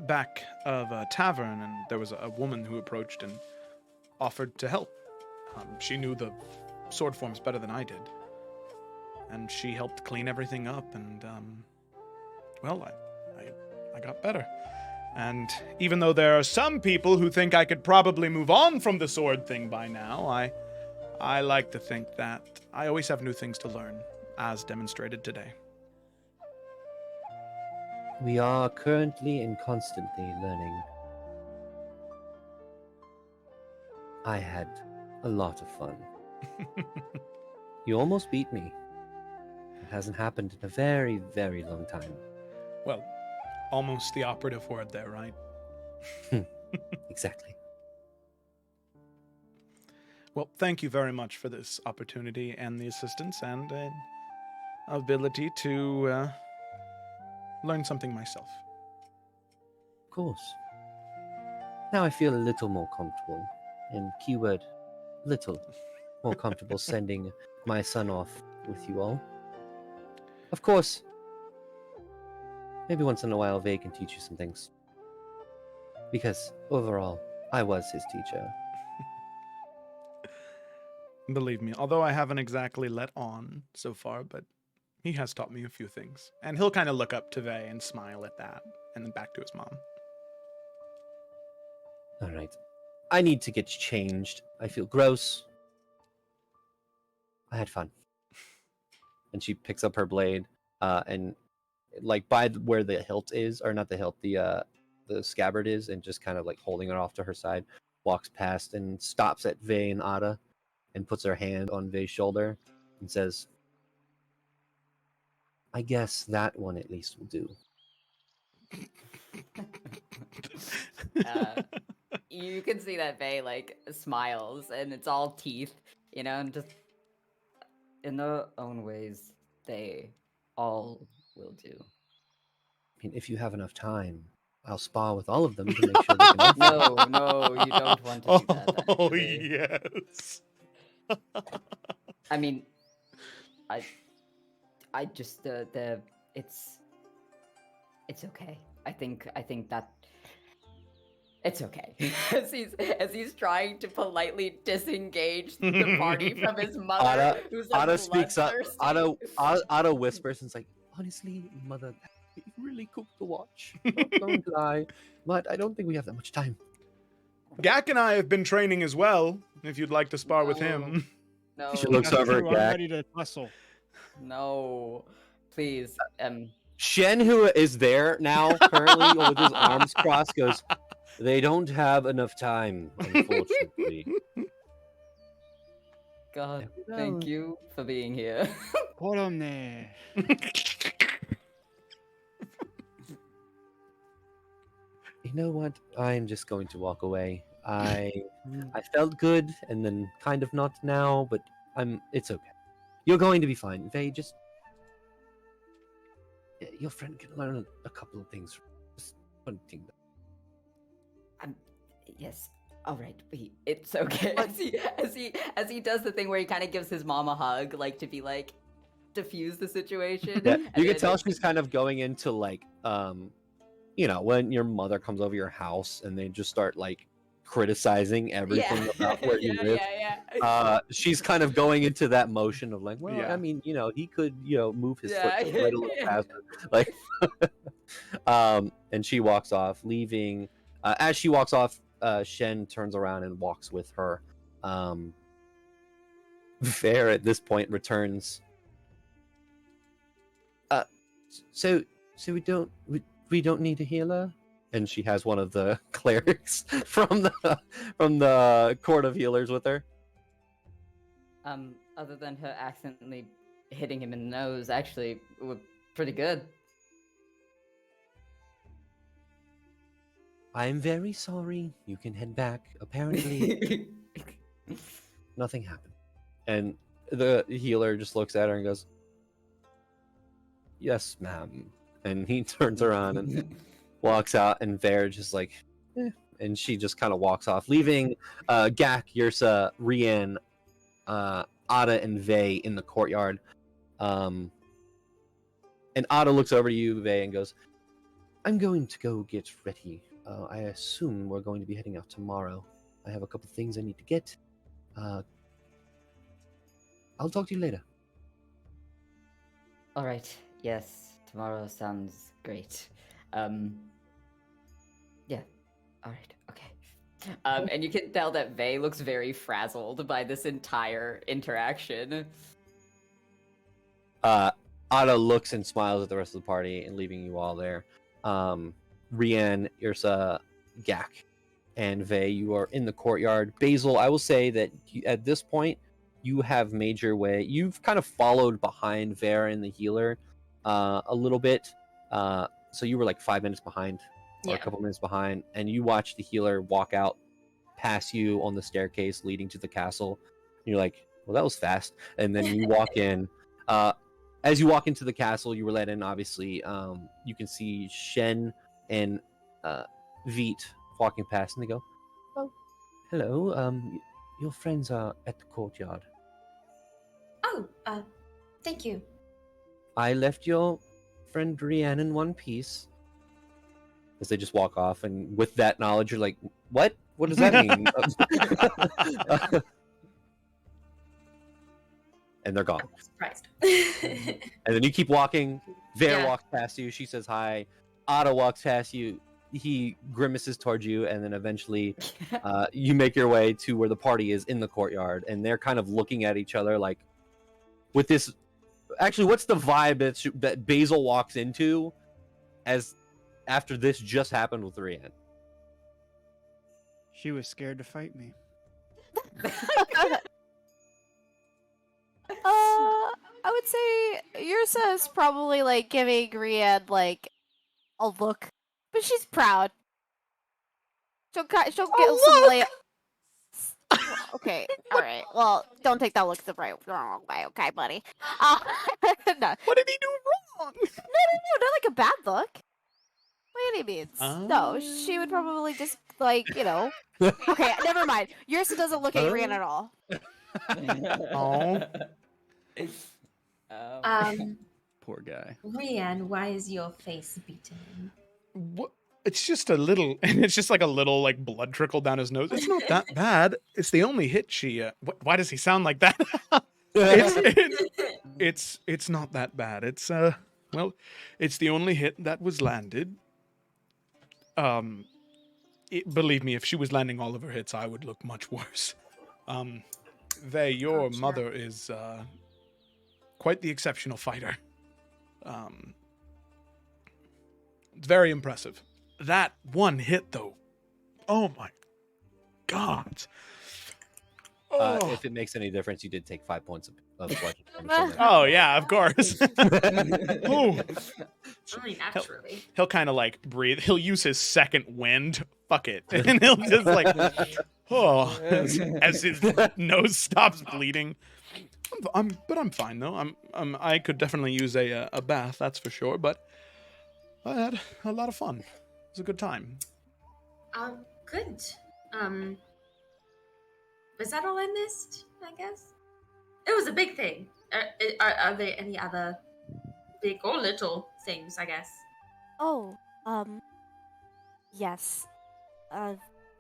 back of a tavern, and there was a woman who approached and offered to help. She knew the sword forms better than I did, and she helped clean everything up, and I got better. And even though there are some people who think I could probably move on from the sword thing by now, I like to think that I always have new things to learn, as demonstrated today. We are currently and constantly learning. I had a lot of fun. You almost beat me. It hasn't happened in a very, very long time. Well, almost the operative word there, right? Exactly. Well, thank you very much for this opportunity and the assistance and ability to learn something myself. Of course. Now I feel a little more comfortable, and keyword, little more comfortable sending my son off with you all. Of course, maybe once in a while Vay can teach you some things. Because, overall, I was his teacher. Believe me, although I haven't exactly let on so far, but he has taught me a few things. And he'll kind of look up to Vay and smile at that, and then back to his mom. Alright. I need to get changed. I feel gross. I had fun. And she picks up her blade, and like by where the hilt is, or not the hilt, the scabbard is, and just kind of like holding it off to her side, walks past and stops at Vay and Ada, and puts her hand on Vay's shoulder and says, "I guess that one at least will do." You can see that Vay like smiles, and it's all teeth, and just in their own ways, they all will do. I mean, if you have enough time, I'll spar with all of them to make sure they can. No, you don't want to do that. Oh, Actually. yes. I mean, I just it's okay. I think that it's okay. as he's trying to politely disengage the party from his mother, who's Ada speaks up. bloodthirsty. Ada whispers and is like, "Honestly, mother, that'd be really cool to watch. Not going to lie, but I don't think we have that much time." Gak and I have been training as well, if you'd like to spar with him. No, She looks That's over true, at I'm Gak. ready to tussle. no, please. Shen, who is there now, currently with his arms crossed, goes, "They don't have enough time, unfortunately." God, thank you for being here. Put him there. You know what? I'm just going to walk away. I felt good, and then kind of not now, but it's okay. You're going to be fine. Vay, just your friend can learn a couple of things. Just one thing. Yes. All right. It's okay. As he does the thing where he kind of gives his mom a hug, like to be like diffuse the situation. Yeah, and you can then tell she's kind of going into like when your mother comes over your house and they just start like criticizing everything about where you live. Yeah. She's kind of going into that motion of like, well, Yeah. I mean, he could, move his foot Yeah. just right a little faster. Like, and she walks off, leaving. As she walks off, Shen turns around and walks with her. Fair at this point returns. So we don't need a healer. And she has one of the clerics from the court of healers with her. Other than her accidentally hitting him in the nose, actually, Pretty good. I'm very sorry. You can head back. Apparently, nothing happened. And the healer just looks at her and goes, "Yes, ma'am." And he turns around and walks out, and Vare just like, eh. And she just kind of walks off, leaving Gak, Yursa, Rian, Ada, and Vey in the courtyard. And Ada looks over to you, Vey, and goes, "I'm going to go get ready. I assume we're going to be heading out tomorrow. I have a couple things I need to get. I'll talk to you later." All right. Yes, tomorrow sounds great. Yeah. All right. Okay. And you can tell that Vey looks very frazzled by this entire interaction. Ada looks and smiles at the rest of the party and leaving you all there. Rian, Ursa, Gak, and Vey, you are in the courtyard. Basil, I will say that at this point, you have made your way. You've kind of followed behind Vare and the healer a little bit. So you were like 5 minutes behind, or a couple minutes behind, and you watch the healer walk out past you on the staircase leading to the castle. And you're like, well, that was fast. And then you walk in. As you walk into the castle, you were let in, obviously. You can see Shen and Veet walking past, and they go, "Oh, hello. Your friends are at the courtyard. Oh, thank you. I left your friend Rian in one piece." As they just walk off, and with that knowledge, you're like, "What? What does that mean?" And they're gone. I'm surprised. And then you keep walking. Vare Yeah. walks past you. She says hi. Ada walks past you. He grimaces towards you, and then eventually you make your way to where the party is in the courtyard, and they're kind of looking at each other like with this. Actually, what's the vibe that Basil walks into as after this just happened with Rian? She was scared to fight me. I would say Yursa is probably like giving Rian like a look, but she's proud. She'll get some lay. Okay, all right. Well, don't take that look the wrong way, okay, buddy? No, What did he do wrong? no, not like a bad look. By any means. No, she would probably just like Okay, never mind. Yursa doesn't look at Rian at all. Oh. Poor guy. Rian, why is your face beaten? What? It's just a little, and it's just like a little like blood trickle down his nose. It's not that bad. It's the only hit she. Why does he sound like that? It's not that bad. It's well, it's the only hit that was landed. Believe me, if she was landing all of her hits, I would look much worse. Your mother is quite the exceptional fighter. It's very impressive. That one hit, though. Oh my God. If it makes any difference, you did take 5 points of bludgeoning damage from it. Oh yeah, of course. Oh. Only naturally. He'll kind of like breathe. He'll use his second wind. Fuck it, and he'll just like, as his nose stops bleeding. But I'm fine though. I could definitely use a bath, that's for sure. But I had a lot of fun. It was a good time. Good. Was that all I missed? I guess it was a big thing. Are there any other big or little things? I guess. Oh, yes.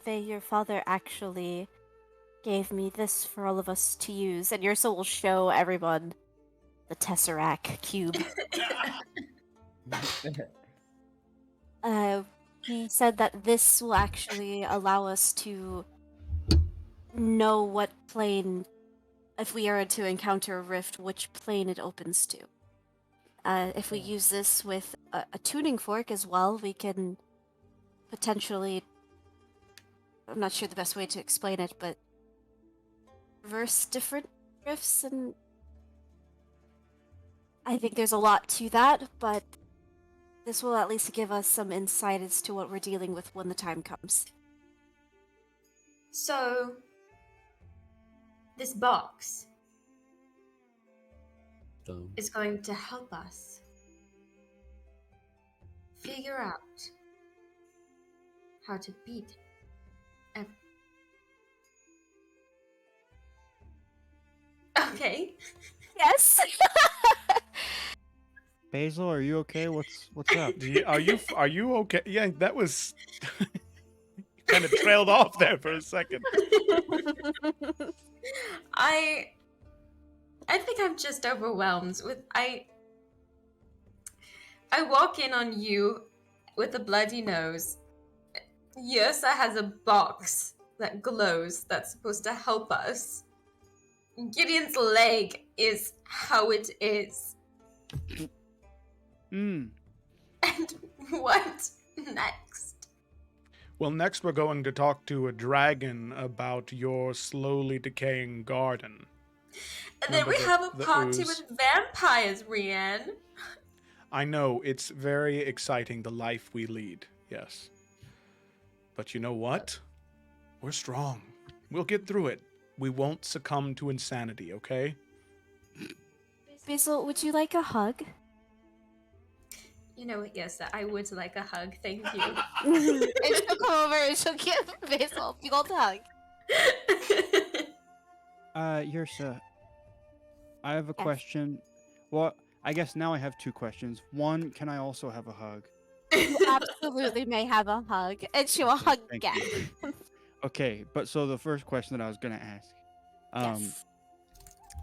Your father actually gave me this for all of us to use, and Yursa will show everyone the Tesseract Cube. He said that this will actually allow us to know what plane, if we are to encounter a rift, which plane it opens to. If we use this with a tuning fork as well, we can potentially, I'm not sure the best way to explain it, but reverse different rifts and I think there's a lot to that, but this will at least give us some insight as to what we're dealing with when the time comes. So, this box is going to help us figure out how to beat Ev- Okay. Yes. Basil, are you okay? What's up? Are you okay? Yeah, that was kind of trailed off there for a second. I think I'm just overwhelmed with I walk in on you with a bloody nose. Yursa has a box that glows that's supposed to help us. Gideon's leg is how it is. Hmm. And what next? Well, next we're going to talk to a dragon about your slowly decaying garden. And then we Remember have a the party ooze? with vampires, Rianne. I know, it's very exciting, the life we lead, yes. But you know what? We're strong. We'll get through it. We won't succumb to insanity, okay? Basil, would you like a hug? You know what? Yes, I would like a hug. Thank you. And she'll come over and she'll give Basil a big old hug. Yursa, I have a question. Well, I guess now I have two questions. One, can I also have a hug? You absolutely may have a hug, and she will hug Thank back. you. Okay, but so the first question that I was gonna ask,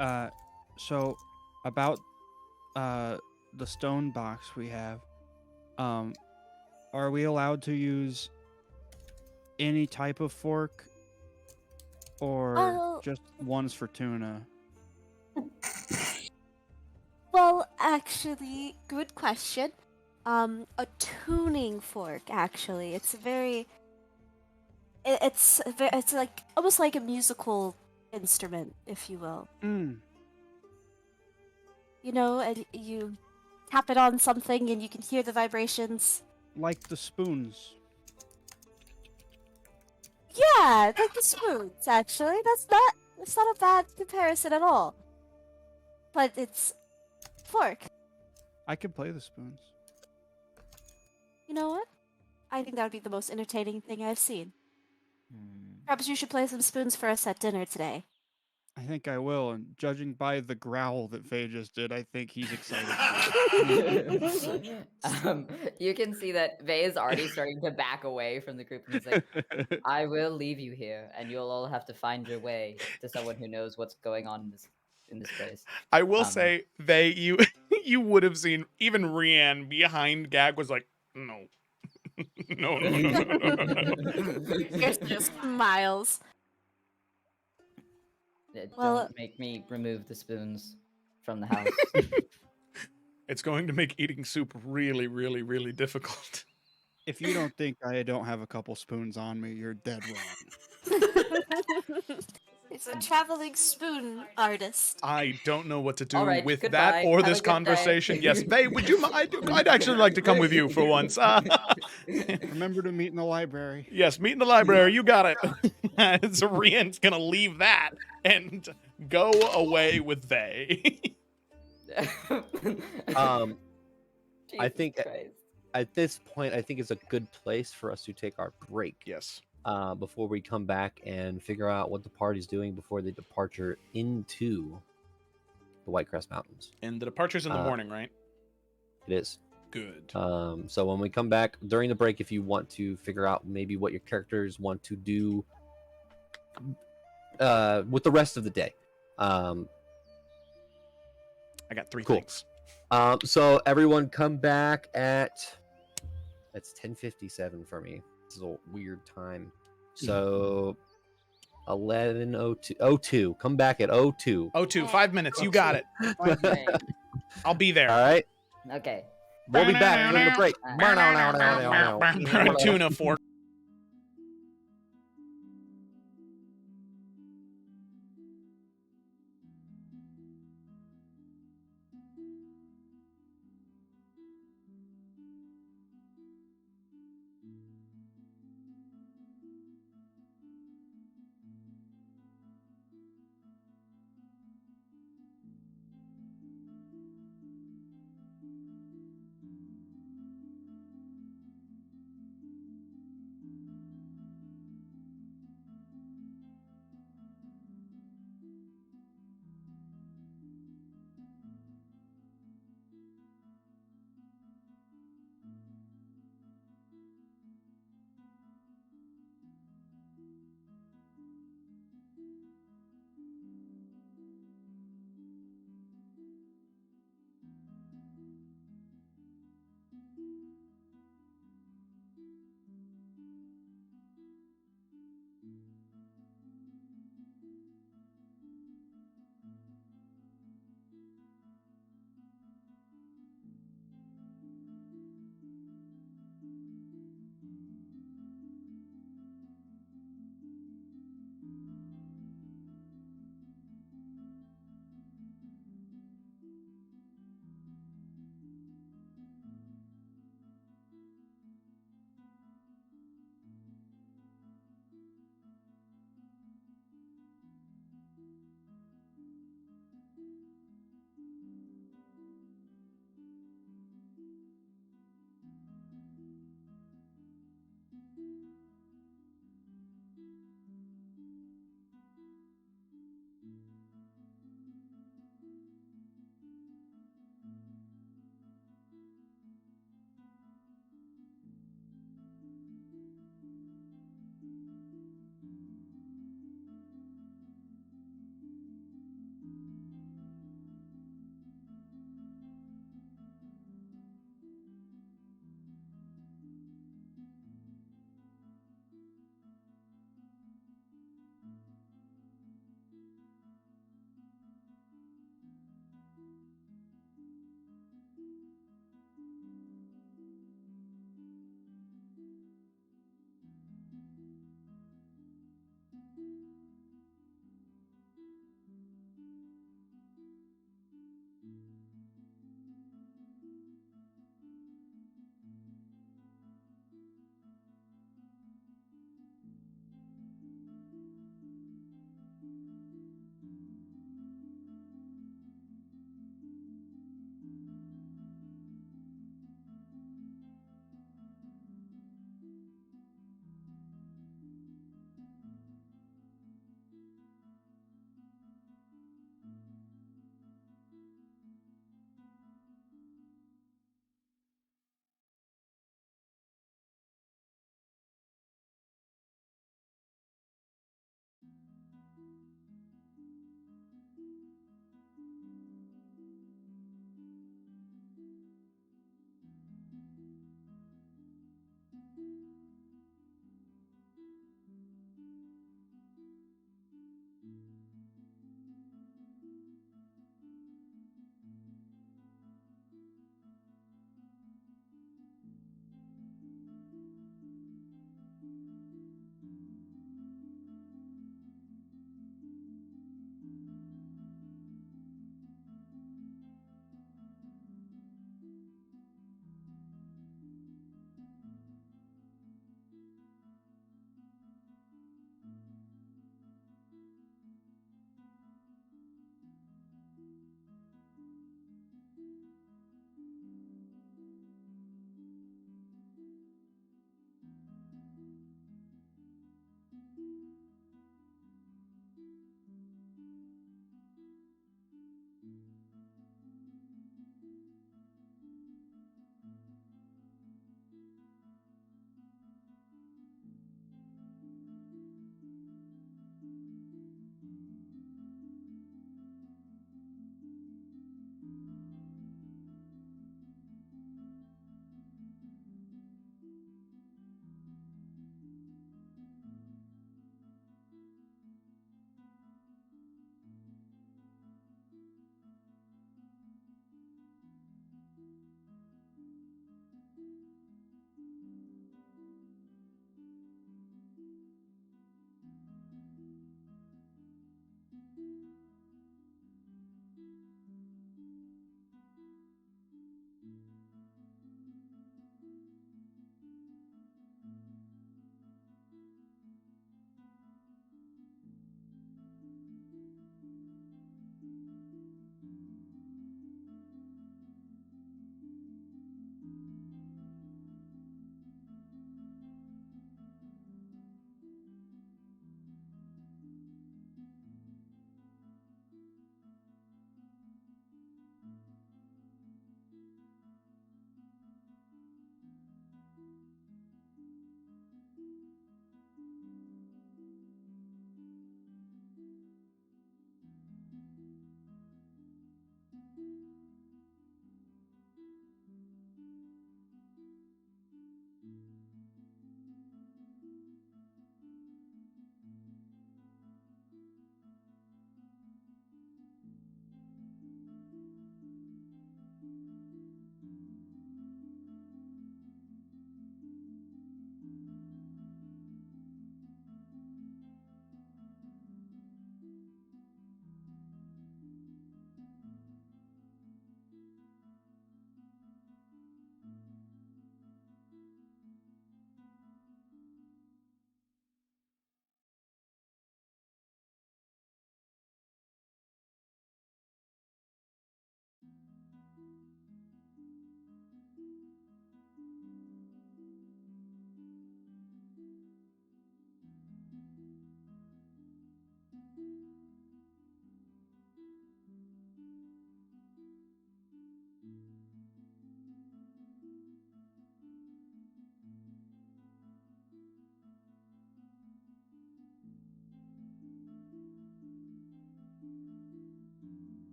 Yes. so about the stone box we have, are we allowed to use any type of fork, or Well- just ones for tuna? Well, actually, good question. A tuning fork. Actually, it's it's like almost like a musical instrument, if you will. Mm, You know, and you tap it on something, and you can hear the vibrations. like the spoons. Yeah, like the spoons. Actually, that's not a bad comparison at all. But it's fork. I could play the spoons. You know what? I think that would be the most entertaining thing I've seen. Hmm. Perhaps you should play some spoons for us at dinner today. I think I will, and judging by the growl that Faye just did, I think he's excited. You can see that Vay is already starting to back away from the group, and he's like, I will leave you here, and you'll all have to find your way to someone who knows what's going on in this place. I will say, you you would have seen, even Rianne behind Gag was like, no. No. Here's just smiles. Well, Don't make me remove the spoons from the house. It's going to make eating soup really, really, really difficult. If you don't think I don't have a couple spoons on me, you're dead wrong. It's a traveling spoon artist. I don't know what to do All right, with goodbye. that or Have this a good day. conversation. Yes, Vay, would you mind? I'd actually like to come with you for once. Remember to meet in the library. Yes, meet in the library. You got it. So Rian's going to leave that and go away with Vay. I think Jesus Christ. at this point, I think it's a good place for us to take our break. Yes. Before we come back and figure out what the party's doing before the departure into the Whitecrest Mountains. And the departure's in the morning, right? It is. Good. So when we come back during the break, if you want to figure out maybe what your characters want to do with the rest of the day. I got three cool. things. So everyone come back at... It's 10:57 for me. This is a weird time. So 11:02. Come back at 02. 02, 5 minutes. You got it. Okay. I'll be there. All right. Okay. We'll be back during the break. Tuna fork.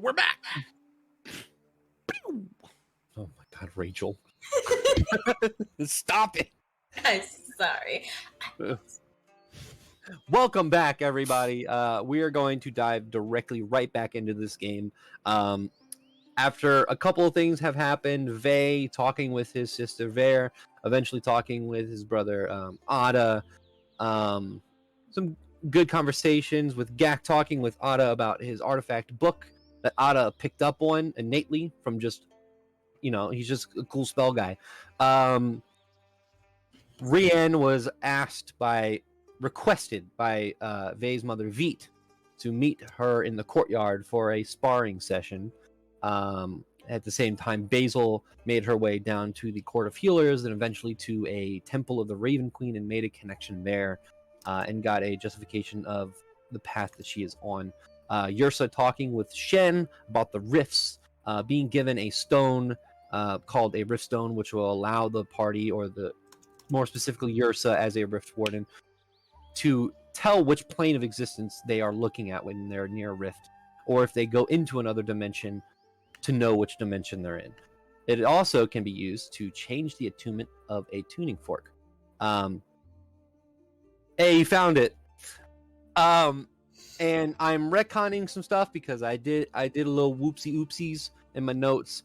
We're back. Oh my God, Rachel. Stop it. I'm sorry. Welcome back, everybody. We are going to dive directly right back into this game. After a couple of things have happened, Vey talking with his sister Ver, eventually talking with his brother Ada, some good conversations with Gak talking with Ada about his artifact book that Ada picked up on innately from just, he's just a cool spell guy. Rian was requested by Vey's mother Veet to meet her in the courtyard for a sparring session. At the same time, Basil made her way down to the Court of Healers and eventually to a Temple of the Raven Queen and made a connection there and got a justification of the path that she is on. Yursa talking with Shen about the rifts, being given a stone called a rift stone, which will allow the party, or more specifically Yursa as a rift warden, to tell which plane of existence they are looking at when they're near a rift, or if they go into another dimension, to know which dimension they're in. It also can be used to change the attunement of a tuning fork. Hey, you found it. And I'm retconning some stuff because I did a little oopsies in my notes.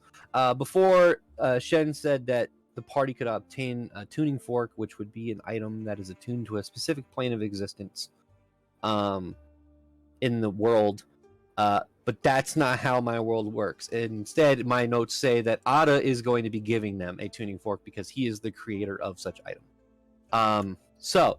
Before Shen said that the party could obtain a tuning fork, which would be an item that is attuned to a specific plane of existence in the world. But that's not how my world works. Instead, my notes say that Ada is going to be giving them a tuning fork because he is the creator of such item. So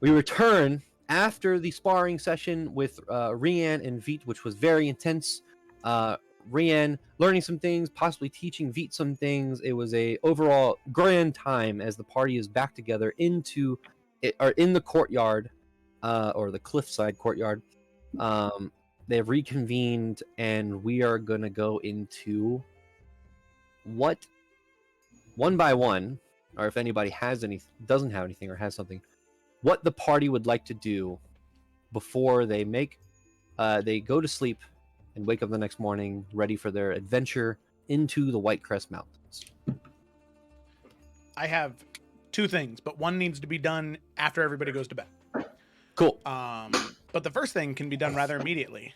we return after the sparring session with Rian and Veet, which was very intense. Rian learning some things, possibly teaching Veet some things. It was a overall grand time as the party is back together in the courtyard, or the cliffside courtyard. They've reconvened, and we are gonna go into what, one by one, or if anybody doesn't have anything or has something, what the party would like to do before they make They go to sleep and wake up the next morning ready for their adventure into the White Crest Mountains. I have two things, but one needs to be done after everybody goes to bed. Cool. But the first thing can be done rather immediately.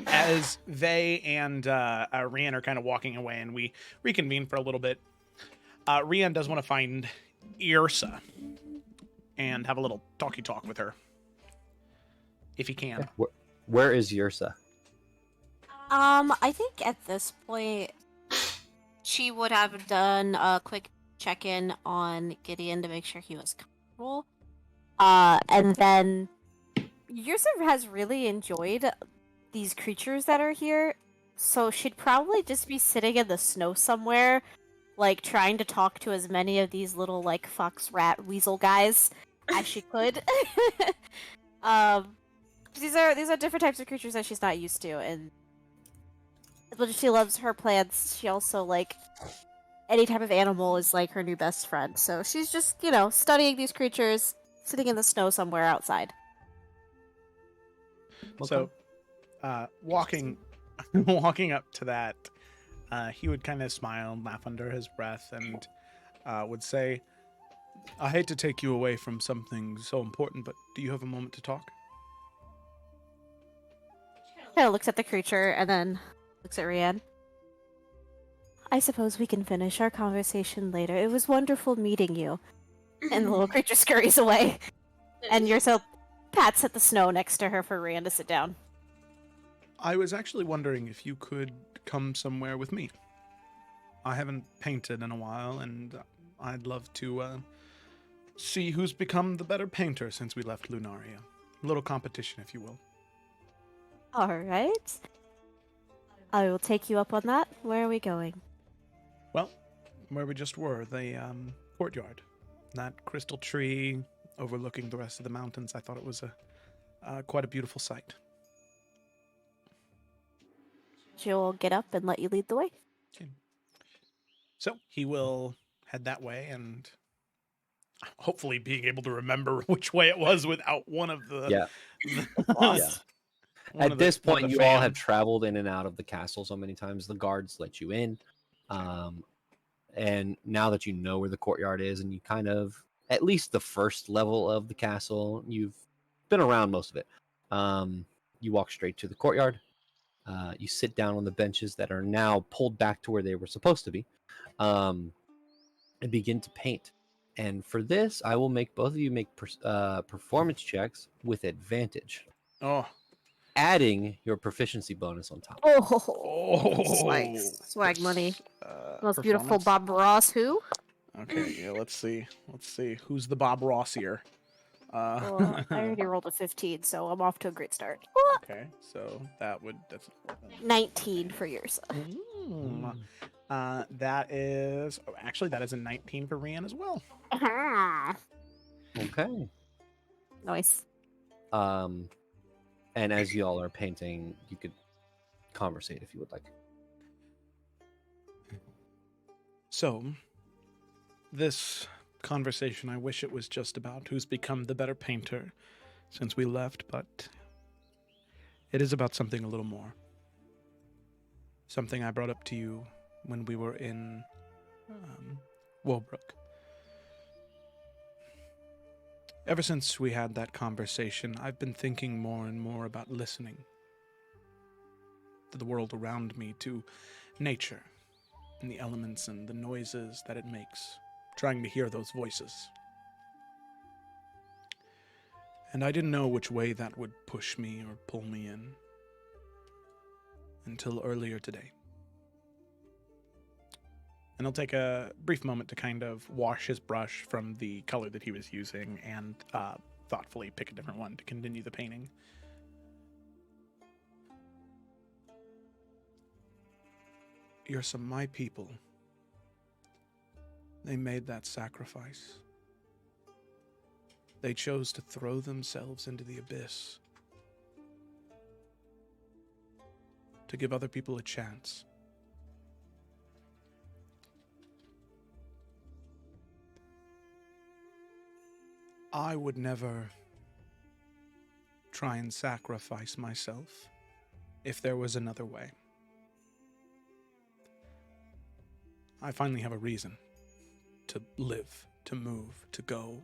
As they and Rian are kind of walking away and we reconvene for a little bit, Rian does want to find Yrsa and have a little talky talk with her. If he can. Where is Yrsa? I think at this point, she would have done a quick check-in on Gideon to make sure he was comfortable. And then Yusuf has really enjoyed these creatures that are here, so she'd probably just be sitting in the snow somewhere, like trying to talk to as many of these little like fox, rat, weasel guys as she could. These are different types of creatures that she's not used to, and as much as she loves her plants, she also like any type of animal is like her new best friend. So she's just, studying these creatures, sitting in the snow somewhere outside. So, walking up to that, he would kind of smile and laugh under his breath and would say, I hate to take you away from something so important, but do you have a moment to talk? Kind of looks at the creature and then looks at Rian. I suppose we can finish our conversation later. It was wonderful meeting you. And the little creature scurries away. And Yurso pats at the snow next to her for Rian to sit down. I was actually wondering if you could come somewhere with me. I haven't painted in a while, and I'd love to see who's become the better painter since we left Lunaria. A little competition, if you will. Alright. I will take you up on that. Where are we going? Well, where we just were, the courtyard. That crystal tree overlooking the rest of the mountains. I thought it was quite a beautiful sight. She'll get up and let you lead the way. Okay. So he will head that way and hopefully being able to remember which way it was without one of the... Yeah. Yeah. At this point, you all have traveled in and out of the castle so many times. The guards let you in. And now that you know where the courtyard is and you kind of, at least the first level of the castle, you've been around most of it. You walk straight to the courtyard. You sit down on the benches that are now pulled back to where they were supposed to be, and begin to paint. And for this, I will make both of you make performance checks with advantage. Oh. Adding your proficiency bonus on top. Swag money. Most beautiful Bob Ross who? Okay, yeah, let's see. Who's the Bob Ross here? Well, I already rolled a 15, so I'm off to a great start. Okay, so that's 19 for yours. That is that is a 19 for Rian as well. Okay. Nice. And as you all are painting, you could conversate if you would like. So, this conversation, I wish it was just about who's become the better painter since we left, but it is about something a little more. Something I brought up to you when we were in Woolbrook. Ever since we had that conversation, I've been thinking more and more about listening to the world around me, to nature and the elements and the noises that it makes, trying to hear those voices. And I didn't know which way that would push me or pull me in until earlier today. And he'll take a brief moment to kind of wash his brush from the color that he was using and thoughtfully pick a different one to continue the painting. You're some of my people. They made that sacrifice. They chose to throw themselves into the abyss to give other people a chance. I would never try and sacrifice myself if there was another way. I finally have a reason to live, to move, to go.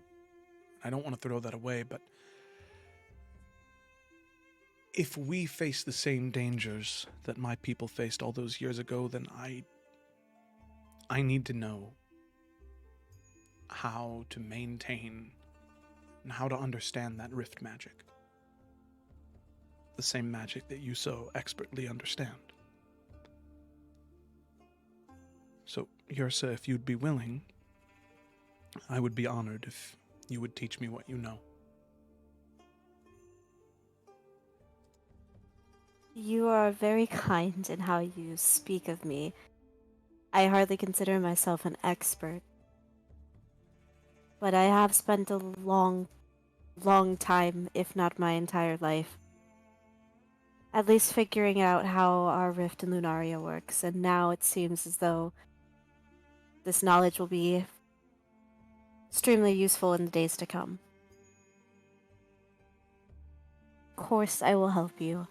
I don't want to throw that away, but if we face the same dangers that my people faced all those years ago, then I need to know how to maintain and how to understand that rift magic. The same magic that you so expertly understand. So, Yrsa, if you'd be willing, I would be honored if you would teach me what you know. You are very kind in how you speak of me. I hardly consider myself an expert, but I have spent a long time, if not my entire life, at least figuring out how our rift in Lunaria works, and now it seems as though this knowledge will be extremely useful in the days to come. Of course, I will help you.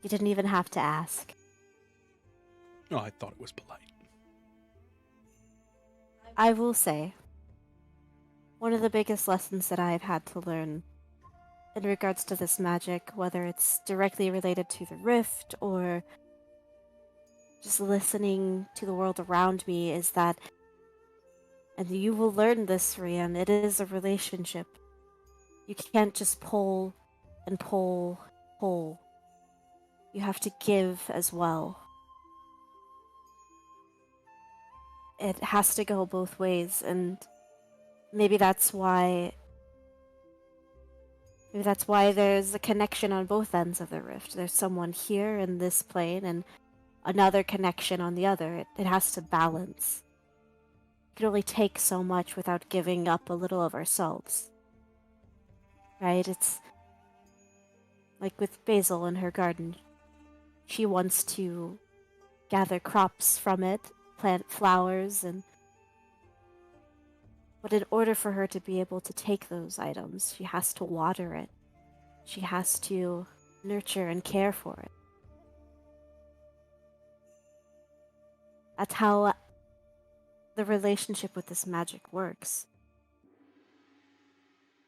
You didn't even have to ask. Oh, I thought it was polite. I will say, one of the biggest lessons that I've had to learn in regards to this magic, whether it's directly related to the rift or just listening to the world around me, is that, and you will learn this, Rian, it is a relationship. You can't just pull and pull. You have to give as well. It has to go both ways, and maybe that's why there's a connection on both ends of the rift. There's someone here in this plane and another connection on the other. It has to balance. We can only take so much without giving up a little of ourselves. Right? It's like with Basil in her garden. She wants to gather crops from it, plant flowers, but in order for her to be able to take those items, she has to water it. She has to nurture and care for it. That's how the relationship with this magic works.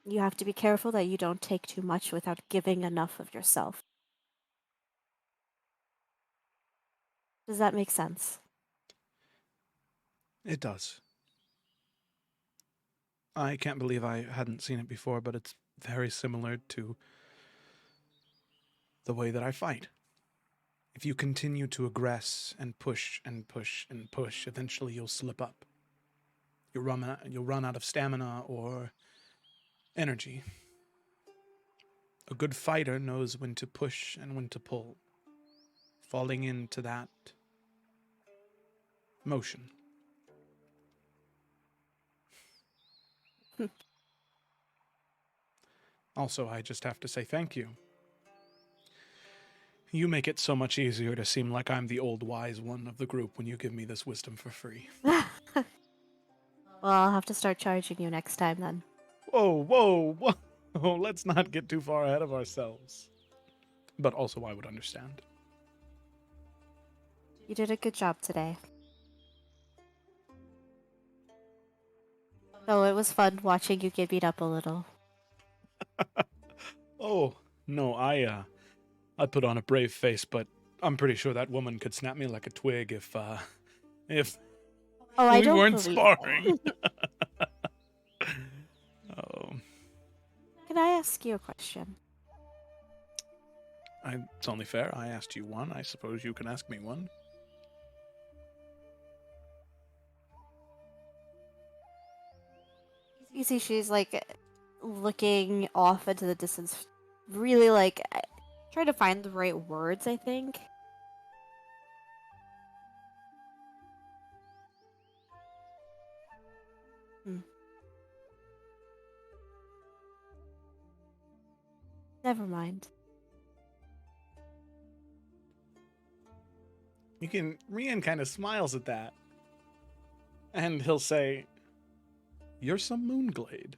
You have to be careful that you don't take too much without giving enough of yourself. Does that make sense? It does. I can't believe I hadn't seen it before, but it's very similar to the way that I fight. If you continue to aggress and push and push and push, eventually you'll slip up. You'll run out of stamina or energy. A good fighter knows when to push and when to pull, falling into that motion. Also, I just have to say thank you. You make it so much easier to seem like I'm the old wise one of the group when you give me this wisdom for free. Well, I'll have to start charging you next time then. Whoa. Let's not get too far ahead of ourselves. But also, I would understand. You did a good job today. Oh, it was fun watching you get beat up a little. Oh, no, I put on a brave face, but I'm pretty sure that woman could snap me like a twig if Oh, we I don't weren't believe sparring. Oh, Can I ask you a question? it's only fair. I asked you one. I suppose you can ask me one. You see, she's like looking off into the distance, really like trying to find the right words, I think. Never mind. Rian kind of smiles at that. And he'll say, "You're some Moonglade.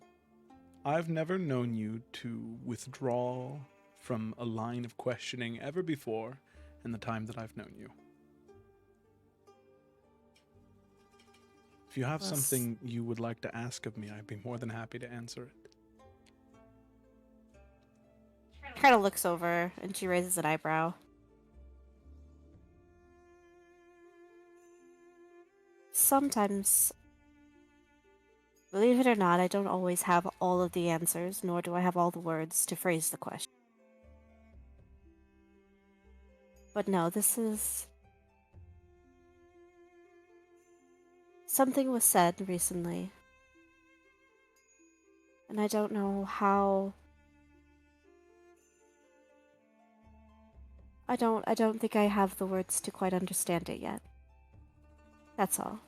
I've never known you to withdraw from a line of questioning ever before in the time that I've known you. If you have Well, something you would like to ask of me, I'd be more than happy to answer it. Kind of looks over and she raises an eyebrow. Sometimes, believe it or not, I don't always have all of the answers, nor do I have all the words to phrase the question. But no, this is... Something was said recently, and I don't know how... I don't think I have the words to quite understand it yet. That's all.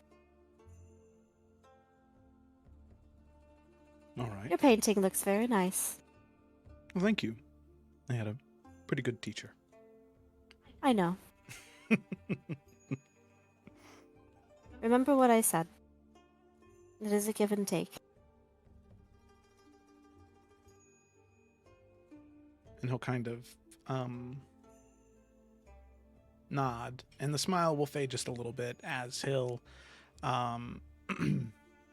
All right. Your painting looks very nice. Well, thank you. I had a pretty good teacher. I know. Remember what I said. It is a give and take. And he'll kind of nod, and the smile will fade just a little bit as he'll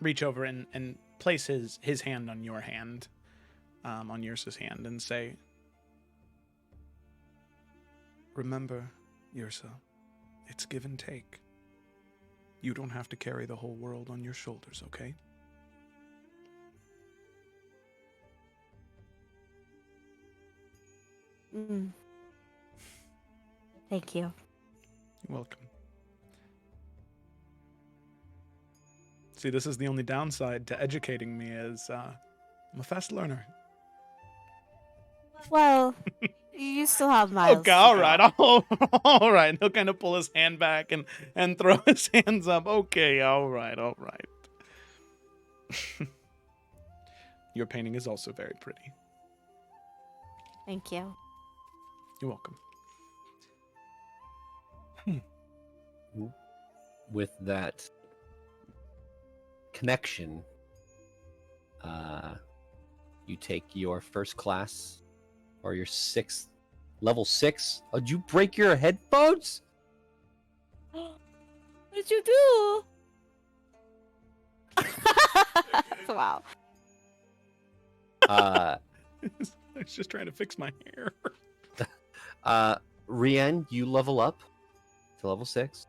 reach over and place his hand on your hand, on Yrsa's hand, and say, "Remember, Yrsa, it's give and take. You don't have to carry the whole world on your shoulders, okay?" Thank you. You're welcome. See, this is the only downside to educating me is I'm a fast learner. Well, you still have miles. Okay, to all go. right, all right. He'll kind of pull his hand back and throw his hands up. Okay, all right. Your painting is also very pretty. Thank you. You're welcome. With that connection, you take your first class or your level 6. Oh, did you break your headphones? What did you do? Wow. I was just trying to fix my hair. Rien, you level up to level 6.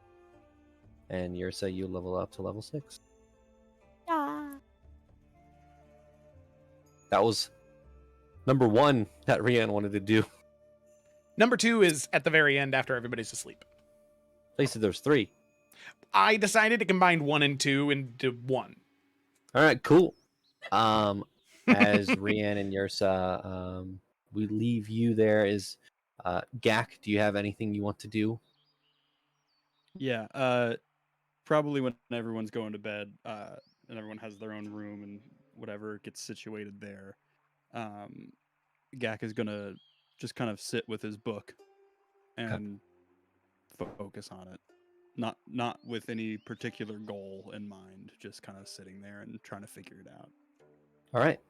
And Yrsa, you level up to level 6. Yeah. That was number 1 that Rien wanted to do. Number 2 is at the very end after everybody's asleep. They said there's 3. I decided to combine 1 and 2 into 1. All right, cool. As Rien and Yrsa, we leave you there. Is Gak, do you have anything you want to do? Yeah, probably when everyone's going to bed, and everyone has their own room and whatever gets situated there, Gak is gonna just kind of sit with his book and focus on it. Not with any particular goal in mind, just kind of sitting there and trying to figure it out. All right.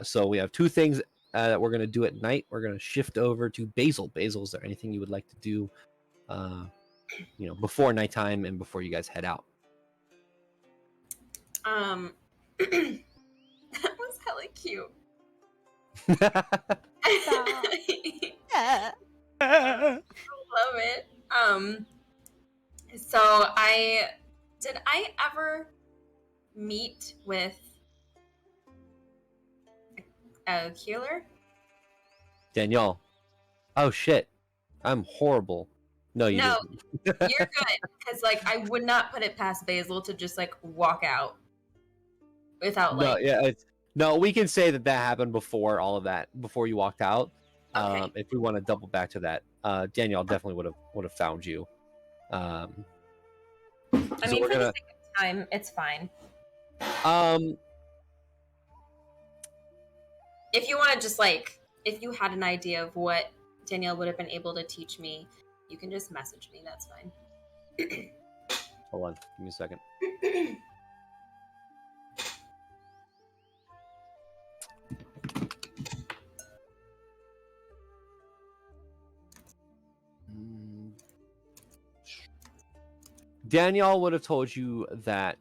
So we have 2 things that we're going to do at night. We're going to shift over to Basil. Basil, is there anything you would like to do, before nighttime and before you guys head out? That was hella cute. Yeah. Love it. So did I ever meet with a healer? Danielle. Oh shit. I'm horrible. No, you No, didn't. you're good. Because I would not put it past Basil to just walk out without No, we can say that happened before all of that, before you walked out. Okay. If we want to double back to that, Danielle definitely would have found you. I so mean, we're for the gonna- sake of time, it's fine. If you want to just if you had an idea of what Danielle would have been able to teach me, you can just message me. That's fine. Hold on, give me a second. Daniel would have told you that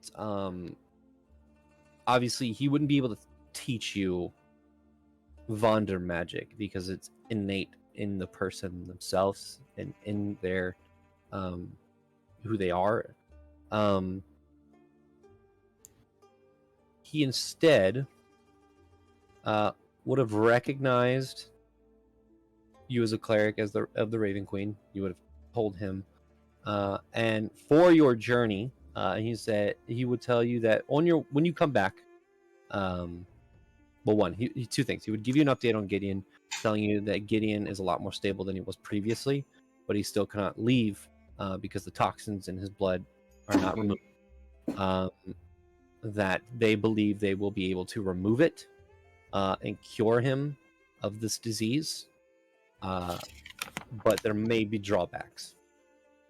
obviously he wouldn't be able to teach you Vonder magic because it's innate in the person themselves and in their who they are. He instead would have recognized you as a cleric of the Raven Queen. You would have told him, and for your journey, he said he would tell you that when you come back, two things. He would give you an update on Gideon, telling you that Gideon is a lot more stable than he was previously, but he still cannot leave because the toxins in his blood are not removed. That they believe they will be able to remove it and cure him of this disease, but there may be drawbacks,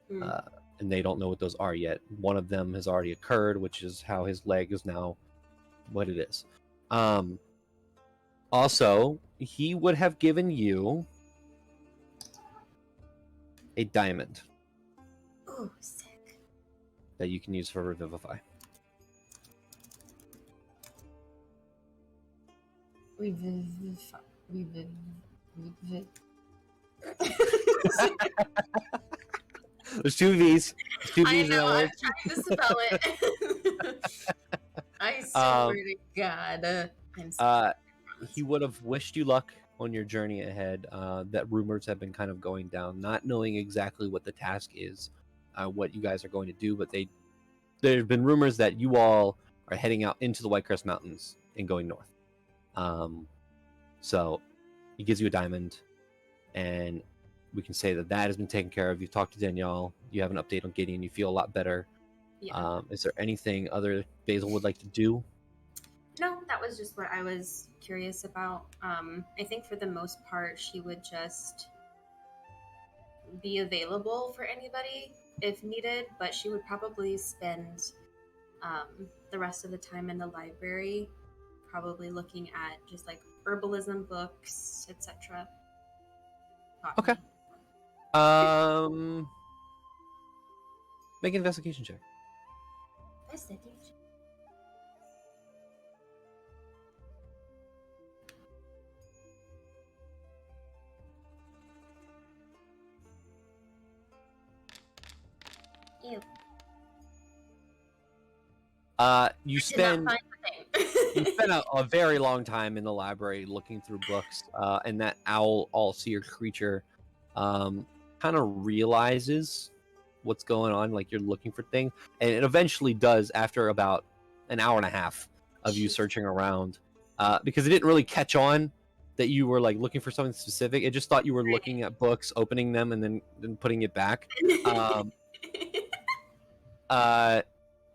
and they don't know what those are yet. One of them has already occurred, which is how his leg is now what it is. Also, he would have given you a diamond Oh, sick. that you can use for Revivify. There's two V's. There's two I V's in that know, I'm word. trying to spell it. I swear to God. I'm sorry. He would have wished you luck on your journey ahead. That rumors have been kind of going down, not knowing exactly what the task is, what you guys are going to do, but there have been rumors that you all are heading out into the Whitecrest Mountains and going north. So he gives you a diamond, and we can say that has been taken care of. You've talked to Danielle. You have an update on Gideon. You feel a lot better. Yeah. Is there anything other Basil would like to do? No, that was just what I was curious about. I think for the most part, she would just be available for anybody if needed, but she would probably spend the rest of the time in the library, probably looking at just like herbalism books, etc. Okay. Make an investigation check. Ew. You Did not spend find the thing. you spend a very long time in the library looking through books, and that owl all-seer creature kind of realizes what's going on, like you're looking for things, and it eventually does after about an hour and a half of you searching around, because it didn't really catch on that you were like looking for something specific. It just thought you were looking at books, opening them, and then putting it back.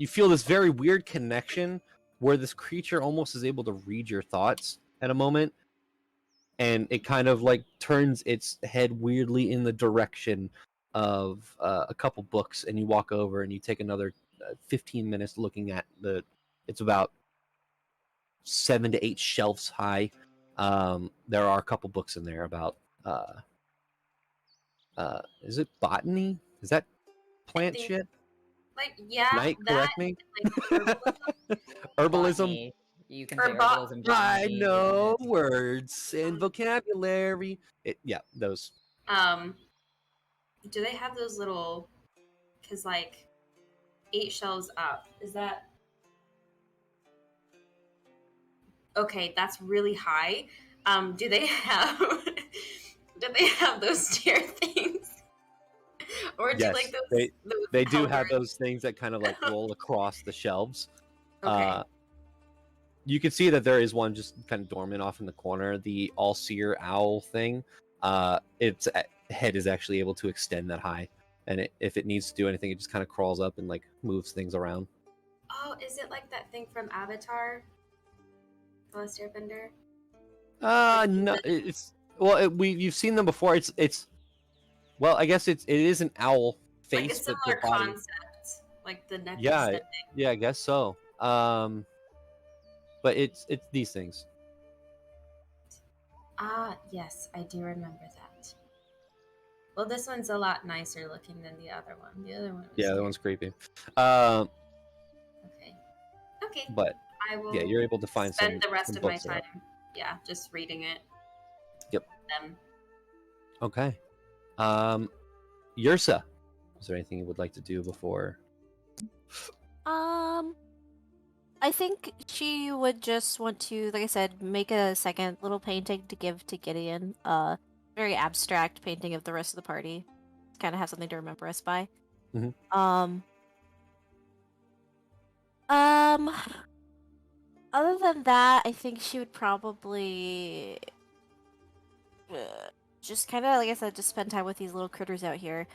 You feel this very weird connection where this creature almost is able to read your thoughts at a moment, and it kind of like turns its head weirdly in the direction of a couple books, and you walk over and you take another 15 minutes looking at it's about 7 to 8 shelves high. There are a couple books in there about is it botany? Is that plant think- shit? Like, yeah, Night, that, correct me. like herbalism. Herbalism. Botany. You can say Or herbalism. I botany, know yeah. words and vocabulary. Those. Do they have those little? Because like 8 shelves up, is that okay? That's really high. Do they have? Do they have those stair things? Or do Yes, like those? they do have helpers- those things that kind of like roll across the shelves. Okay. You can see that there is one just kind of dormant off in the corner. The all-seer owl thing, its head is actually able to extend that high, and if it needs to do anything, it just kind of crawls up and like moves things around. Oh, is it like that thing from Avatar? The Last Airbender? No, you've seen them before. It's well, I guess it is an owl Like a face, but similar the body. concept, like the neck. Yeah, extending. yeah, I guess so. But it's these things. Ah, yes, I do remember that. Well, this one's a lot nicer looking than the other one. The other one was Yeah, that scary. one's creepy. Okay. Okay. But I will yeah, you're able to find spend the rest some of my books time, around. just reading it. Yep. Them. Okay. Yursa, is there anything you would like to do before? I think she would just want to, like I said, make a second little painting to give to Gideon. Very abstract painting of the rest of the party. Kind of have something to remember us by. Mhm. Other than that, I think she would probably just kind of, like I said, just spend time with these little critters out here.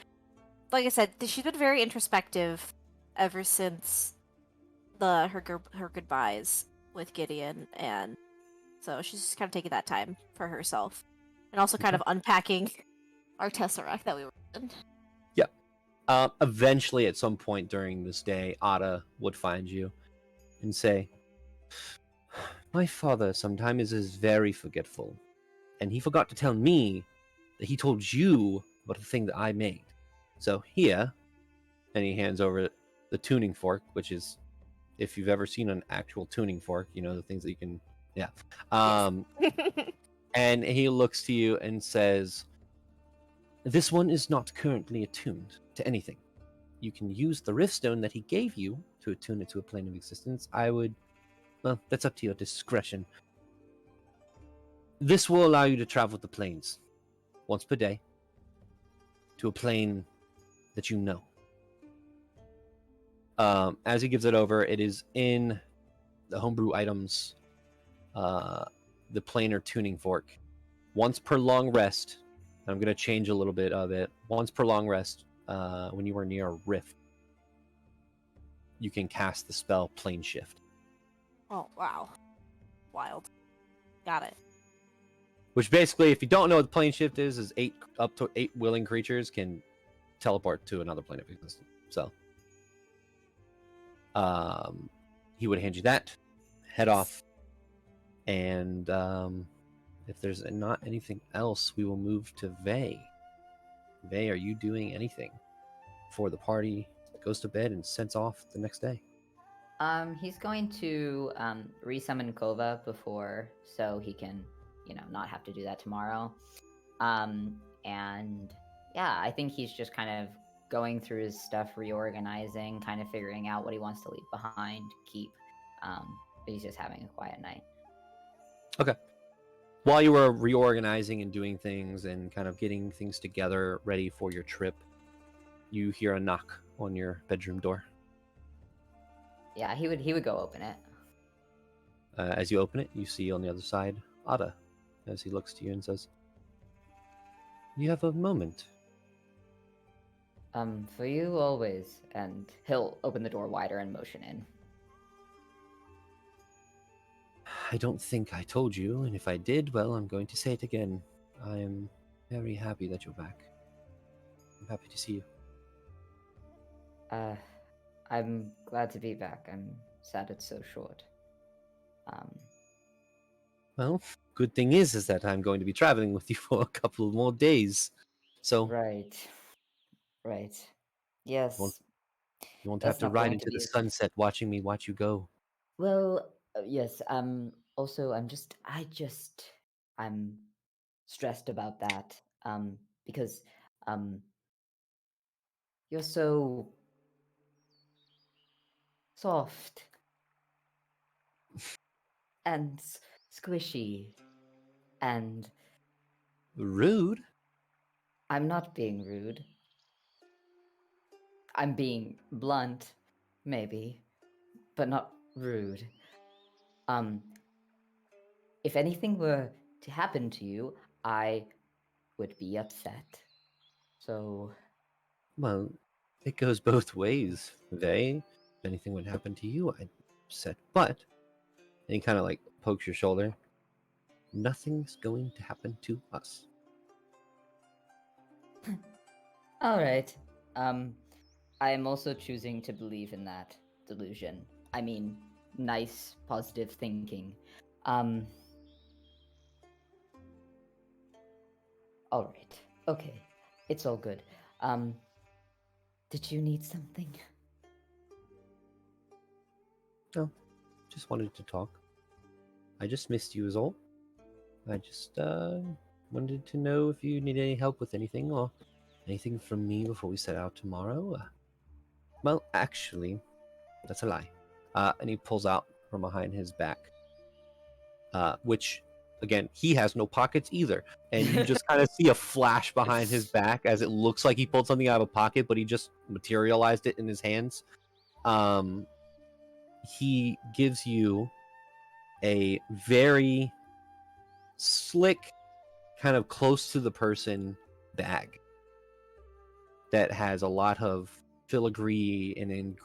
Like I said, she's been very introspective ever since her goodbyes with Gideon, and so she's just kind of taking that time for herself, and also kind of unpacking our Tesseract that we were in. Eventually, at some point during this day, Ada would find you and say, "My father sometimes is very forgetful, and he forgot to tell me that he told you about the thing that I made. So here," and he hands over the tuning fork, which is, if you've ever seen an actual tuning fork, you know the things that you can, yeah. And he looks to you and says, "This one is not currently attuned to anything. You can use the Riftstone that he gave you to attune it to a plane of existence. Well, that's up to your discretion. This will allow you to travel the planes once per day to a plane that you know." As he gives it over, it is in the homebrew items, the planar tuning fork. Once per long rest, I'm going to change a little bit of it. Once per long rest, when you are near a rift, you can cast the spell Plane Shift. Oh, wow. Wild. Got it. Which basically, if you don't know what the Plane Shift is up to 8 willing creatures can teleport to another plane of existence. So, he would hand you that, head off, and if there's not anything else, we will move to Vey. Vey, are you doing anything before the party goes to bed and sends off the next day? He's going to resummon Kova before, so he can, not have to do that tomorrow. And yeah, I think he's just kind of going through his stuff, reorganizing, kind of figuring out what he wants to leave behind, keep. But he's just having a quiet night. Okay. While you were reorganizing and doing things and kind of getting things together, ready for your trip, you hear a knock on your bedroom door. Yeah, he would go open it. As you open it, you see on the other side Ada, as he looks to you and says, "You have a moment." For you always. And he'll open the door wider and motion in. "I don't think I told you, and if I did, well, I'm going to say it again. I am very happy that you're back. I'm happy to see you." I'm glad to be back. I'm sad it's so short. Well, good thing is that I'm going to be traveling with you for a couple more days. So Right. Yes. you won't That's have to not ride going into to the be sunset watching me watch you go. Well, yes. Also, I'm stressed about that. Because, you're so soft and squishy, and Rude? I'm not being rude. I'm being blunt, maybe, but not rude. If anything were to happen to you, I would be upset. So, Well, it goes both ways, Vey. If anything would happen to you, I'd be upset. But, and he kind of like pokes your shoulder, nothing's going to happen to us. all right. I am also choosing to believe in that delusion. I mean, nice, positive thinking. All right. Okay. It's all good. Did you need something? No, just wanted to talk. I just missed you is all. I just wanted to know if you need any help with anything or anything from me before we set out tomorrow. Well, actually, that's a lie. And he pulls out from behind his back, which, again, he has no pockets either. And you just kind of see a flash behind his back as it looks like he pulled something out of a pocket, but he just materialized it in his hands. He gives you a very slick, kind of close to the person bag that has a lot of filigree and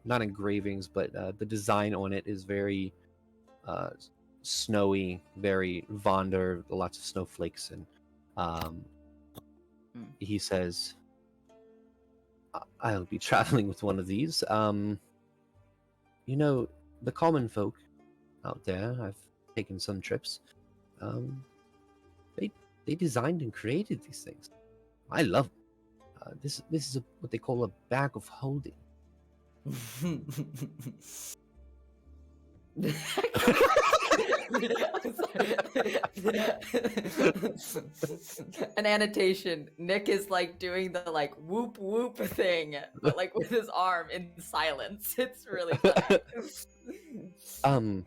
not engravings, but the design on it is very snowy, very Vonder, lots of snowflakes, and he says, "I'll be traveling with one of these. You know, the common folk out there, I've taken some trips. They designed and created these things. I love them. This is what they call a bag of holding." An annotation. Nick is like doing the like whoop whoop thing, but like with his arm in silence. It's really funny.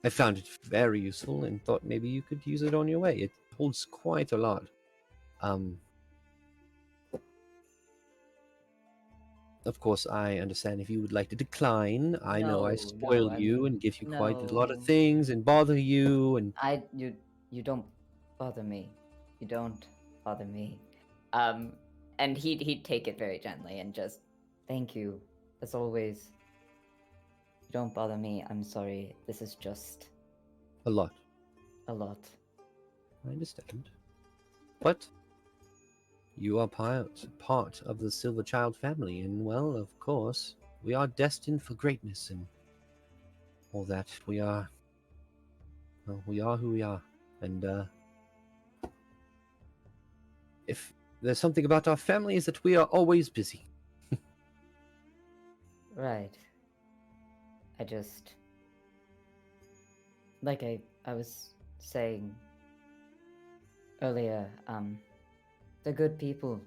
I found it very useful and thought maybe you could use it on your way. It holds quite a lot. Of course, I understand if you would like to decline. I know I spoil you and give you quite a lot of things and bother you and You don't bother me. You don't bother me. And he'd take it very gently and just thank you. As always. You don't bother me. I'm sorry. This is just a lot. A lot. I understand. But you are part of the Silver Child family, and well, of course, we are destined for greatness and all that. We are who we are. And if there's something about our family is that we are always busy. Right. I just, like I was saying earlier, they're good people,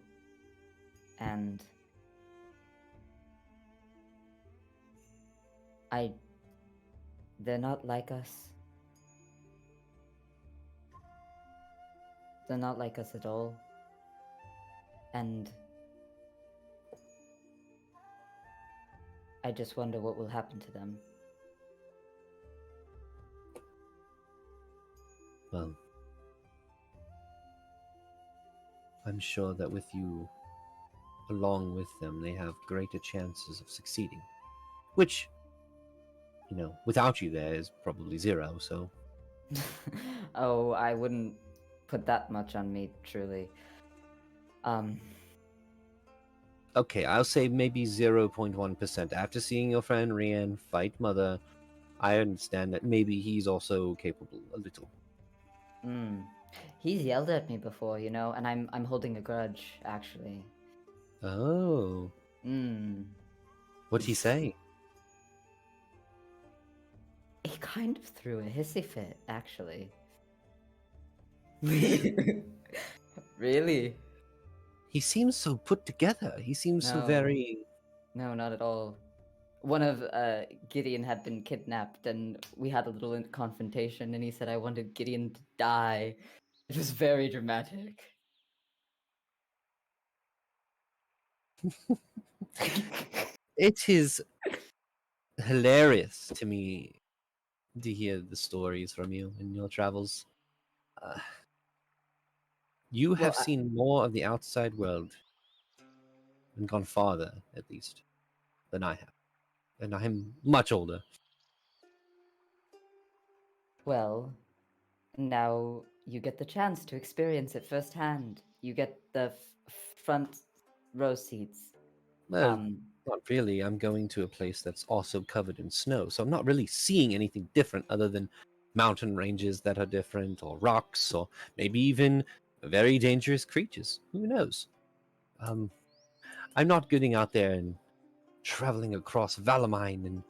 and they're not like us. They're not like us at all, and I just wonder what will happen to them. Well, I'm sure that with you along with them, they have greater chances of succeeding. Which, you know, without you there is probably 0, so... Oh, I wouldn't put that much on me, truly. Okay, I'll say maybe 0.1%. After seeing your friend Rian fight Mother, I understand that maybe he's also capable a little. He's yelled at me before, you know, and I'm holding a grudge, actually. Oh. What'd he say? He kind of threw a hissy fit, actually. Really? He seems so put together. He seems so very... No, not at all. One of Gideon had been kidnapped, and we had a little confrontation, and he said I wanted Gideon to die. It was very dramatic. It is hilarious to me to hear the stories from you in your travels. You have seen more of the outside world and gone farther, at least, than I have. And I'm much older. Well, now you get the chance to experience it firsthand. You get the front row seats. Well, not really. I'm going to a place that's also covered in snow, so I'm not really seeing anything different other than mountain ranges that are different, or rocks, or maybe even very dangerous creatures. Who knows? I'm not getting out there and traveling across Valamine and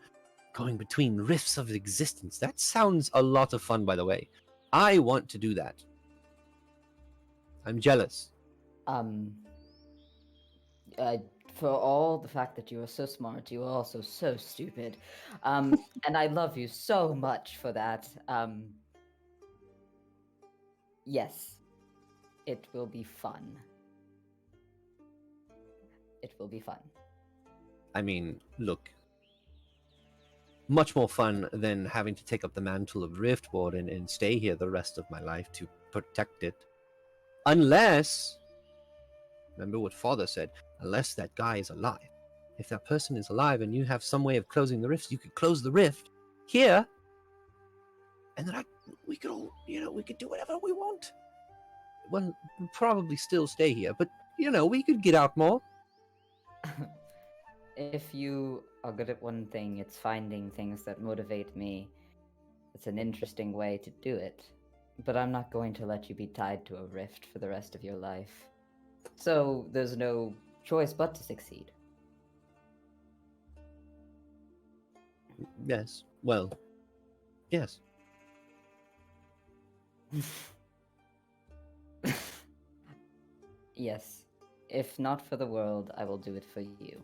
going between rifts of existence. That sounds a lot of fun, by the way. I want to do that. I'm jealous. For all the fact that you are so smart, you are also so stupid. And I love you so much for that. Yes, it will be fun. It will be fun. I mean, look, much more fun than having to take up the mantle of Riftward and stay here the rest of my life to protect it. Unless, remember what Father said, unless that guy is alive. If that person is alive and you have some way of closing the rifts, you could close the rift here, and then we could all, we could do whatever we want. Well, we'll probably still stay here, but, we could get out more. If you are good at one thing, it's finding things that motivate me. It's an interesting way to do it. But I'm not going to let you be tied to a rift for the rest of your life. So there's no choice but to succeed. Yes. Well, yes. Yes. If not for the world, I will do it for you.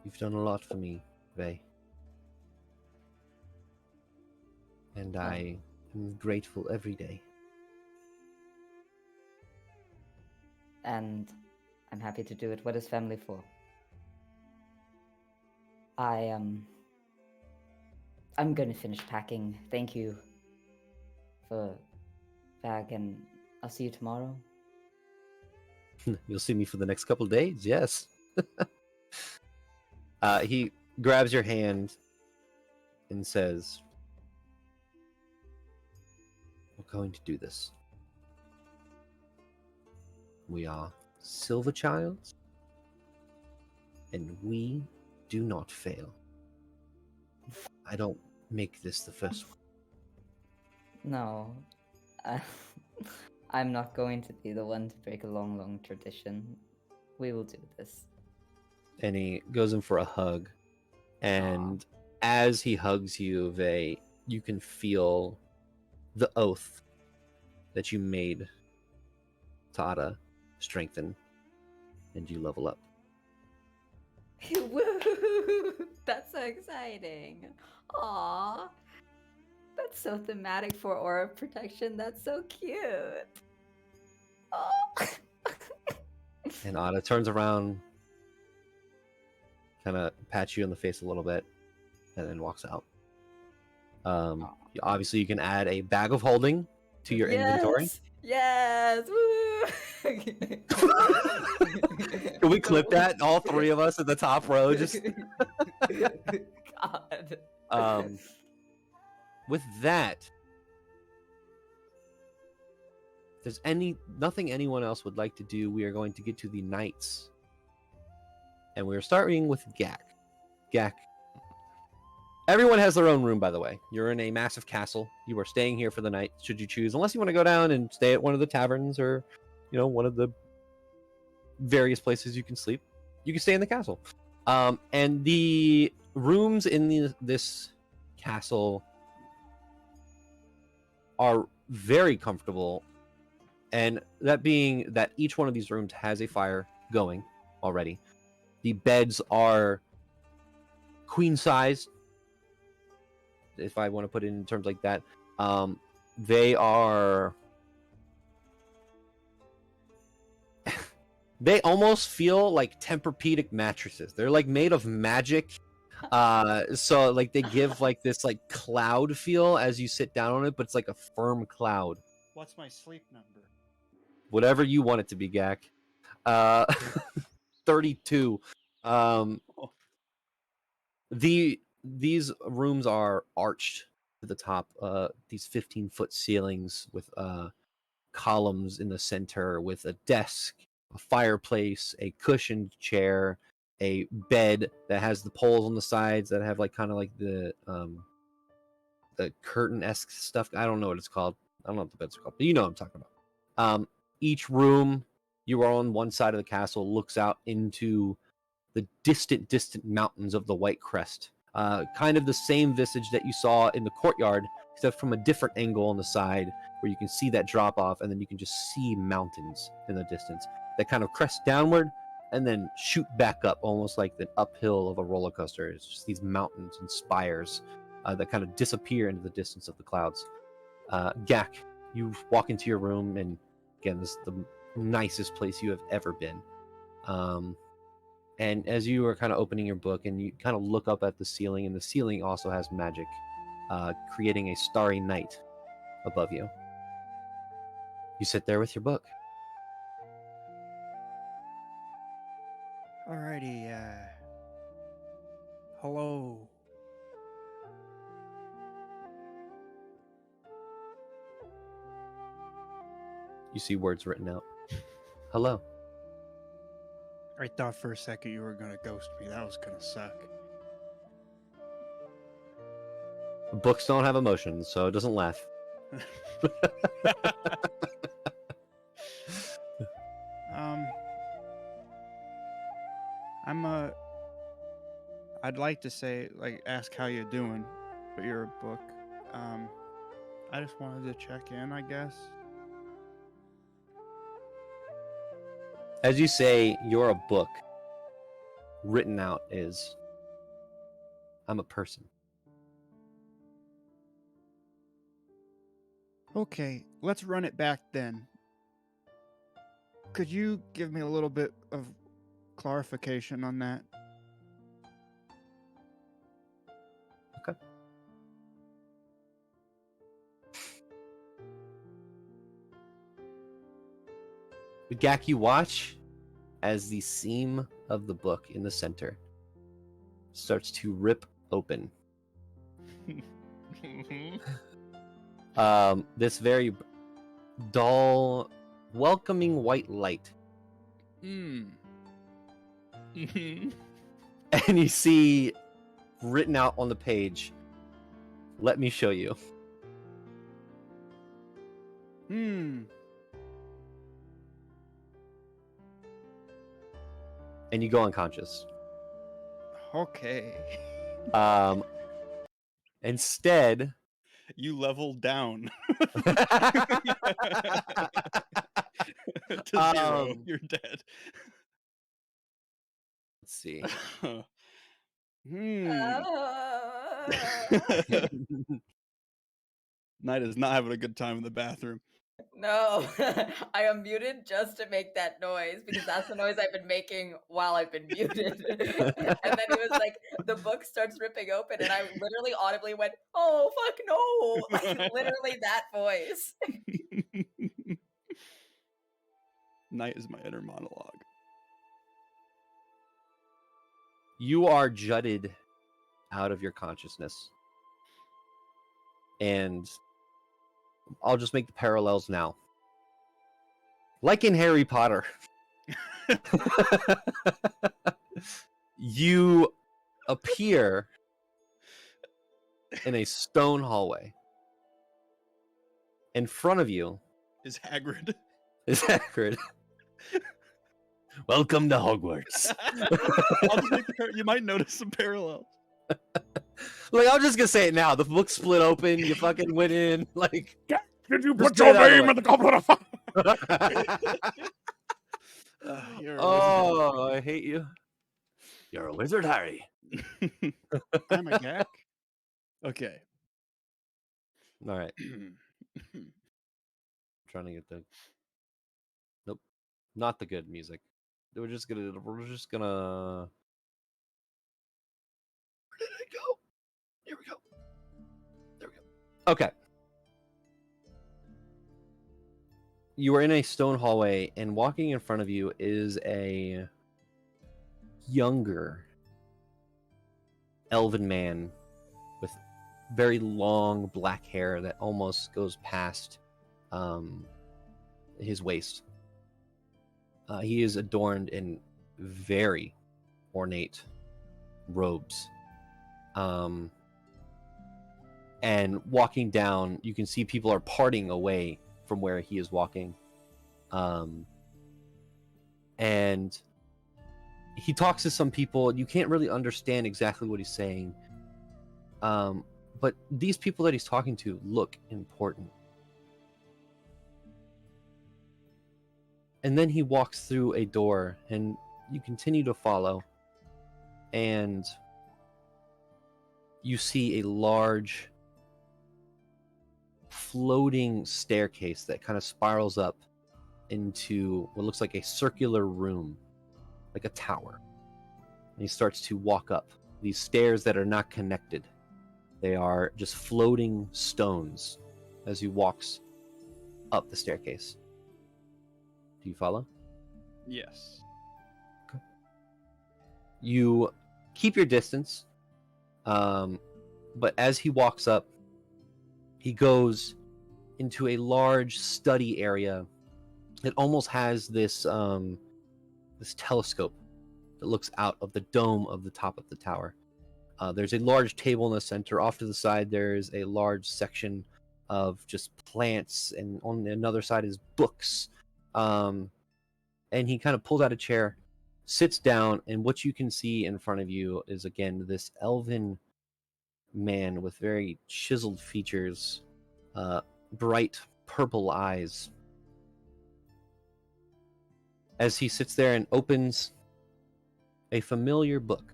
You've done a lot for me, Vey. And I am grateful every day. And I'm happy to do it. What is family for? I'm gonna finish packing. Thank you for Vag, and I'll see you tomorrow. You'll see me for the next couple days, yes. He grabs your hand and says, we're going to do this. We are Silver Childs, and we do not fail. I don't make this the first one. No. I'm not going to be the one to break a long, long tradition. We will do this. And he goes in for a hug. And as he hugs you, Vey, you can feel the oath that you made Tada strengthen, and you level up. Woo! That's so exciting. Aww. That's so thematic for aura protection. That's so cute. Oh. And Ada turns around, kind of pats you in the face a little bit, and then walks out. Obviously, you can add a bag of holding to your inventory. Yes! Woo! Can we clip that? All three of us at the top row, just. God. With that, if there's nothing anyone else would like to do, we are going to get to the knights. And we're starting with Gak. Gak. Everyone has their own room, by the way. You're in a massive castle. You are staying here for the night, should you choose. Unless you want to go down and stay at one of the taverns or, one of the various places you can sleep. You can stay in the castle. And the rooms in this castle are very comfortable. And that being that each one of these rooms has a fire going already. The beds are queen size, if I want to put it in terms like that. They are... they almost feel like Tempur-Pedic mattresses. They're like made of magic. So like they give like this like cloud feel as you sit down on it, but it's like a firm cloud. What's my sleep number? Whatever you want it to be, Gak. 32. These rooms are arched to the top. These 15-foot ceilings with columns in the center, with a desk, a fireplace, a cushioned chair, a bed that has the poles on the sides that have like kind of like the curtain-esque stuff. I don't know what it's called. I don't know what the beds are called, but you know what I'm talking about. Each room, you are on one side of the castle, looks out into the distant mountains of the White Crest. Kind of the same visage that you saw in the courtyard, except from a different angle on the side where you can see that drop off, and then you can just see mountains in the distance that kind of crest downward and then shoot back up, almost like the uphill of a roller coaster. It's just these mountains and spires that kind of disappear into the distance of the clouds. Gak, you walk into your room, and again, this is the nicest place you have ever been. And as you are kind of opening your book and you kind of look up at the ceiling, and the ceiling also has magic, creating a starry night above you. You sit there with your book. Alrighty, hello. You see words written out. Hello. I thought for a second you were gonna ghost me. That was gonna suck. Books don't have emotions, so it doesn't laugh. I'd like to say, like, ask how you're doing, but you're a book. I just wanted to check in, I guess. As you say, you're a book. Written out is, I'm a person. Okay, let's run it back then. Could you give me a little bit of clarification on that? Okay. Gak, you watch as the seam of the book in the center starts to rip open. This very dull, welcoming white light. And you see written out on the page, "Let me show you." And you go unconscious. Okay. Instead, You leveled down. To 0. You're dead. let's see. Knight is not having a good time in the bathroom. No, I am muted just to make that noise because that's the noise I've been making while I've been muted. And then it was like the book starts ripping open, and I literally audibly went, "Oh fuck no!" Like literally that voice. Knight is my inner monologue. You are jutted out of your consciousness. And I'll just make the parallels now. Like in Harry Potter, you appear in a stone hallway. In front of you Is Hagrid. is Hagrid. Welcome to Hogwarts. I'll just make you might notice some parallels. Like, I'm just gonna say it now. The book split open. You fucking went in. Like, Did you Just put get your out of the name way. in the goblet of fire? You're a oh, I hate you. You're a wizard, Harry. wizard. I'm a Gak. Okay. All right. Trying to get the. Nope, not the good music. We're just gonna. Where did it go? Here we go. There we go. Okay. You are in a stone hallway, and walking in front of you is a younger elven man with very long black hair that almost goes past his waist. He is adorned in very ornate robes. And walking down, you can see people are parting away from where he is walking. And he talks to some people. You can't really understand exactly what he's saying. But these people that he's talking to look important. And then he walks through a door, and you continue to follow. And you see a large floating staircase that kind of spirals up into what looks like a circular room, like a tower. And he starts to walk up these stairs that are not connected. They are just floating stones as he walks up the staircase. Do you follow? Yes. Okay. You keep your distance, but as he walks up, he goes into a large study area that almost has this this telescope that looks out of the dome of the top of the tower. There's a large table in the center. Off to the side, there's a large section of just plants, and on another side is books. And he kind of pulls out a chair, sits down, and what you can see in front of you is, again, this elven man with very chiseled features, bright purple eyes. As he sits there and opens a familiar book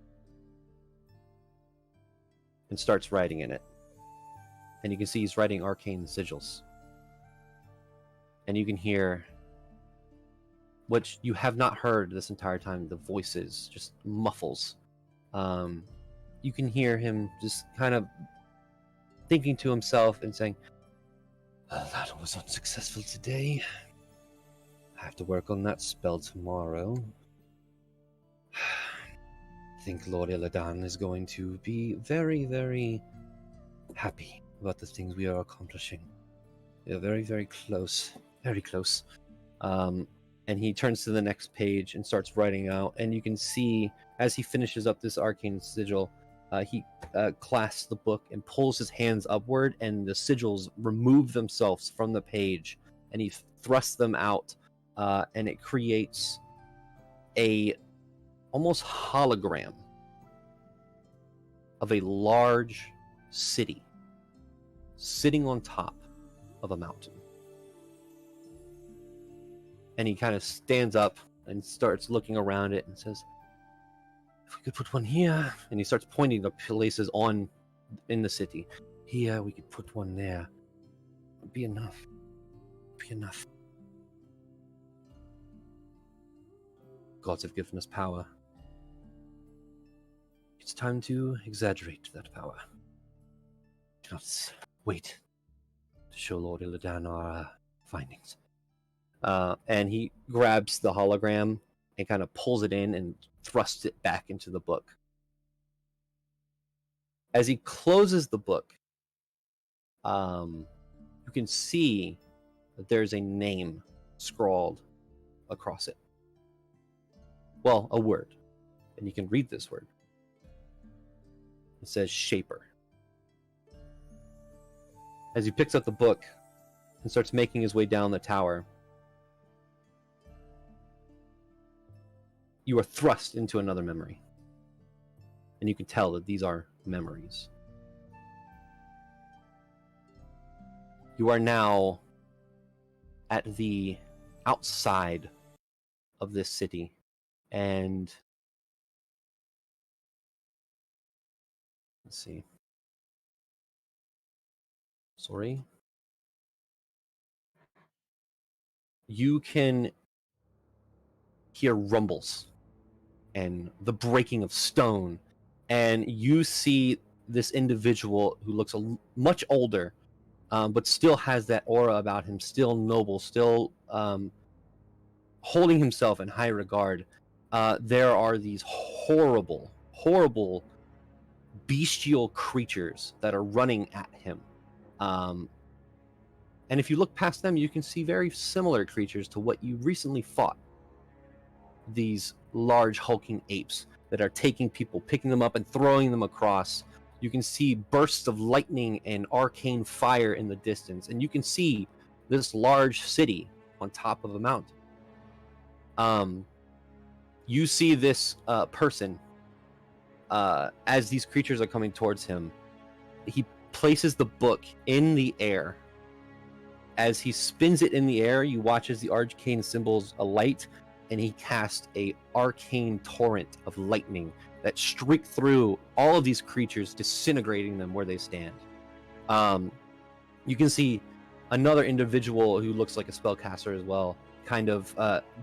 and starts writing in it. And you can see he's writing arcane sigils. And you can hear, which you have not heard this entire time, the voices just muffles. You can hear him just kind of thinking to himself and saying, that was unsuccessful today. I have to work on that spell tomorrow. I think Lord Illidan is going to be very, very happy about the things we are accomplishing. We are very, very close. Very close. And he turns to the next page and starts writing out. And you can see, as he finishes up this arcane sigil, he clasps the book and pulls his hands upward, and the sigils remove themselves from the page, and he thrusts them out, and it creates a almost hologram of a large city sitting on top of a mountain. And he kind of stands up and starts looking around it and says, if we could put one here, and he starts pointing to places in the city. Here, we could put one there. It'd be enough. Be enough. Gods have given us power. It's time to exaggerate that power. Do not wait to show Lord Illidan our findings. And he grabs the hologram and kind of pulls it in and thrusts it back into the book. As he closes the book, you can see that there's a name scrawled across it. Well, a word. And you can read this word. It says Shaper. As he picks up the book and starts making his way down the tower, you are thrust into another memory. And you can tell that these are memories. You are now at the outside of this city, and let's see. Sorry. You can hear rumbles and the breaking of stone, and you see this individual who looks much older, but still has that aura about him, still noble, still holding himself in high regard. There are these horrible, horrible bestial creatures that are running at him. And if you look past them, you can see very similar creatures to what you recently fought. These large hulking apes that are taking people, picking them up and throwing them across. You can see bursts of lightning and arcane fire in the distance, and you can see this large city on top of a mountain. You see this person as these creatures are coming towards him. He places the book in the air. As he spins it in the air, you watch as the arcane symbols alight, and he casts a arcane torrent of lightning that streak through all of these creatures, disintegrating them where they stand. You can see another individual who looks like a spellcaster as well, kind of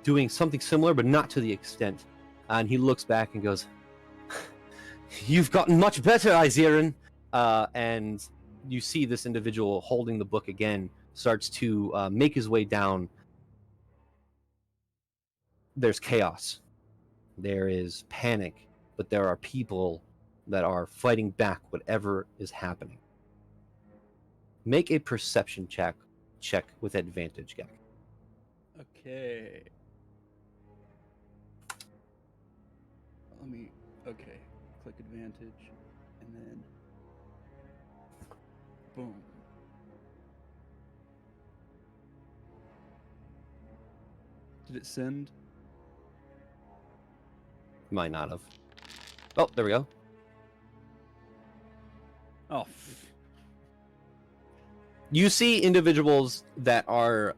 doing something similar, but not to the extent. And he looks back and goes, "You've gotten much better, Izirin." And you see this individual holding the book again starts to make his way down. There's chaos. There is panic, but there are people that are fighting back whatever is happening. Make a perception check with advantage, Gak. Okay. Okay. Click advantage, and then boom. Did it send? Might not have. Oh, there we go. Oh. You see individuals that are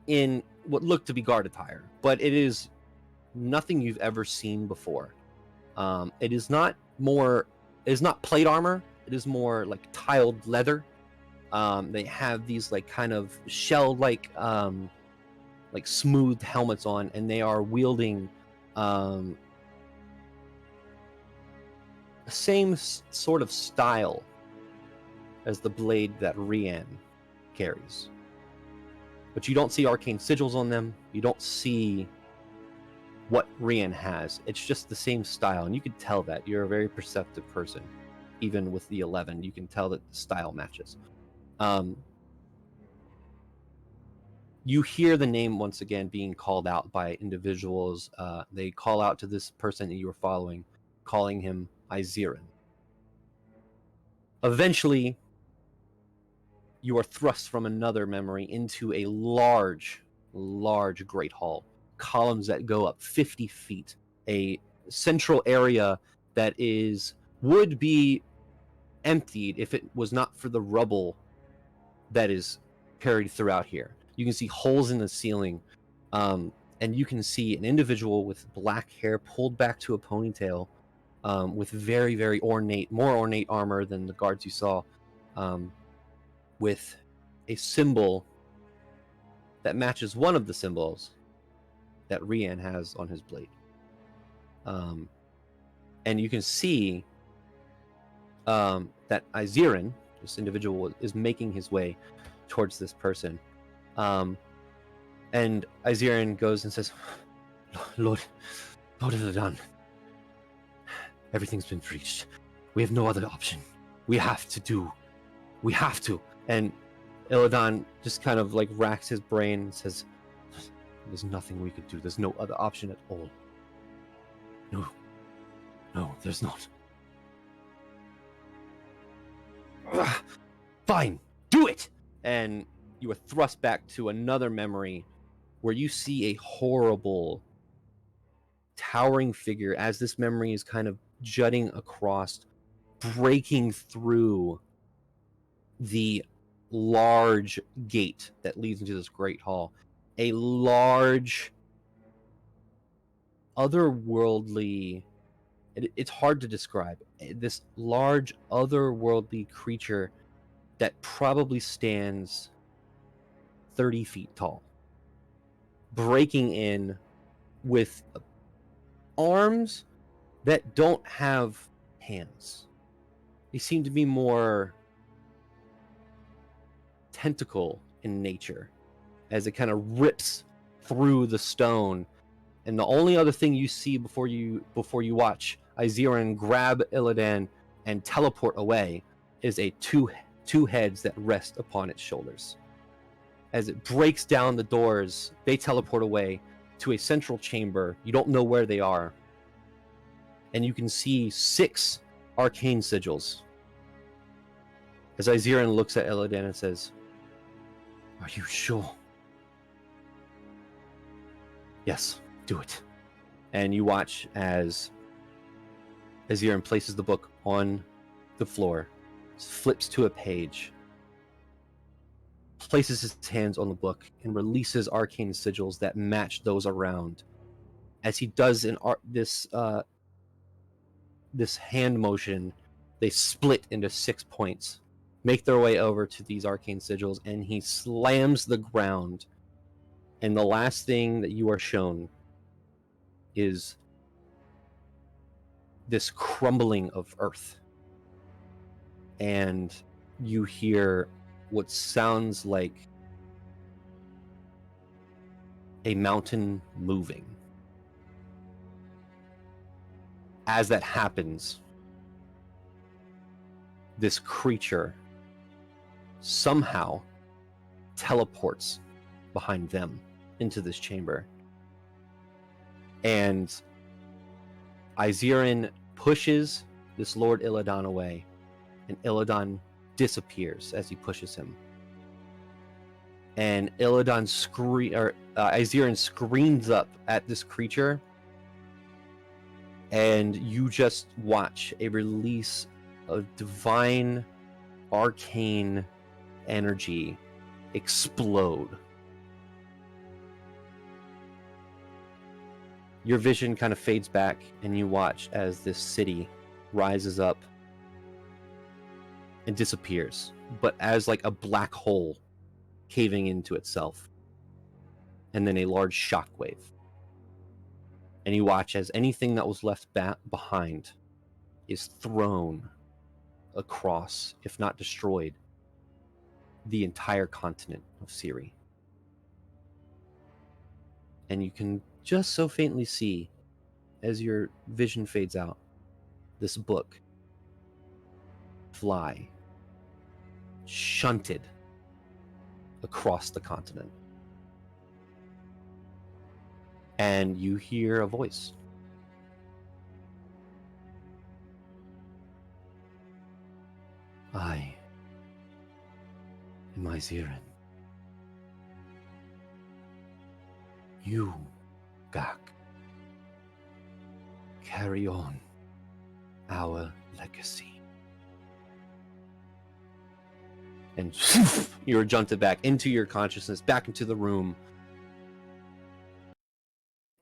in what look to be guard attire, but it is nothing you've ever seen before. It is not plate armor. It is more like tiled leather. They have these like kind of shell-like like smooth helmets on, and they are wielding the same sort of style as the blade that Rian carries. But you don't see arcane sigils on them. You don't see what Rian has. It's just the same style, and you can tell that. You're a very perceptive person. Even with the 11, you can tell that the style matches. You hear the name once again being called out by individuals. They call out to this person that you were following, calling him Izirin. Eventually, you are thrust from another memory into a large great hall. Columns that go up 50 feet. A central area that would be emptied if it was not for the rubble that is carried throughout here. You can see holes in the ceiling, and you can see an individual with black hair pulled back to a ponytail, with very, very more ornate armor than the guards you saw, with a symbol that matches one of the symbols that Rian has on his blade. And you can see that Izirin, this individual, is making his way towards this person. And Izirin goes and says, Lord Illidan, everything's been breached. We have no other option. We have to. And Illidan just kind of like racks his brain and says, there's nothing we could do. There's no other option at all. No, there's not. Fine, do it! And you are thrust back to another memory where you see a horrible, towering figure as this memory is kind of jutting across, breaking through the large gate that leads into this great hall. A large, otherworldly, it's hard to describe, this large, otherworldly creature that probably stands 30 feet tall, breaking in with arms that don't have hands. They seem to be more tentacle in nature, as it kind of rips through the stone. And the only other thing you see before you watch Izirin grab Illidan and teleport away is a two heads that rest upon its shoulders. As it breaks down the doors, they teleport away to a central chamber. You don't know where they are. and you can see 6 arcane sigils. As Izeran looks at Illidan and says, "Are you sure?" "Yes, do it." And you watch as Izeran places the book on the floor, flips to a page, places his hands on the book, and releases arcane sigils that match those around. As he does this hand motion, they split into 6 points, make their way over to these arcane sigils, and he slams the ground. And the last thing that you are shown is this crumbling of earth. And you hear what sounds like a mountain moving. As that happens, this creature somehow teleports behind them into this chamber. And Izeran pushes this Lord Illidan away, and Illidan disappears as he pushes him. And Izeran screams up at this creature, and you just watch a release of divine arcane energy explode. Your vision kind of fades back, and you watch as this city rises up and disappears, but as like a black hole caving into itself, and then a large shockwave. And you watch as anything that was left behind is thrown across, if not destroyed, the entire continent of Syria. And you can just so faintly see, as your vision fades out, this book fly shunted across the continent. And you hear a voice. "I am Izeran. You, Gak, carry on our legacy." And you're jolted back into your consciousness, back into the room,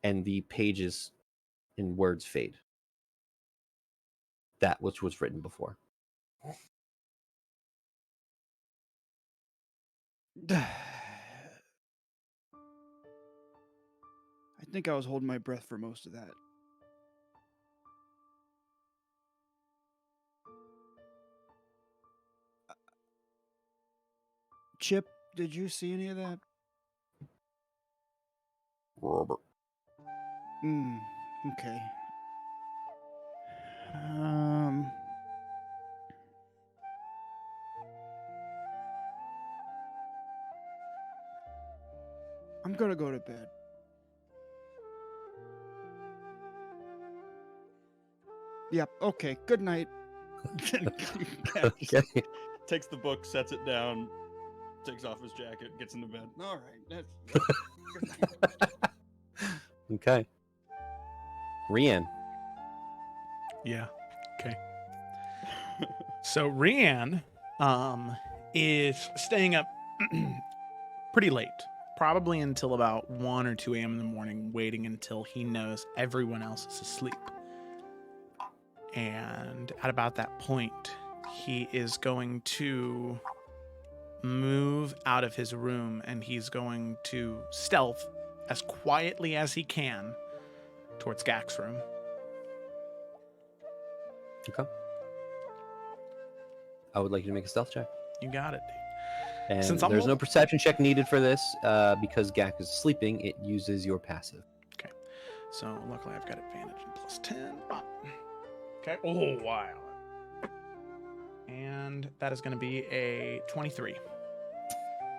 and the pages and words fade. That which was written before. I think I was holding my breath for most of that. Chip, did you see any of that? Robert. Okay. I'm gonna go to bed. Yep, okay, good night. Okay. Takes the book, sets it down, takes off his jacket, gets into bed. All right, that's good night. Okay. Rian. Yeah. Okay. So Rian is staying up pretty late, probably until about 1 or 2 a.m. in the morning, waiting until he knows everyone else is asleep. And at about that point, he is going to move out of his room, and he's going to stealth as quietly as he can towards Gak's room. Okay. I would like you to make a stealth check. You got it, dude. And Since I'm there's no roll- perception check needed for this, because Gak is sleeping. It uses your passive. Okay. So luckily I've got advantage and plus 10. Okay. Oh, wow. And that is going to be a 23.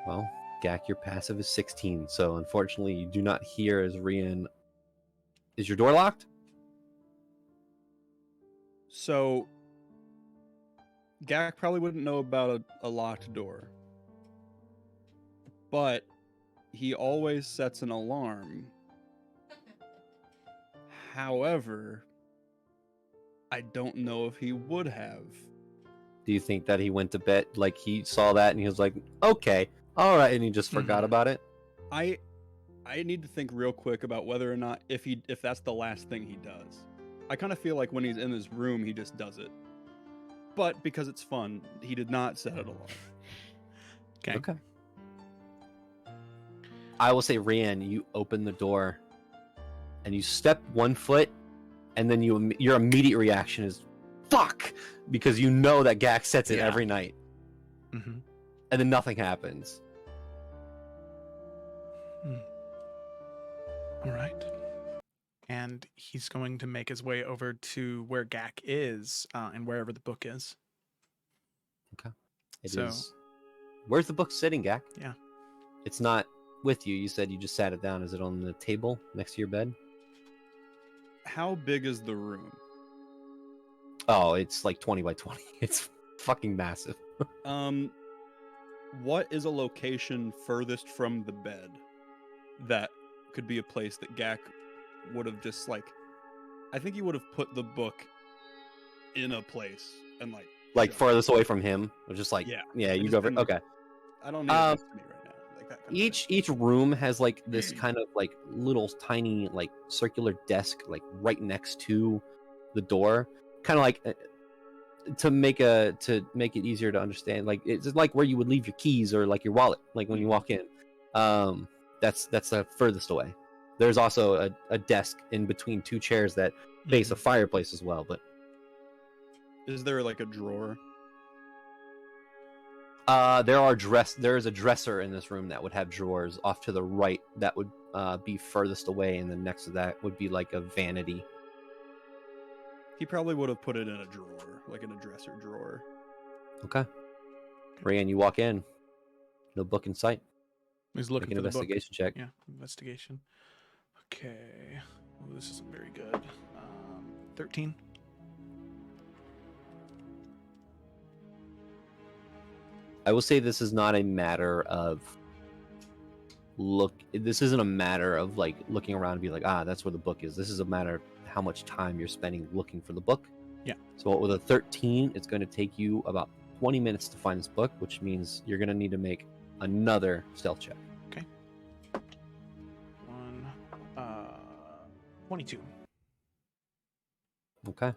Well, Gak, your passive is 16, so unfortunately you do not hear as Rian... Is your door locked? So, Gak probably wouldn't know about a locked door, but he always sets an alarm. However, I don't know if he would have. Do you think that he went to bed, like he saw that and he was like, okay, all right, and he just forgot Mhm. about it? I need to think real quick about whether or not if that's the last thing he does. I kind of feel like when he's in his room, he just does it. But because it's fun, he did not set it alarm. Okay. I will say, Rian, you open the door and you step 1 foot, and then your immediate reaction is fuck, because you know that Gak sets it Yeah. every night, Mm-hmm. and then nothing happens. All right. And he's going to make his way over to where Gak is, and wherever the book is. It So- is. Where's the book sitting, Gak? Yeah. It's not with you. You said you just sat it down. Is it on the table next to your bed? How big is the room? Oh, it's like 20 by 20. It's fucking massive. What is a location furthest from the bed that could be a place that Gak would have just I think he would have put the book in a place and Like shoved it. farthest away from him. Or just like, Yeah. yeah, you just go over. didn't- Okay. I don't need it next to me right now. Like that kind of thing. Each room has like this kind of like little tiny like circular desk like right next to the door, kind of like to make it easier to understand. Like it's like where you would leave your keys or like your wallet, like when you walk in. That's the furthest away. There's also a desk in between two chairs that face a fireplace as well. But Is there like a drawer? there is a dresser in this room that would have drawers off to the right that would be furthest away, and then next to that would be like a vanity. He probably would have put it in a drawer, like in a dresser drawer. Okay. Ryan, you walk in. No book in sight. He's Make looking an for the book. investigation check. Yeah, investigation. Okay. Oh, this isn't very good. 13. I will say this is not a matter of this isn't a matter of like looking around and be like, that's where the book is. This is a matter of how much time you're spending looking for the book. Yeah. So with a 13, it's going to take you about 20 minutes to find this book, which means you're going to need to make another stealth check. 22. Okay.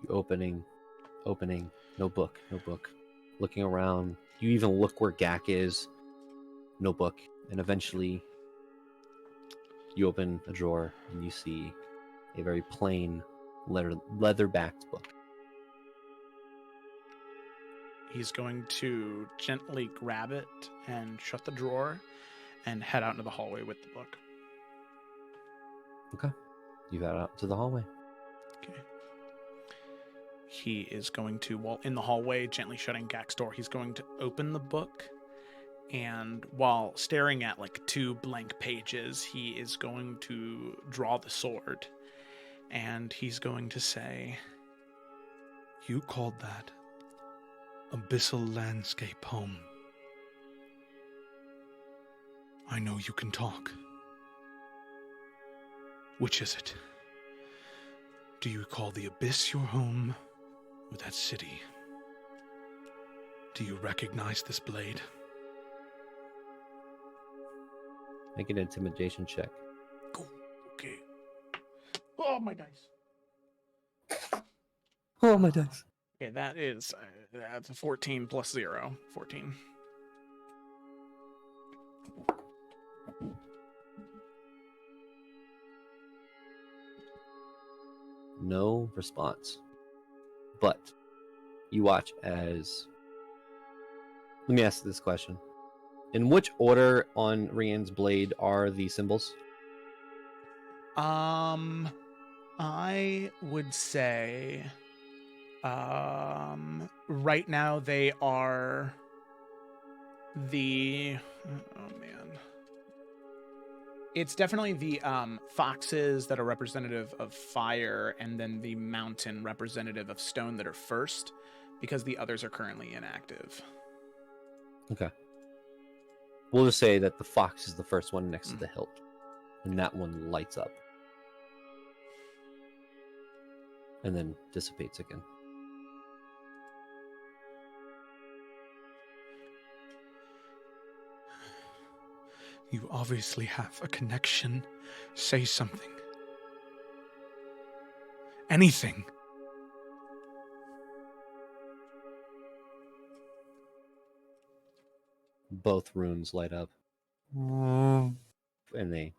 You opening, no book. Looking around, you even look where Gak is, no book, and eventually you open a drawer and you see a very plain leather-backed book. He's going to gently grab it and shut the drawer and head out into the hallway with the book. Okay. You head out to the hallway. Okay. He is going to, while in the hallway, gently shutting Gak's door, he's going to open the book, and while staring at like 2 blank pages, he is going to draw the sword, and he's going to say, "You called that abyssal landscape home. I know you can talk. Which is it? Do you call the abyss your home, or that city? Do you recognize this blade?" Make an intimidation check. Cool. Okay. Oh, my dice. Oh, my dice. Okay, that's a 14 plus 0. 14. No response. But you watch as... Let me ask this question. In which order on Rian's blade are the symbols? I would say, right now they are oh man. It's definitely the foxes that are representative of fire, and then the mountain representative of stone that are first, because the others are currently inactive. Okay. We'll just say that the fox is the first one next to the hilt, and that one lights up. And then dissipates again. You obviously have a connection. Say something. Anything. Both runes light up. And they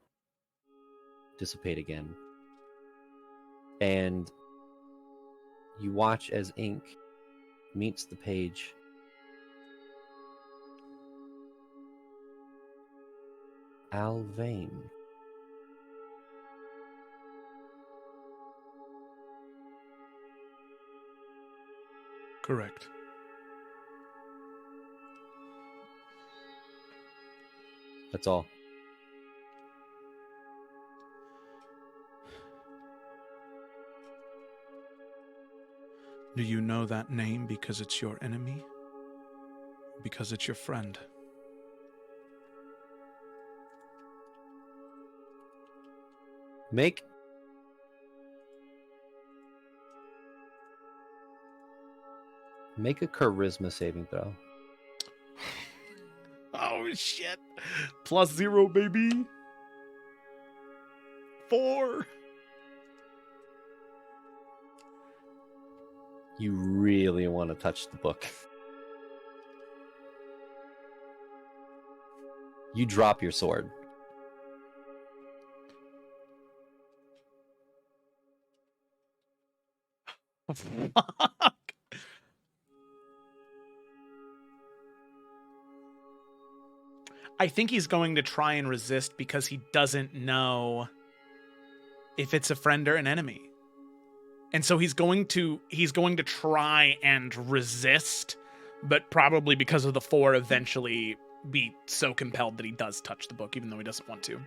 dissipate again. And you watch as ink meets the page. Alvain. Correct. That's all. Do you know that name because it's your enemy? Because it's your friend? Make a charisma saving throw. Oh, shit. +0, baby. 4. You really want to touch the book. You drop your sword. Fuck. I think he's going to try and resist because he doesn't know if it's a friend or an enemy. And so he's going to try and resist, but probably because of the 4 eventually be so compelled that he does touch the book even though he doesn't want to.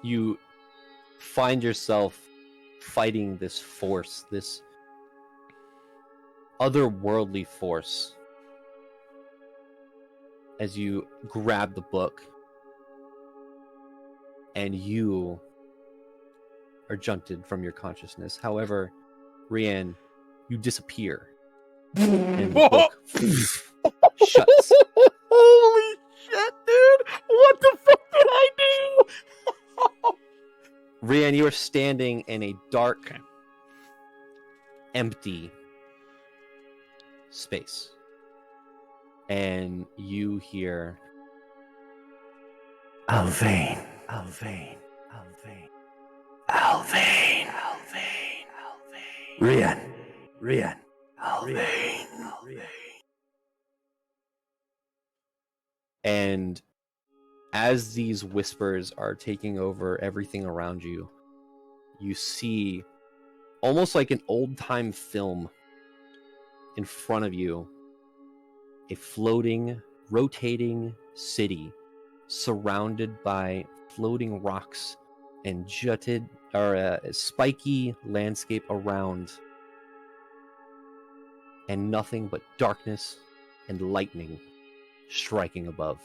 You find yourself fighting this force, this otherworldly force, as you grab the book, and you are jolted from your consciousness. However, Rian, you disappear, and the book shuts. Holy shit, dude! What the fuck did I do? Rian, you are standing in a dark, empty space, and you hear Alvain, Alvain, Alvain, Alvain, Alvain, Alvain, Rian, Alvain, Alvain. And as these whispers are taking over everything around you, you see almost like an old-time film in front of you, a floating, rotating city surrounded by floating rocks and jutted or a spiky landscape around, and nothing but darkness and lightning striking above.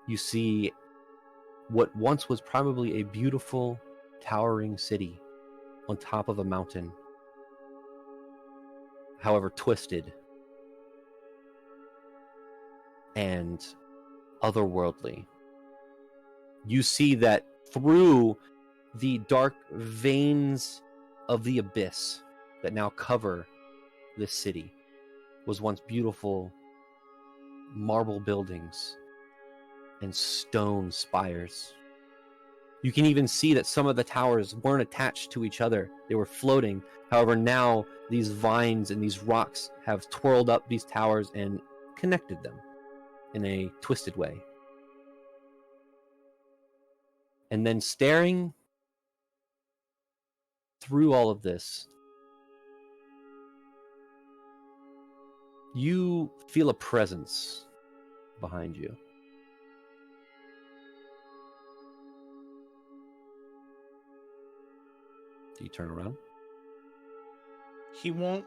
You see what once was probably a beautiful, towering city on top of a mountain, however twisted and otherworldly. You see that through the dark veins of the abyss that now cover this city was once beautiful marble buildings and stone spires. You can even see that some of the towers weren't attached to each other. They were floating. However, now these vines and these rocks have twirled up these towers and connected them in a twisted way. And then staring through all of this, you feel a presence behind you. So you turn around. He won't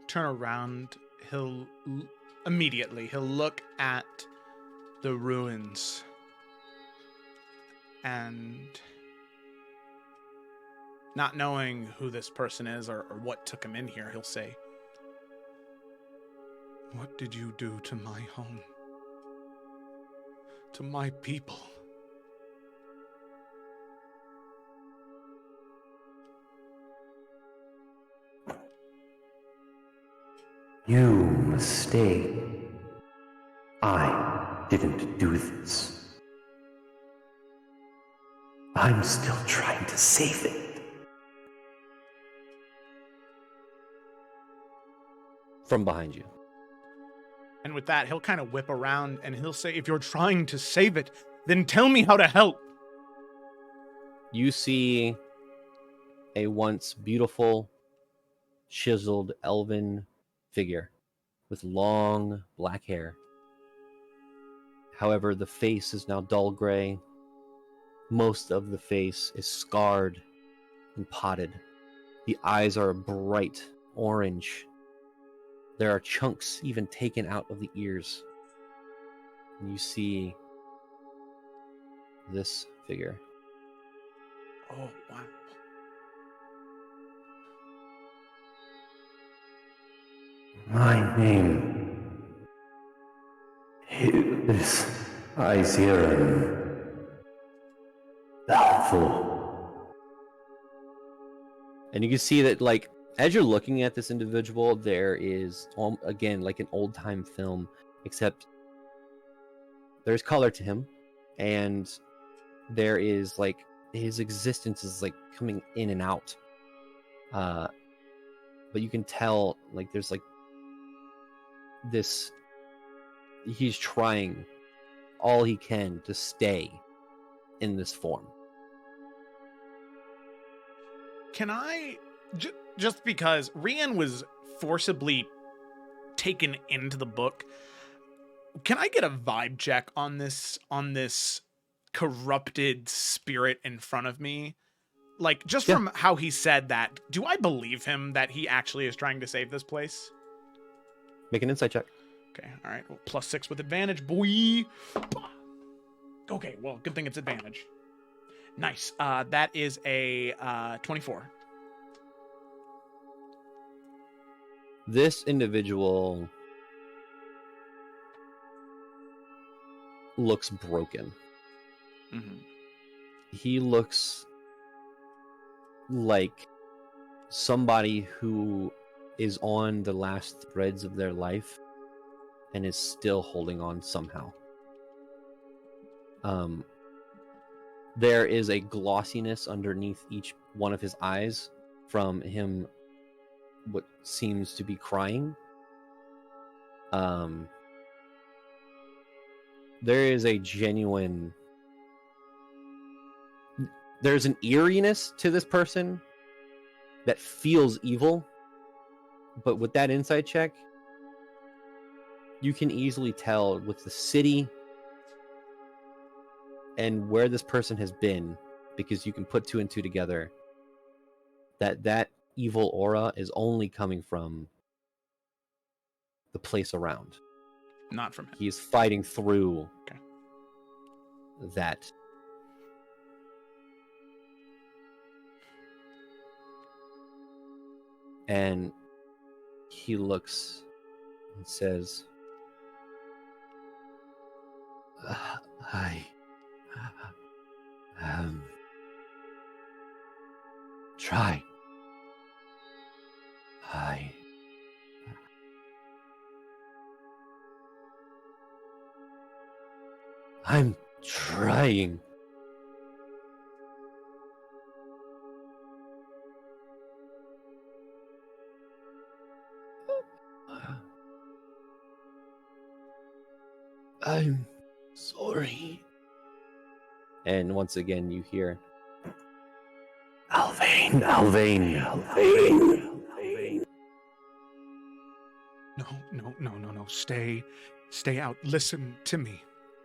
turn around. Immediately, he'll look at the ruins and, not knowing who this person is or what took him in here, he'll say, "What did you do to my home? To my people?" You mistake. I didn't do this. I'm still trying to save it. From behind you. And with that, he'll kind of whip around and he'll say, "If you're trying to save it, then tell me how to help." You see a once beautiful, chiseled elven figure with long black hair. However, the face is now dull gray. Most of the face is scarred and potted. The eyes are bright orange. There are chunks even taken out of the ears. And you see this figure. Oh, wow. My name is Iziran Alpha. And you can see that, like, as you're looking at this individual, there is, again, like an old-time film, except there's color to him, and there is, like, his existence is, like, coming in and out. But you can tell, like, there's, like, this, he's trying all he can to stay in this form. Can I, just because Rian was forcibly taken into the book, can I get a vibe check on this corrupted spirit in front of me? Like, just from how he said that, do I believe him that he actually is trying to save this place? Make an insight check. Okay, all right. Well, +6 with advantage, boy. Okay, well, good thing it's advantage. Nice. That is a 24. This individual looks broken. Mm-hmm. He looks like somebody who is on the last threads of their life and is still holding on somehow. There is a glossiness underneath each one of his eyes from him, what seems to be crying. There is a genuine, there's an eeriness to this person that feels evil, but with that insight check, you can easily tell with the city and where this person has been, because you can put two and two together, that evil aura is only coming from the place around. Not from him. He is fighting through that. And he looks and says, I try. I'm trying. I'm sorry. And once again, you hear, Alvain. No. Stay out. Listen to me.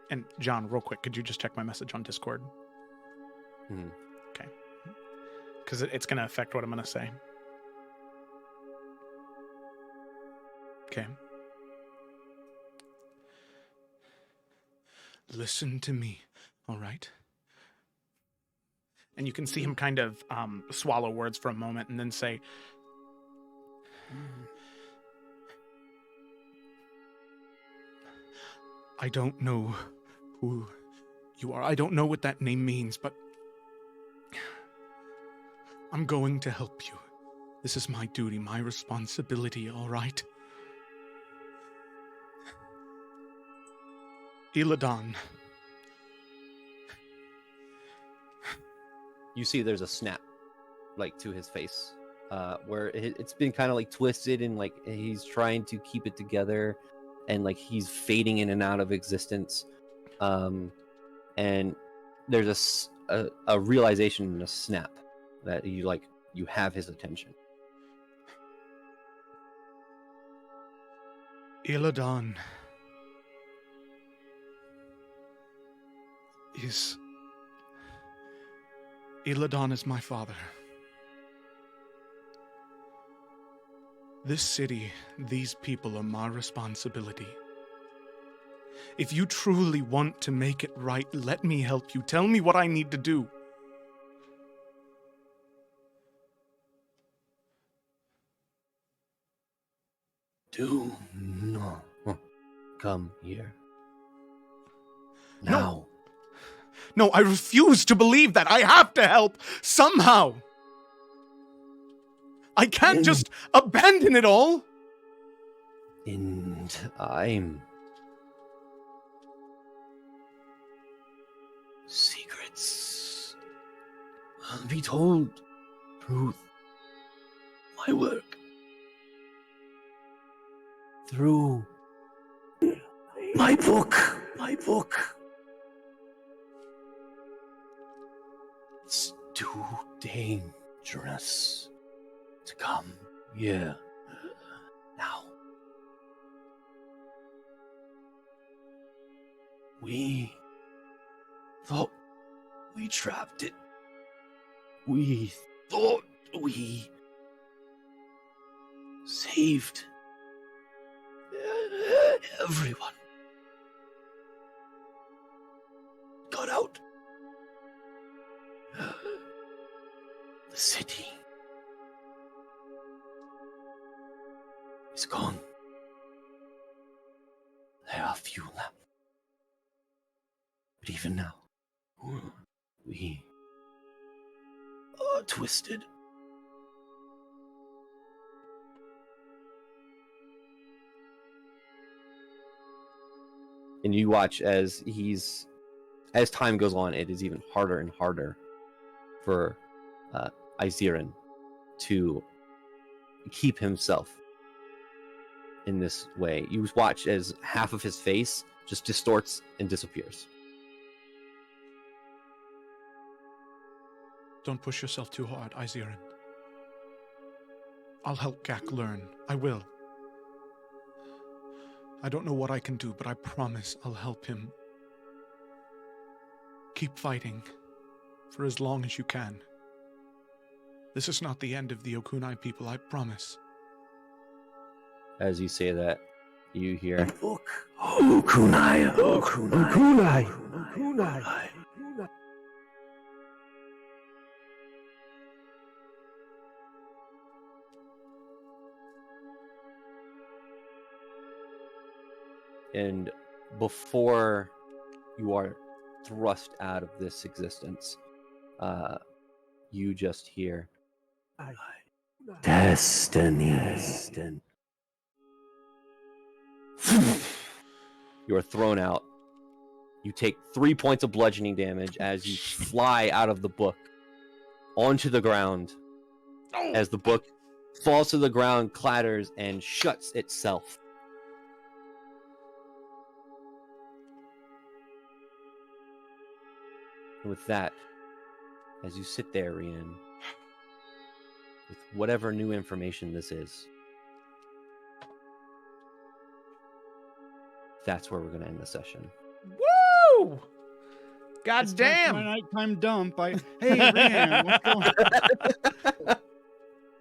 And John, real quick, could you just check my message on Discord? Mhm. Okay. because it's going to affect what I'm going to say. Okay. Listen to me, all right? And you can see him kind of swallow words for a moment and then say, I don't know who you are. I don't know what that name means, but I'm going to help you. This is my duty, my responsibility, all right? Illidan. You see there's a snap, like, to his face, where it's been kind of, like, twisted and, like, he's trying to keep it together, and, like, he's fading in and out of existence. And there's a realization and a snap that you have his attention. Illidan is my father. This city, these people are my responsibility. If you truly want to make it right, let me help you. Tell me what I need to do. Do not come here. Now. No, I refuse to believe that. I have to help somehow. I can't just abandon it all. In time. Secrets will be told through my work. Through my book. It's too dangerous to come here now. We thought we trapped it. We thought we saved everyone. Got out. The city is gone. There are few left. But even now, we are twisted. And you watch as time goes on, it is even harder and harder for Iziran to keep himself in this way. You watch as half of his face just distorts and disappears. Don't push yourself too hard, Iziran. I'll help Gak learn. I will. I don't know what I can do, but I promise I'll help him. Keep fighting for as long as you can. This is not the end of the Okunai people, I promise. As you say that, you hear, Book. Okunai. Okunai. Okunai. and before you are thrust out of this existence, you just hear Destiny. You are thrown out. You take 3 points of bludgeoning damage as you fly out of the book onto the ground. As the book falls to the ground, clatters, and shuts itself. And with that, as you sit there, Rian, with whatever new information this is, that's where we're going to end the session. Woo! God It's time for my damn. nighttime dump. Hey, Ryan, what's going on?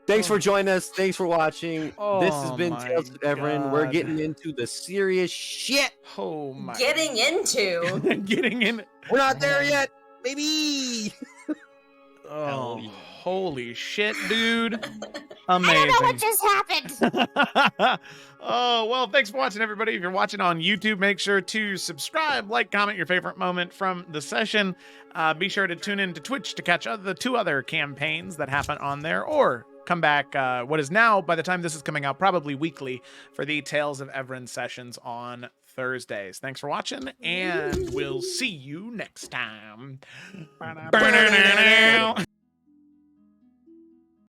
Thanks for joining us. Thanks for watching. This has Oh been my Tales with Evrand. We're God. getting into the serious shit. Oh my. Getting into. Getting in. We're not there yet, baby. Oh, Hell yeah. holy shit, dude. I don't know what Amazing. just happened. Oh, well, thanks for watching, everybody. If you're watching on YouTube, make sure to subscribe, like, comment your favorite moment from the session. Be sure to tune in to Twitch to catch the 2 other campaigns that happen on there, or come back, what is now, by the time this is coming out, probably weekly, for the Tales of Evrand sessions on Thursdays. Thanks for watching, and we'll see you next time.